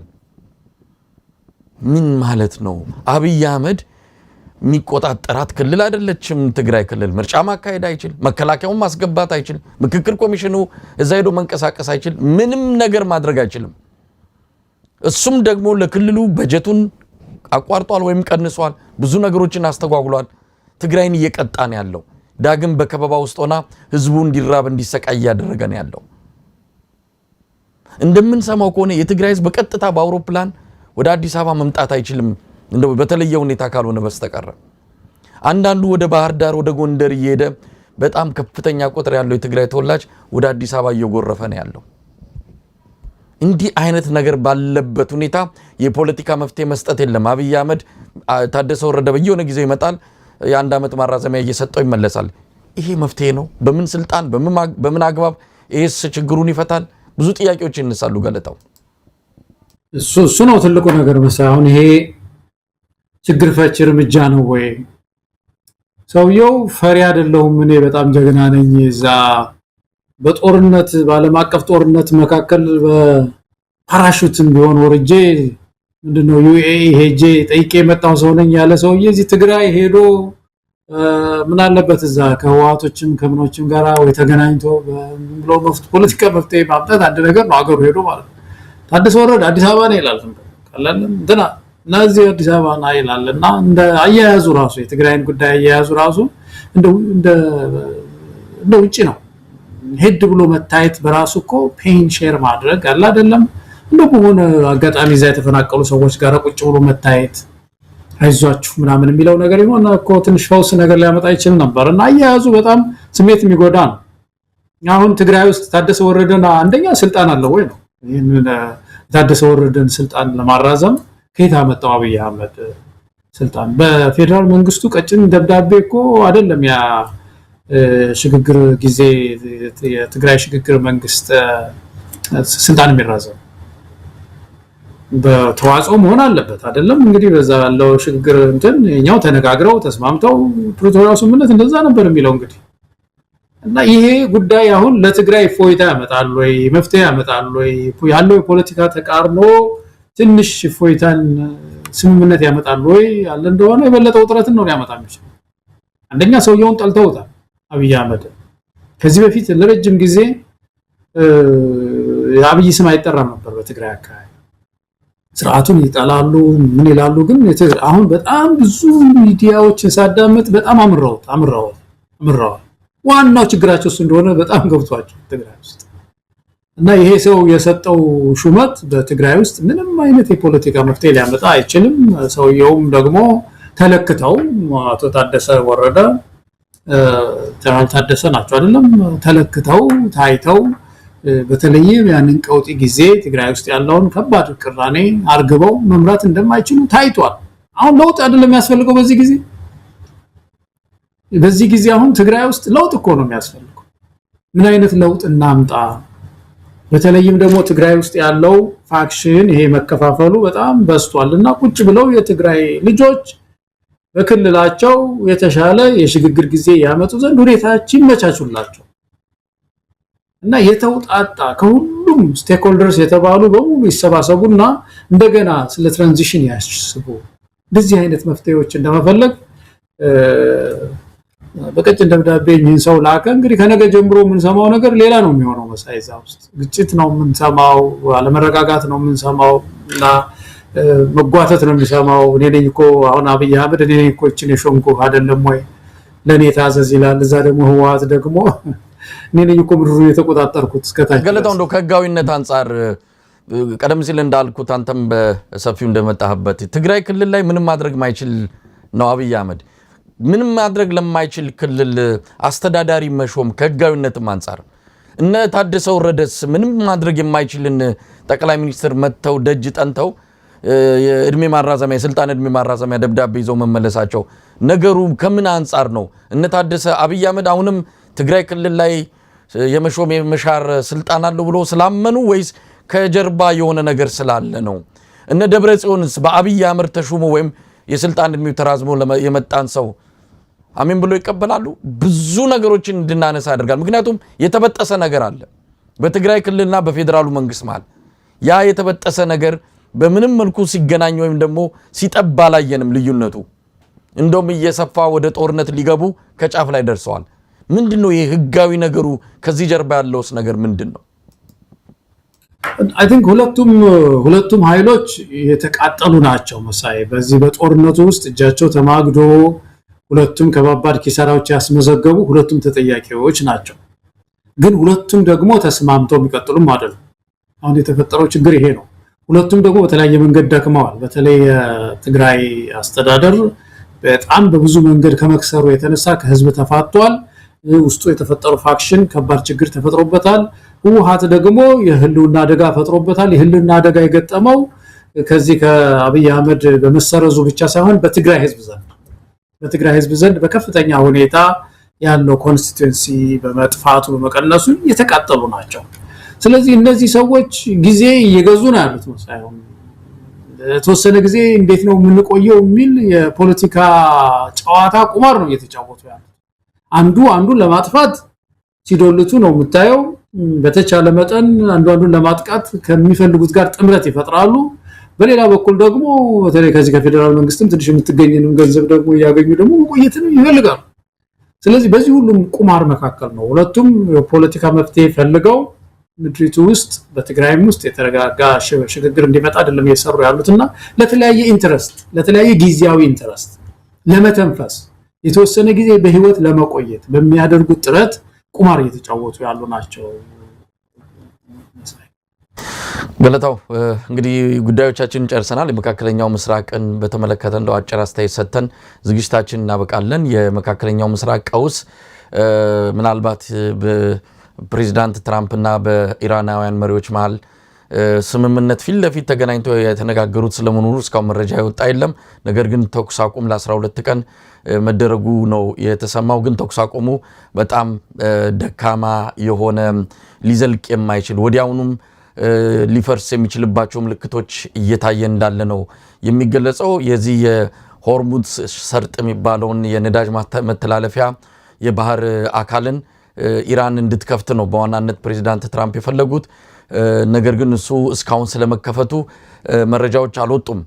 ምን ማለት ነው? አብይ አህመድ የሚቆጣጠራት ክልል አይደለችም ትግራይ ክልል። ምርጫ ማካሄድ አይችል፣ መከላከያውን ማስገባት አይችል፣ ምክክር ኮሚሽኑ እዛ ሄዶ መንቀሳቀስ አይችል፣ ምንም ነገር ማድረግ አይችልም። እሱም ደግሞ ለክልሉ በጀቱን አቋርጧል ወይም ቀንሷል፣ ብዙ ነገሮችን አስተጓጉሏል። ትግራይን እየቀጣ ነው ያለው። ዳግም በከበባ ውስጥ ሆና ህዝቡ እንዲራብ እንዲሰቃይ እያደረገ ነው ያለው። እንደምንሰማው ከሆነ የትግራይ ህዝብ በቀጥታ በአውሮፕላን ወደ አዲስ አበባ መምጣት አይችልም እንደው በተለየ ሁኔታ ካልሆነ በስተቀር። አንዳንዱ ወደ ባህር ዳር ወደ ጎንደር እየሄደ በጣም ከፍተኛ ቁጥር ያለው የትግራይ ተወላጅ ወደ አዲስ አበባ እየጎረፈ ነው ያለው። እንዲህ አይነት ነገር ባለበት ሁኔታ የፖለቲካ መፍትሄ መስጠት የለም። አብይ አህመድ ታደሰ ወረደ በየሆነ ጊዜ ይመጣል፣ የአንድ ዓመት ማራዘሚያ እየሰጠው ይመለሳል። ይሄ መፍትሄ ነው? በምን ስልጣን በምን አግባብ ይሄስ ችግሩን ይፈታል? ብዙ ጥያቄዎች ይነሳሉ። ገለታው እሱ ነው ትልቁ ነገር መሰለኝ። አሁን ይሄ ችግር ፈች እርምጃ ነው ወይ? ሰውየው ፈሪ አይደለሁም እኔ በጣም ጀግና ነኝ፣ እዛ በጦርነት በዓለም አቀፍ ጦርነት መካከል በፓራሹትም ቢሆን ወርጄ ምንድነው ዩኤኢ ሄጄ ጠይቄ የመጣው ሰው ነኝ ያለ ሰውዬ እዚህ ትግራይ ሄዶ ምን አለበት እዛ ከህዋቶችም ከምኖችም ጋራ ወይ ተገናኝቶ ብሎ ፖለቲካ መፍትሄ ማምጣት አንድ ነገር ነው። አገሩ ሄዶ ማለት ነው። ታደሰ ወረደ አዲስ አበባ ነው ይላል። ቀላል እንትና ናዚህ አዲስ አበባ ነው ይላልና እንደ አያያዙ ራሱ የትግራይን ጉዳይ አያያዙ ራሱ እንደ ውጪ ነው። ሄድ ብሎ መታየት በራሱ እኮ ፔን ሼር ማድረግ አለ አይደለም። በሆነ አጋጣሚ እዛ የተፈናቀሉ ሰዎች ጋር ቁጭ ብሎ መታየት አይዟችሁ ምናምን የሚለው ነገር ይሆን እኮ ትንሽ ፈውስ ነገር ሊያመጣ ይችል ነበርና አያያዙ በጣም ስሜት የሚጎዳ ነው። አሁን ትግራይ ውስጥ ታደሰ ወረደና አንደኛ ስልጣን አለው ወይ ነው? ይሄን ታደሰ ወረደን ስልጣን ለማራዘም ከየት አመጣው አብይ አህመድ ስልጣን? በፌደራል መንግስቱ ቀጭን ደብዳቤ እኮ አይደለም ያ ሽግግር ጊዜ የትግራይ ሽግግር መንግስት ስልጣን የሚራዘም በተዋጽኦ መሆን አለበት አይደለም። እንግዲህ በዛ ያለው ሽግግር እንትን እኛው ተነጋግረው ተስማምተው ፕሪቶሪያው ስምምነት እንደዛ ነበር የሚለው እንግዲህ እና ይሄ ጉዳይ አሁን ለትግራይ ፎይታ ያመጣል ወይ መፍትሄ ያመጣል ወይ ያለው የፖለቲካ ተቃርኖ ትንሽ ፎይታን ስምምነት ያመጣል ወይ ያለ እንደሆነ የበለጠ ውጥረትን ነው ሊያመጣ የሚችለው። አንደኛ ሰውየውን ጠልተውታል አብይ አህመድ። ከዚህ በፊት ለረጅም ጊዜ የአብይ ስም አይጠራም ነበር በትግራይ አካባቢ። ስርዓቱን ይጣላሉ ምን ይላሉ። ግን አሁን በጣም ብዙ ሚዲያዎችን ሳዳመጥ በጣም አምረዋል። ዋናው ችግራቸው እሱ እንደሆነ በጣም ገብቷቸው ትግራይ ውስጥ እና ይሄ ሰው የሰጠው ሹመት በትግራይ ውስጥ ምንም አይነት የፖለቲካ መፍትሄ ሊያመጣ አይችልም። ሰውየውም ደግሞ ተለክተው አቶ ታደሰ ወረደ ጀነራል ታደሰ ናቸው አይደለም ተለክተው ታይተው በተለይም ያንን ቀውጢ ጊዜ ትግራይ ውስጥ ያለውን ከባድ ቅራኔ አርግበው መምራት እንደማይችሉ ታይቷል። አሁን ለውጥ አይደለም የሚያስፈልገው በዚህ ጊዜ አሁን ትግራይ ውስጥ ለውጥ እኮ ነው የሚያስፈልገው። ምን አይነት ለውጥ እናምጣ? በተለይም ደግሞ ትግራይ ውስጥ ያለው ፋክሽን ይሄ መከፋፈሉ በጣም በዝቷልና ቁጭ ብለው የትግራይ ልጆች በክልላቸው የተሻለ የሽግግር ጊዜ ያመጡ ዘንድ ሁኔታዎች ይመቻቹላቸው እና የተውጣጣ ከሁሉም ስቴክሆልደርስ የተባሉ በሙሉ ይሰባሰቡና እንደገና ስለ ትራንዚሽን ያስቡ። እንደዚህ አይነት መፍትሄዎች እንደመፈለግ በቀጭን ደብዳቤ ይህን ሰው ላከ። እንግዲህ ከነገ ጀምሮ የምንሰማው ነገር ሌላ ነው የሚሆነው። መሳይዛ ውስጥ ግጭት ነው የምንሰማው፣ አለመረጋጋት ነው የምንሰማው እና መጓተት ነው የሚሰማው። እኔ ነኝ እኮ አሁን አብይ አህመድ እኔ ነኝ እኮ እቺን የሾምኩ አይደለም ወይ ለኔ ታዘዝ ይላል። እዛ ደግሞ ህወሓት ደግሞ እኔ ነኝ እኮ ምድሩን የተቆጣጠርኩት እስከታች። ገለታው እንደው ከህጋዊነት አንፃር ቀደም ሲል እንዳልኩት አንተም በሰፊው እንደመጣህበት ትግራይ ክልል ላይ ምንም ማድረግ ማይችል ነው አብይ አህመድ። ምንም ማድረግ ለማይችል ክልል አስተዳዳሪ መሾም ከህጋዊነትም አንፃር እነ ታደሰ ወረደስ ምንም ማድረግ የማይችልን ጠቅላይ ሚኒስትር መተው ደጅ ጠንተው የእድሜ ማራዘሚያ የስልጣን እድሜ ማራዘሚያ ደብዳቤ ይዘው መመለሳቸው ነገሩ ከምን አንፃር ነው? እነ ታደሰ አብይ አህመድ አሁንም ትግራይ ክልል ላይ የመሾም የመሻር ስልጣን አለው ብሎ ስላመኑ ወይስ ከጀርባ የሆነ ነገር ስላለ ነው? እነ ደብረጽዮንስ በአብይ አህመድ ተሾሞ ወይም የስልጣን እድሜው ተራዝሞ የመጣን ሰው አሜን ብሎ ይቀበላሉ? ብዙ ነገሮችን እንድናነሳ ያደርጋል። ምክንያቱም የተበጠሰ ነገር አለ በትግራይ ክልልና በፌደራሉ መንግስት ማለት ያ የተበጠሰ ነገር በምንም መልኩ ሲገናኝ ወይም ደግሞ ሲጠባ አላየንም። ልዩነቱ እንደውም እየሰፋ ወደ ጦርነት ሊገቡ ከጫፍ ላይ ደርሰዋል። ምንድነው ይሄ ህጋዊ ነገሩ? ከዚህ ጀርባ ያለውስ ነገር ምንድነው? አይ ቲንክ ሁለቱም ኃይሎች የተቃጠሉ ናቸው። መሳይ በዚህ በጦርነቱ ውስጥ እጃቸው ተማግዶ ሁለቱም ከባባድ ኪሳራዎች ያስመዘገቡ ሁለቱም ተጠያቂዎች ናቸው። ግን ሁለቱም ደግሞ ተስማምተው የሚቀጥሉም አይደሉም። አሁን የተፈጠረው ችግር ይሄ ነው። ሁለቱም ደግሞ በተለያየ መንገድ ደክመዋል። በተለይ የትግራይ አስተዳደር በጣም በብዙ መንገድ ከመክሰሩ የተነሳ ከህዝብ ተፋቷል። ውስጡ የተፈጠረው ፋክሽን ከባድ ችግር ተፈጥሮበታል። ህወሓት ደግሞ የህልውና አደጋ ፈጥሮበታል። የህልውና አደጋ የገጠመው ከዚህ ከአብይ አህመድ በመሰረዙ ብቻ ሳይሆን በትግራይ ህዝብ ዘንድ በከፍተኛ ሁኔታ ያለው ኮንስቲትዩንሲ በመጥፋቱ በመቀነሱ የተቃጠሉ ናቸው። ስለዚህ እነዚህ ሰዎች ጊዜ እየገዙ ነው ያሉት ነው ሳይሆን የተወሰነ ጊዜ እንዴት ነው የምንቆየው የሚል የፖለቲካ ጨዋታ ቁማር ነው እየተጫወቱ ያሉት። አንዱን ለማጥፋት ሲዶልቱ ነው የምታየው። በተቻለ መጠን አንዱን ለማጥቃት ከሚፈልጉት ጋር ጥምረት ይፈጥራሉ። በሌላ በኩል ደግሞ በተለይ ከዚህ ከፌደራል መንግስትም ትንሽ የምትገኝንም ገንዘብ ደግሞ ያገኙ ደግሞ መቆየትን ይፈልጋሉ። ስለዚህ በዚህ ሁሉም ቁማር መካከል ነው ሁለቱም የፖለቲካ መፍትሄ ፈልገው ምድሪቱ ውስጥ በትግራይም ውስጥ የተረጋጋ ሽግግር እንዲመጣ አይደለም እየሰሩ ያሉትና ለተለያየ ኢንተረስት ለተለያየ ጊዜያዊ ኢንተረስት ለመተንፈስ የተወሰነ ጊዜ በህይወት ለመቆየት በሚያደርጉት ጥረት ቁማር እየተጫወቱ ያሉ ናቸው። ገለታው እንግዲህ ጉዳዮቻችንን ጨርሰናል። የመካከለኛው ምስራቅን በተመለከተ እንደው አጭር አስተያየት ሰጥተን ዝግጅታችንን እናበቃለን። የመካከለኛው ምስራቅ ቀውስ ምናልባት በፕሬዝዳንት ትራምፕ እና በኢራናውያን መሪዎች መሃል ስምምነት ፊት ለፊት ተገናኝተው የተነጋገሩት ስለመሆኑ እስካሁን መረጃ ይወጣ የለም። ነገር ግን ተኩስ አቁም ለ12 ቀን መደረጉ ነው የተሰማው። ግን ተኩስ አቁሙ በጣም ደካማ የሆነ ሊዘልቅ የማይችል ወዲያውኑም ሊፈርስ የሚችልባቸው ምልክቶች እየታየ እንዳለ ነው የሚገለጸው። የዚህ የሆርሙዝ ሰርጥ የሚባለውን የነዳጅ መተላለፊያ የባህር አካልን ኢራን እንድትከፍት ነው በዋናነት ፕሬዝዳንት ትራምፕ የፈለጉት። ነገር ግን እሱ እስካሁን ስለመከፈቱ መረጃዎች አልወጡም።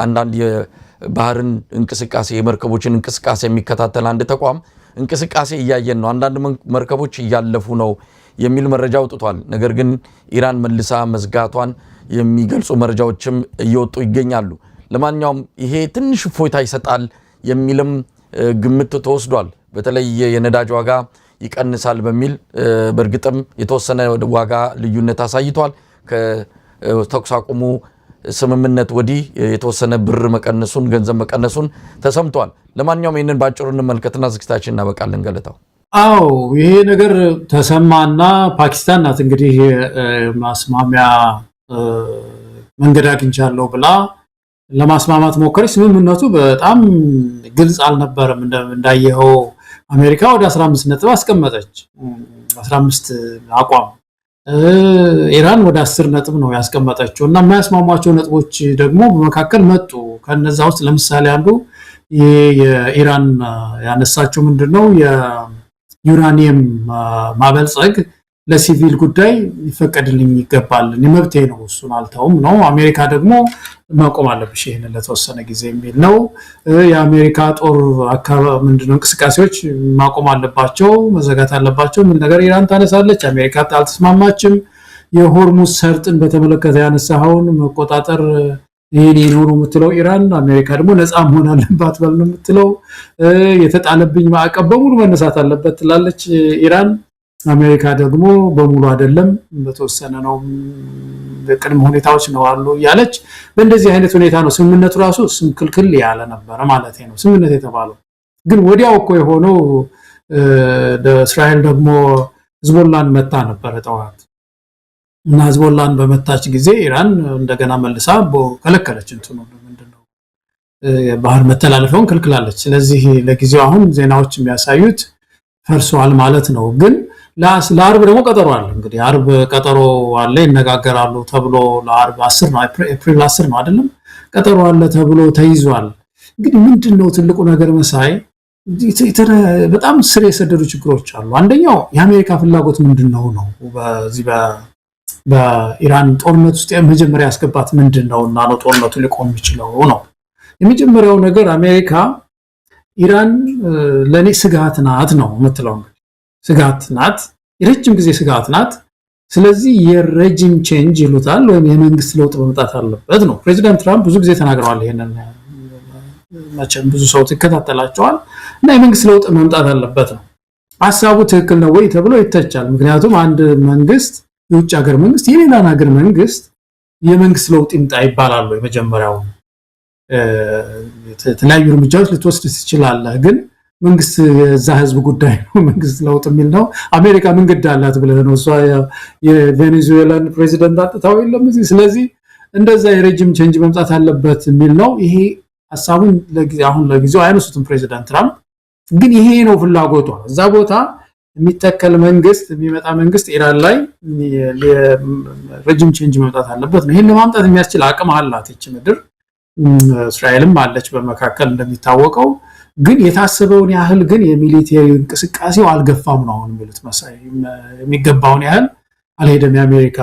አንዳንድ የባህርን እንቅስቃሴ የመርከቦችን እንቅስቃሴ የሚከታተል አንድ ተቋም እንቅስቃሴ እያየን ነው፣ አንዳንድ መርከቦች እያለፉ ነው የሚል መረጃ አውጥቷል። ነገር ግን ኢራን መልሳ መዝጋቷን የሚገልጹ መረጃዎችም እየወጡ ይገኛሉ። ለማንኛውም ይሄ ትንሽ እፎይታ ይሰጣል የሚልም ግምት ተወስዷል። በተለይ የነዳጅ ዋጋ ይቀንሳል በሚል በርግጥም የተወሰነ ዋጋ ልዩነት አሳይቷል። ከተኩስ አቁሙ ስምምነት ወዲህ የተወሰነ ብር መቀነሱን ገንዘብ መቀነሱን ተሰምቷል። ለማንኛውም ይሄንን ባጭሩ እንመልከትና ዝግጅታችን እናበቃለን። ገለታው አዎ ይሄ ነገር ተሰማና ፓኪስታን ናት እንግዲህ ማስማሚያ መንገድ አግኝቻለሁ ብላ ለማስማማት ሞከረች። ስምምነቱ በጣም ግልጽ አልነበረም። እንዳየኸው አሜሪካ ወደ 15 ነጥብ አስቀመጠች። 15 አቋም ኢራን ወደ 10 ነጥብ ነው ያስቀመጠችው እና የማያስማሟቸው ነጥቦች ደግሞ በመካከል መጡ። ከነዛ ውስጥ ለምሳሌ አንዱ የኢራን ያነሳቸው ምንድነው የዩራኒየም ማበልጸግ ለሲቪል ጉዳይ ይፈቀድልኝ ይገባል፣ መብቴ ነው፣ እሱን አልተውም ነው። አሜሪካ ደግሞ ማቆም አለብሽ ይሄን ለተወሰነ ጊዜ የሚል ነው። የአሜሪካ ጦር አካባቢ ምንድነው እንቅስቃሴዎች ማቆም አለባቸው፣ መዘጋት አለባቸው የሚል ነገር ኢራን ታነሳለች። አሜሪካ አልተስማማችም። የሆርሙዝ ሰርጥን በተመለከተ ያነሳውን መቆጣጠር ይሄን ነው የምትለው ኢራን፣ አሜሪካ ደግሞ ነፃ መሆን አለባት በል ነው የምትለው። የተጣለብኝ ማዕቀብ በሙሉ መነሳት አለበት ትላለች ኢራን። አሜሪካ ደግሞ በሙሉ አይደለም በተወሰነ ነው በቅድመ ሁኔታዎች ነው አሉ ያለች። በእንደዚህ አይነት ሁኔታ ነው ስምምነቱ ራሱ ስንክልክል ያለ ነበር ማለት ነው ስምምነት የተባለው። ግን ወዲያው እኮ የሆነው እስራኤል ደግሞ ህዝቦላን መታ ነበር ጠዋት እና ህዝቦላን በመታች ጊዜ ኢራን እንደገና መልሳ ከለከለች። እንትኑ ምንድነው ባህር መተላለፊያውን ከልክላለች። ስለዚህ ለጊዜው አሁን ዜናዎች የሚያሳዩት ፈርሷል ማለት ነው። ግን ለአርብ ደግሞ ቀጠሮ አለ። እንግዲህ አርብ ቀጠሮ አለ፣ ይነጋገራሉ ተብሎ ለአርብ 10 ነው ኤፕሪል 10 ነው አይደለም ቀጠሮ አለ ተብሎ ተይዟል። እንግዲህ ምንድነው ትልቁ ነገር መሳይ በጣም ስር የሰደዱ ችግሮች አሉ። አንደኛው የአሜሪካ ፍላጎት ምንድነው ነው በዚህ በኢራን ጦርነት ውስጥ መጀመሪያ ያስገባት ምንድነው እና ነው ጦርነቱ ሊቆም የሚችለው ነው። የመጀመሪያው ነገር አሜሪካ ኢራን ለኔ ስጋት ናት ነው የምትለው። ስጋት ናት፣ የረጅም ጊዜ ስጋት ናት። ስለዚህ የሬጂም ቼንጅ ይሉታል ወይም የመንግስት ለውጥ መምጣት አለበት ነው። ፕሬዚዳንት ትራምፕ ብዙ ጊዜ ተናግረዋል ይሄንን፣ መቼም ብዙ ሰው ይከታተላቸዋል እና የመንግስት ለውጥ መምጣት አለበት ነው። ሐሳቡ ትክክል ነው ወይ ተብሎ ይተቻል። ምክንያቱም አንድ መንግስት የውጭ ሀገር መንግስት የሌላን ሀገር መንግስት የመንግስት ለውጥ ይምጣ ይባላል። የመጀመሪያው የተለያዩ እርምጃዎች ልትወስድ ትችላለህ፣ ግን መንግስት የዛ ህዝብ ጉዳይ ነው። መንግስት ለውጥ የሚል ነው። አሜሪካ ምን ግድ አላት ብለህ ነው? እሷ የቬኔዙዌላን ፕሬዚደንት አጥታው የለም እዚህ። ስለዚህ እንደዛ የሬጂም ቼንጅ መምጣት አለበት የሚል ነው። ይሄ ሐሳቡን አሁን ለጊዜው አይነሱትም ፕሬዚዳንት ትራምፕ፣ ግን ይሄ ነው ፍላጎቷ። እዛ ቦታ የሚተከል መንግስት የሚመጣ መንግስት ኢራን ላይ ሬጂም ቼንጅ መምጣት አለበት ነው። ይሄን ለማምጣት የሚያስችል አቅም አላት ይች ምድር። እስራኤልም አለች በመካከል እንደሚታወቀው። ግን የታሰበውን ያህል ግን የሚሊቴሪ እንቅስቃሴው አልገፋም ነው አሁን የሚሉት መሳይ። የሚገባውን ያህል አልሄደም። የአሜሪካ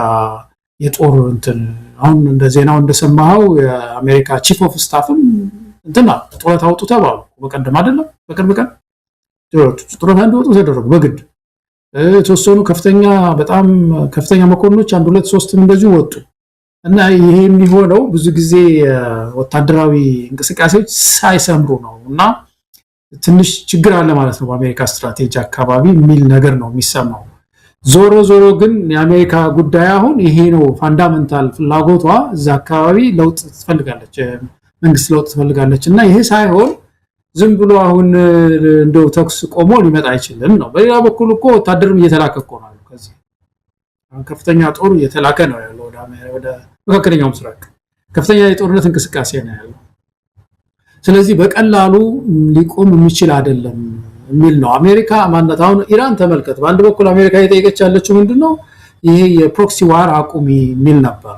የጦር እንትን አሁን እንደ ዜናው እንደሰማኸው የአሜሪካ ቺፍ ኦፍ ስታፍም እንትና ጡረታ አውጡ ተባሉ። በቀደም አይደለም በቅርብ ቀን ጡረታ እንዲወጡ ተደረጉ በግድ። የተወሰኑ በጣም ከፍተኛ መኮንኖች 1 2 3 እንደዚሁ ወጡ። እና ይሄ የሚሆነው ብዙ ጊዜ ወታደራዊ እንቅስቃሴዎች ሳይሰምሩ ነው እና ትንሽ ችግር አለ ማለት ነው በአሜሪካ ስትራቴጂ አካባቢ የሚል ነገር ነው የሚሰማው። ዞሮ ዞሮ ግን የአሜሪካ ጉዳይ አሁን ይሄ ነው ፋንዳሜንታል ፍላጎቷ። እዛ አካባቢ ለውጥ ትፈልጋለች፣ መንግስት ለውጥ ትፈልጋለች እና ይሄ ሳይሆን ዝም ብሎ አሁን እንደው ተኩስ ቆሞ ሊመጣ አይችልም ነው። በሌላ በኩል እኮ ወታደርም እየተላከ እኮ ነው ከዚህ ከፍተኛ ጦር እየተላከ ነው ያለው ወደ መካከለኛው ምስራቅ ከፍተኛ የጦርነት እንቅስቃሴ ነው ያለው። ስለዚህ በቀላሉ ሊቆም የሚችል አይደለም የሚል ነው። አሜሪካ ማለት አሁን ኢራን ተመልከት፣ በአንድ በኩል አሜሪካ እየጠየቀች ያለችው ምንድነው ይሄ የፕሮክሲ ዋር አቁሚ የሚል ነበር።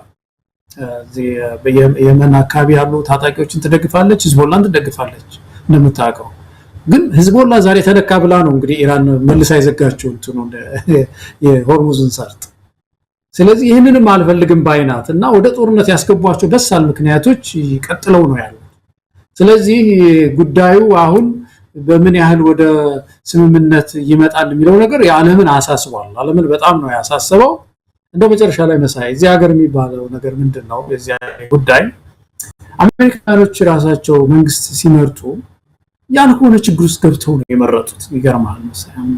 የመን አካባቢ ያሉ ታጣቂዎችን ትደግፋለች፣ ህዝቦላን ትደግፋለች እንደምታውቀው። ግን ህዝቦላ ዛሬ ተነካ ብላ ነው እንግዲህ ኢራን መልሳ ይዘጋቸው እንትኑ የሆርሙዝን ሰርጥ። ስለዚህ ይህንንም አልፈልግም ባይናት እና ወደ ጦርነት ያስገቧቸው በሳል ምክንያቶች ቀጥለው ነው ያሉት። ስለዚህ ጉዳዩ አሁን በምን ያህል ወደ ስምምነት ይመጣል የሚለው ነገር የዓለምን አሳስቧል። ዓለምን በጣም ነው ያሳሰበው። እንደ መጨረሻ ላይ መሳይ እዚህ ሀገር የሚባለው ነገር ምንድነው? የዚህ ጉዳይ አሜሪካኖች ራሳቸው መንግስት ሲመርጡ ያልሆነ ችግር ውስጥ ገብተው ነው የመረጡት። ይገርማል። መሰለኝ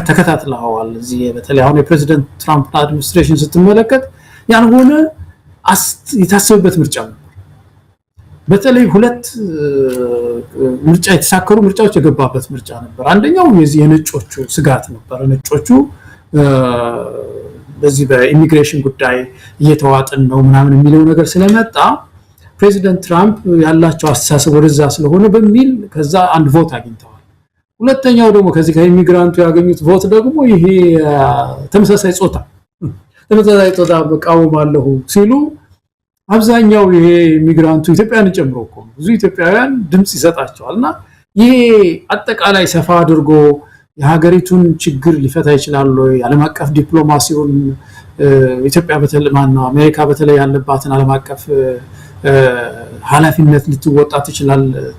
ተከታትለዋል። እዚህ በተለይ አሁን የፕሬዚደንት ትራምፕ አድሚኒስትሬሽን ስትመለከት ያልሆነ የታሰበበት ምርጫ ነው። በተለይ ሁለት ምርጫ የተሳከሩ ምርጫዎች የገባበት ምርጫ ነበር። አንደኛው የዚህ የነጮቹ ስጋት ነበር። ነጮቹ በዚህ በኢሚግሬሽን ጉዳይ እየተዋጥን ነው ምናምን የሚለው ነገር ስለመጣ ፕሬዚደንት ትራምፕ ያላቸው አስተሳሰብ ወደዛ ስለሆነ በሚል ከዛ አንድ ቮት አግኝተዋል። ሁለተኛው ደግሞ ከዚህ ከኢሚግራንቱ ያገኙት ቮት ደግሞ ይሄ ተመሳሳይ ጾታ በቃወማለሁ ሲሉ አብዛኛው ይሄ ኢሚግራንቱ ኢትዮጵያን ጨምሮ እኮ ብዙ ኢትዮጵያውያን ድምጽ ይሰጣቸዋልና ይሄ አጠቃላይ ሰፋ አድርጎ የሀገሪቱን ችግር ሊፈታ ይችላል ወይ? ዓለም አቀፍ ዲፕሎማሲውን ኢትዮጵያ በተለይ አሜሪካ በተለይ ያለባትን ዓለም አቀፍ ኃላፊነት ልትወጣ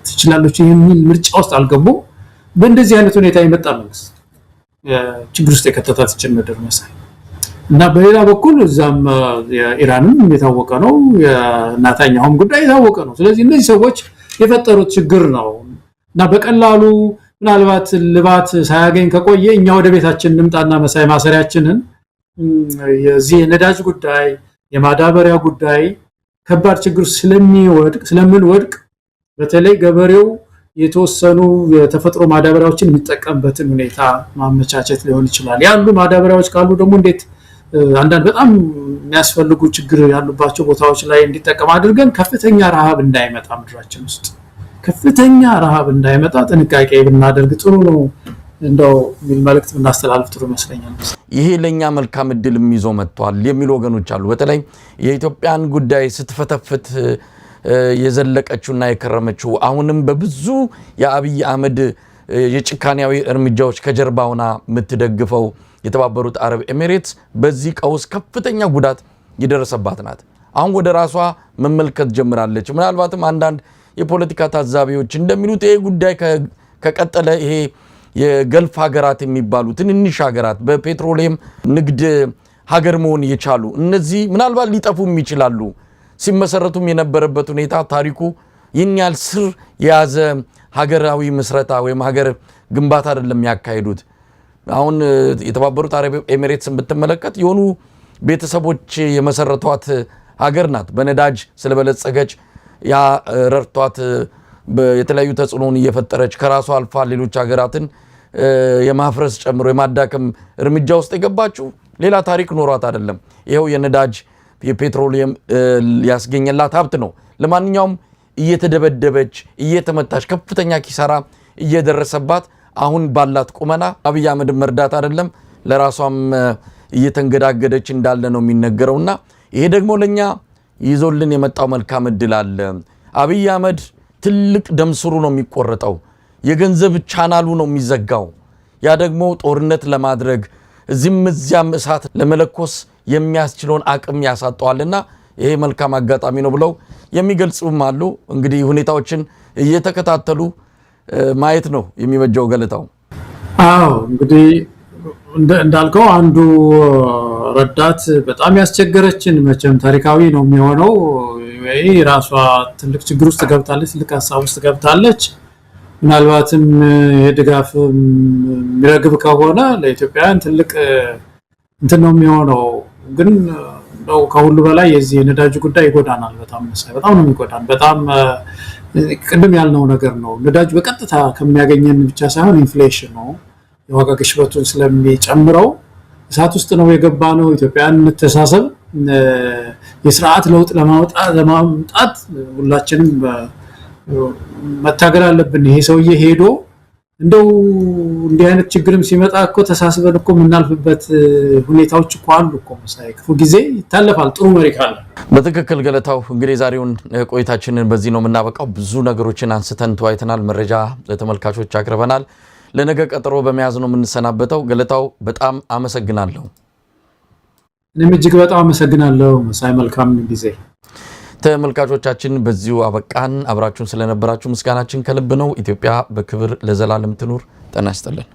ትችላለች የሚል ምርጫ ውስጥ አልገቡም። በእንደዚህ አይነት ሁኔታ የመጣ መንግስት ችግር ውስጥ የከተታት ጭምር መሳይ እና በሌላ በኩል እዛም የኢራንም የታወቀ ነው፣ የናታኛውም ጉዳይ የታወቀ ነው። ስለዚህ እነዚህ ሰዎች የፈጠሩት ችግር ነው እና በቀላሉ ምናልባት ልባት ሳያገኝ ከቆየ እኛ ወደ ቤታችን እንምጣና መሳይ ማሰሪያችንን የዚህ የነዳጅ ጉዳይ የማዳበሪያ ጉዳይ ከባድ ችግር ስለምንወድቅ በተለይ ገበሬው የተወሰኑ የተፈጥሮ ማዳበሪያዎችን የሚጠቀምበትን ሁኔታ ማመቻቸት ሊሆን ይችላል። ያሉ ማዳበሪያዎች ካሉ ደግሞ እንዴት አንዳንድ በጣም የሚያስፈልጉ ችግር ያሉባቸው ቦታዎች ላይ እንዲጠቀም አድርገን ከፍተኛ ረሃብ እንዳይመጣ ምድራችን ውስጥ ከፍተኛ ረሃብ እንዳይመጣ ጥንቃቄ ብናደርግ ጥሩ ነው። እንደው መልእክት ብናስተላልፍ ጥሩ ይመስለኛል። ይሄ ለኛ መልካም እድልም ይዞ መጥቷል የሚሉ ወገኖች አሉ። በተለይ የኢትዮጵያን ጉዳይ ስትፈተፍት የዘለቀችውና የከረመችው አሁንም በብዙ የአብይ አህመድ የጭካኔያዊ እርምጃዎች ከጀርባውና የምትደግፈው የተባበሩት አረብ ኤሚሬትስ በዚህ ቀውስ ከፍተኛ ጉዳት የደረሰባት ናት። አሁን ወደ ራሷ መመልከት ጀምራለች። ምናልባትም አንዳንድ የፖለቲካ ታዛቢዎች እንደሚሉት ይሄ ጉዳይ ከቀጠለ ይሄ የገልፍ ሀገራት የሚባሉ ትንንሽ ሀገራት በፔትሮሊየም ንግድ ሀገር መሆን የቻሉ እነዚህ ምናልባት ሊጠፉም ይችላሉ። ሲመሰረቱም የነበረበት ሁኔታ ታሪኩ ይህን ያህል ስር የያዘ ሀገራዊ ምስረታ ወይም ሀገር ግንባታ አይደለም ያካሄዱት። አሁን የተባበሩት አረብ ኤሚሬትስን ብትመለከት የሆኑ ቤተሰቦች የመሰረቷት ሀገር ናት። በነዳጅ ስለበለጸገች ያ ረድቷት የተለያዩ ተጽዕኖን እየፈጠረች ከራሷ አልፋ ሌሎች ሀገራትን የማፍረስ ጨምሮ የማዳከም እርምጃ ውስጥ የገባችው ሌላ ታሪክ ኖሯት አይደለም። ይሄው የነዳጅ የፔትሮሊየም ያስገኘላት ሀብት ነው። ለማንኛውም እየተደበደበች እየተመታች ከፍተኛ ኪሳራ እየደረሰባት አሁን ባላት ቁመና አብይ አህመድ መርዳት አይደለም ለራሷም እየተንገዳገደች እንዳለ ነው የሚነገረውና ይሄ ደግሞ ለኛ ይዞልን የመጣው መልካም እድል አለ። አብይ አህመድ ትልቅ ደምስሩ ነው የሚቆረጠው፣ የገንዘብ ቻናሉ ነው የሚዘጋው። ያ ደግሞ ጦርነት ለማድረግ እዚያም እሳት ለመለኮስ የሚያስችለውን አቅም ያሳጣዋልና ይሄ መልካም አጋጣሚ ነው ብለው የሚገልጹም አሉ። እንግዲህ ሁኔታዎችን እየተከታተሉ ማየት ነው የሚበጀው። ገለታው እንግዲህ እንዳልከው አንዱ ረዳት በጣም ያስቸገረችን መቼም ታሪካዊ ነው የሚሆነው። ወይ ራሷ ትልቅ ችግር ውስጥ ገብታለች፣ ትልቅ ሀሳብ ውስጥ ገብታለች። ምናልባትም የድጋፍ የሚረግብ ከሆነ ለኢትዮጵያውያን ትልቅ እንትን ነው የሚሆነው። ግን ነው ከሁሉ በላይ የዚህ የነዳጅ ጉዳይ ይጎዳናል። በጣም ነው የሚጎዳን። በጣም ቅድም ያልነው ነገር ነው። ነዳጅ በቀጥታ ከሚያገኘን ብቻ ሳይሆን ኢንፍሌሽን ነው የዋጋ ግሽበቱን ስለሚጨምረው እሳት ውስጥ ነው የገባ ነው። ኢትዮጵያን እንተሳሰብ፣ የስርዓት ለውጥ ለማምጣት ሁላችንም መታገል አለብን። ይሄ ሰውዬ ሄዶ እንደው እንዲህ አይነት ችግርም ሲመጣ እኮ ተሳስበን እኮ የምናልፍበት ሁኔታዎች እኮ አሉ እኮ። መሳይ ክፉ ጊዜ ይታለፋል ጥሩ መሪ ካለ። በትክክል ገለታው። እንግዲህ ዛሬውን ቆይታችንን በዚህ ነው የምናበቃው። ብዙ ነገሮችን አንስተን ተወያይተናል፣ መረጃ ለተመልካቾች አቅርበናል። ለነገ ቀጠሮ በመያዝ ነው የምንሰናበተው። ገለታው በጣም አመሰግናለሁ። እኔም እጅግ በጣም አመሰግናለሁ መሳይ። መልካም ጊዜ። ተመልካቾቻችን በዚሁ አበቃን። አብራችሁን ስለነበራችሁ ምስጋናችን ከልብ ነው። ኢትዮጵያ በክብር ለዘላለም ትኑር። ጤና ይስጥልን።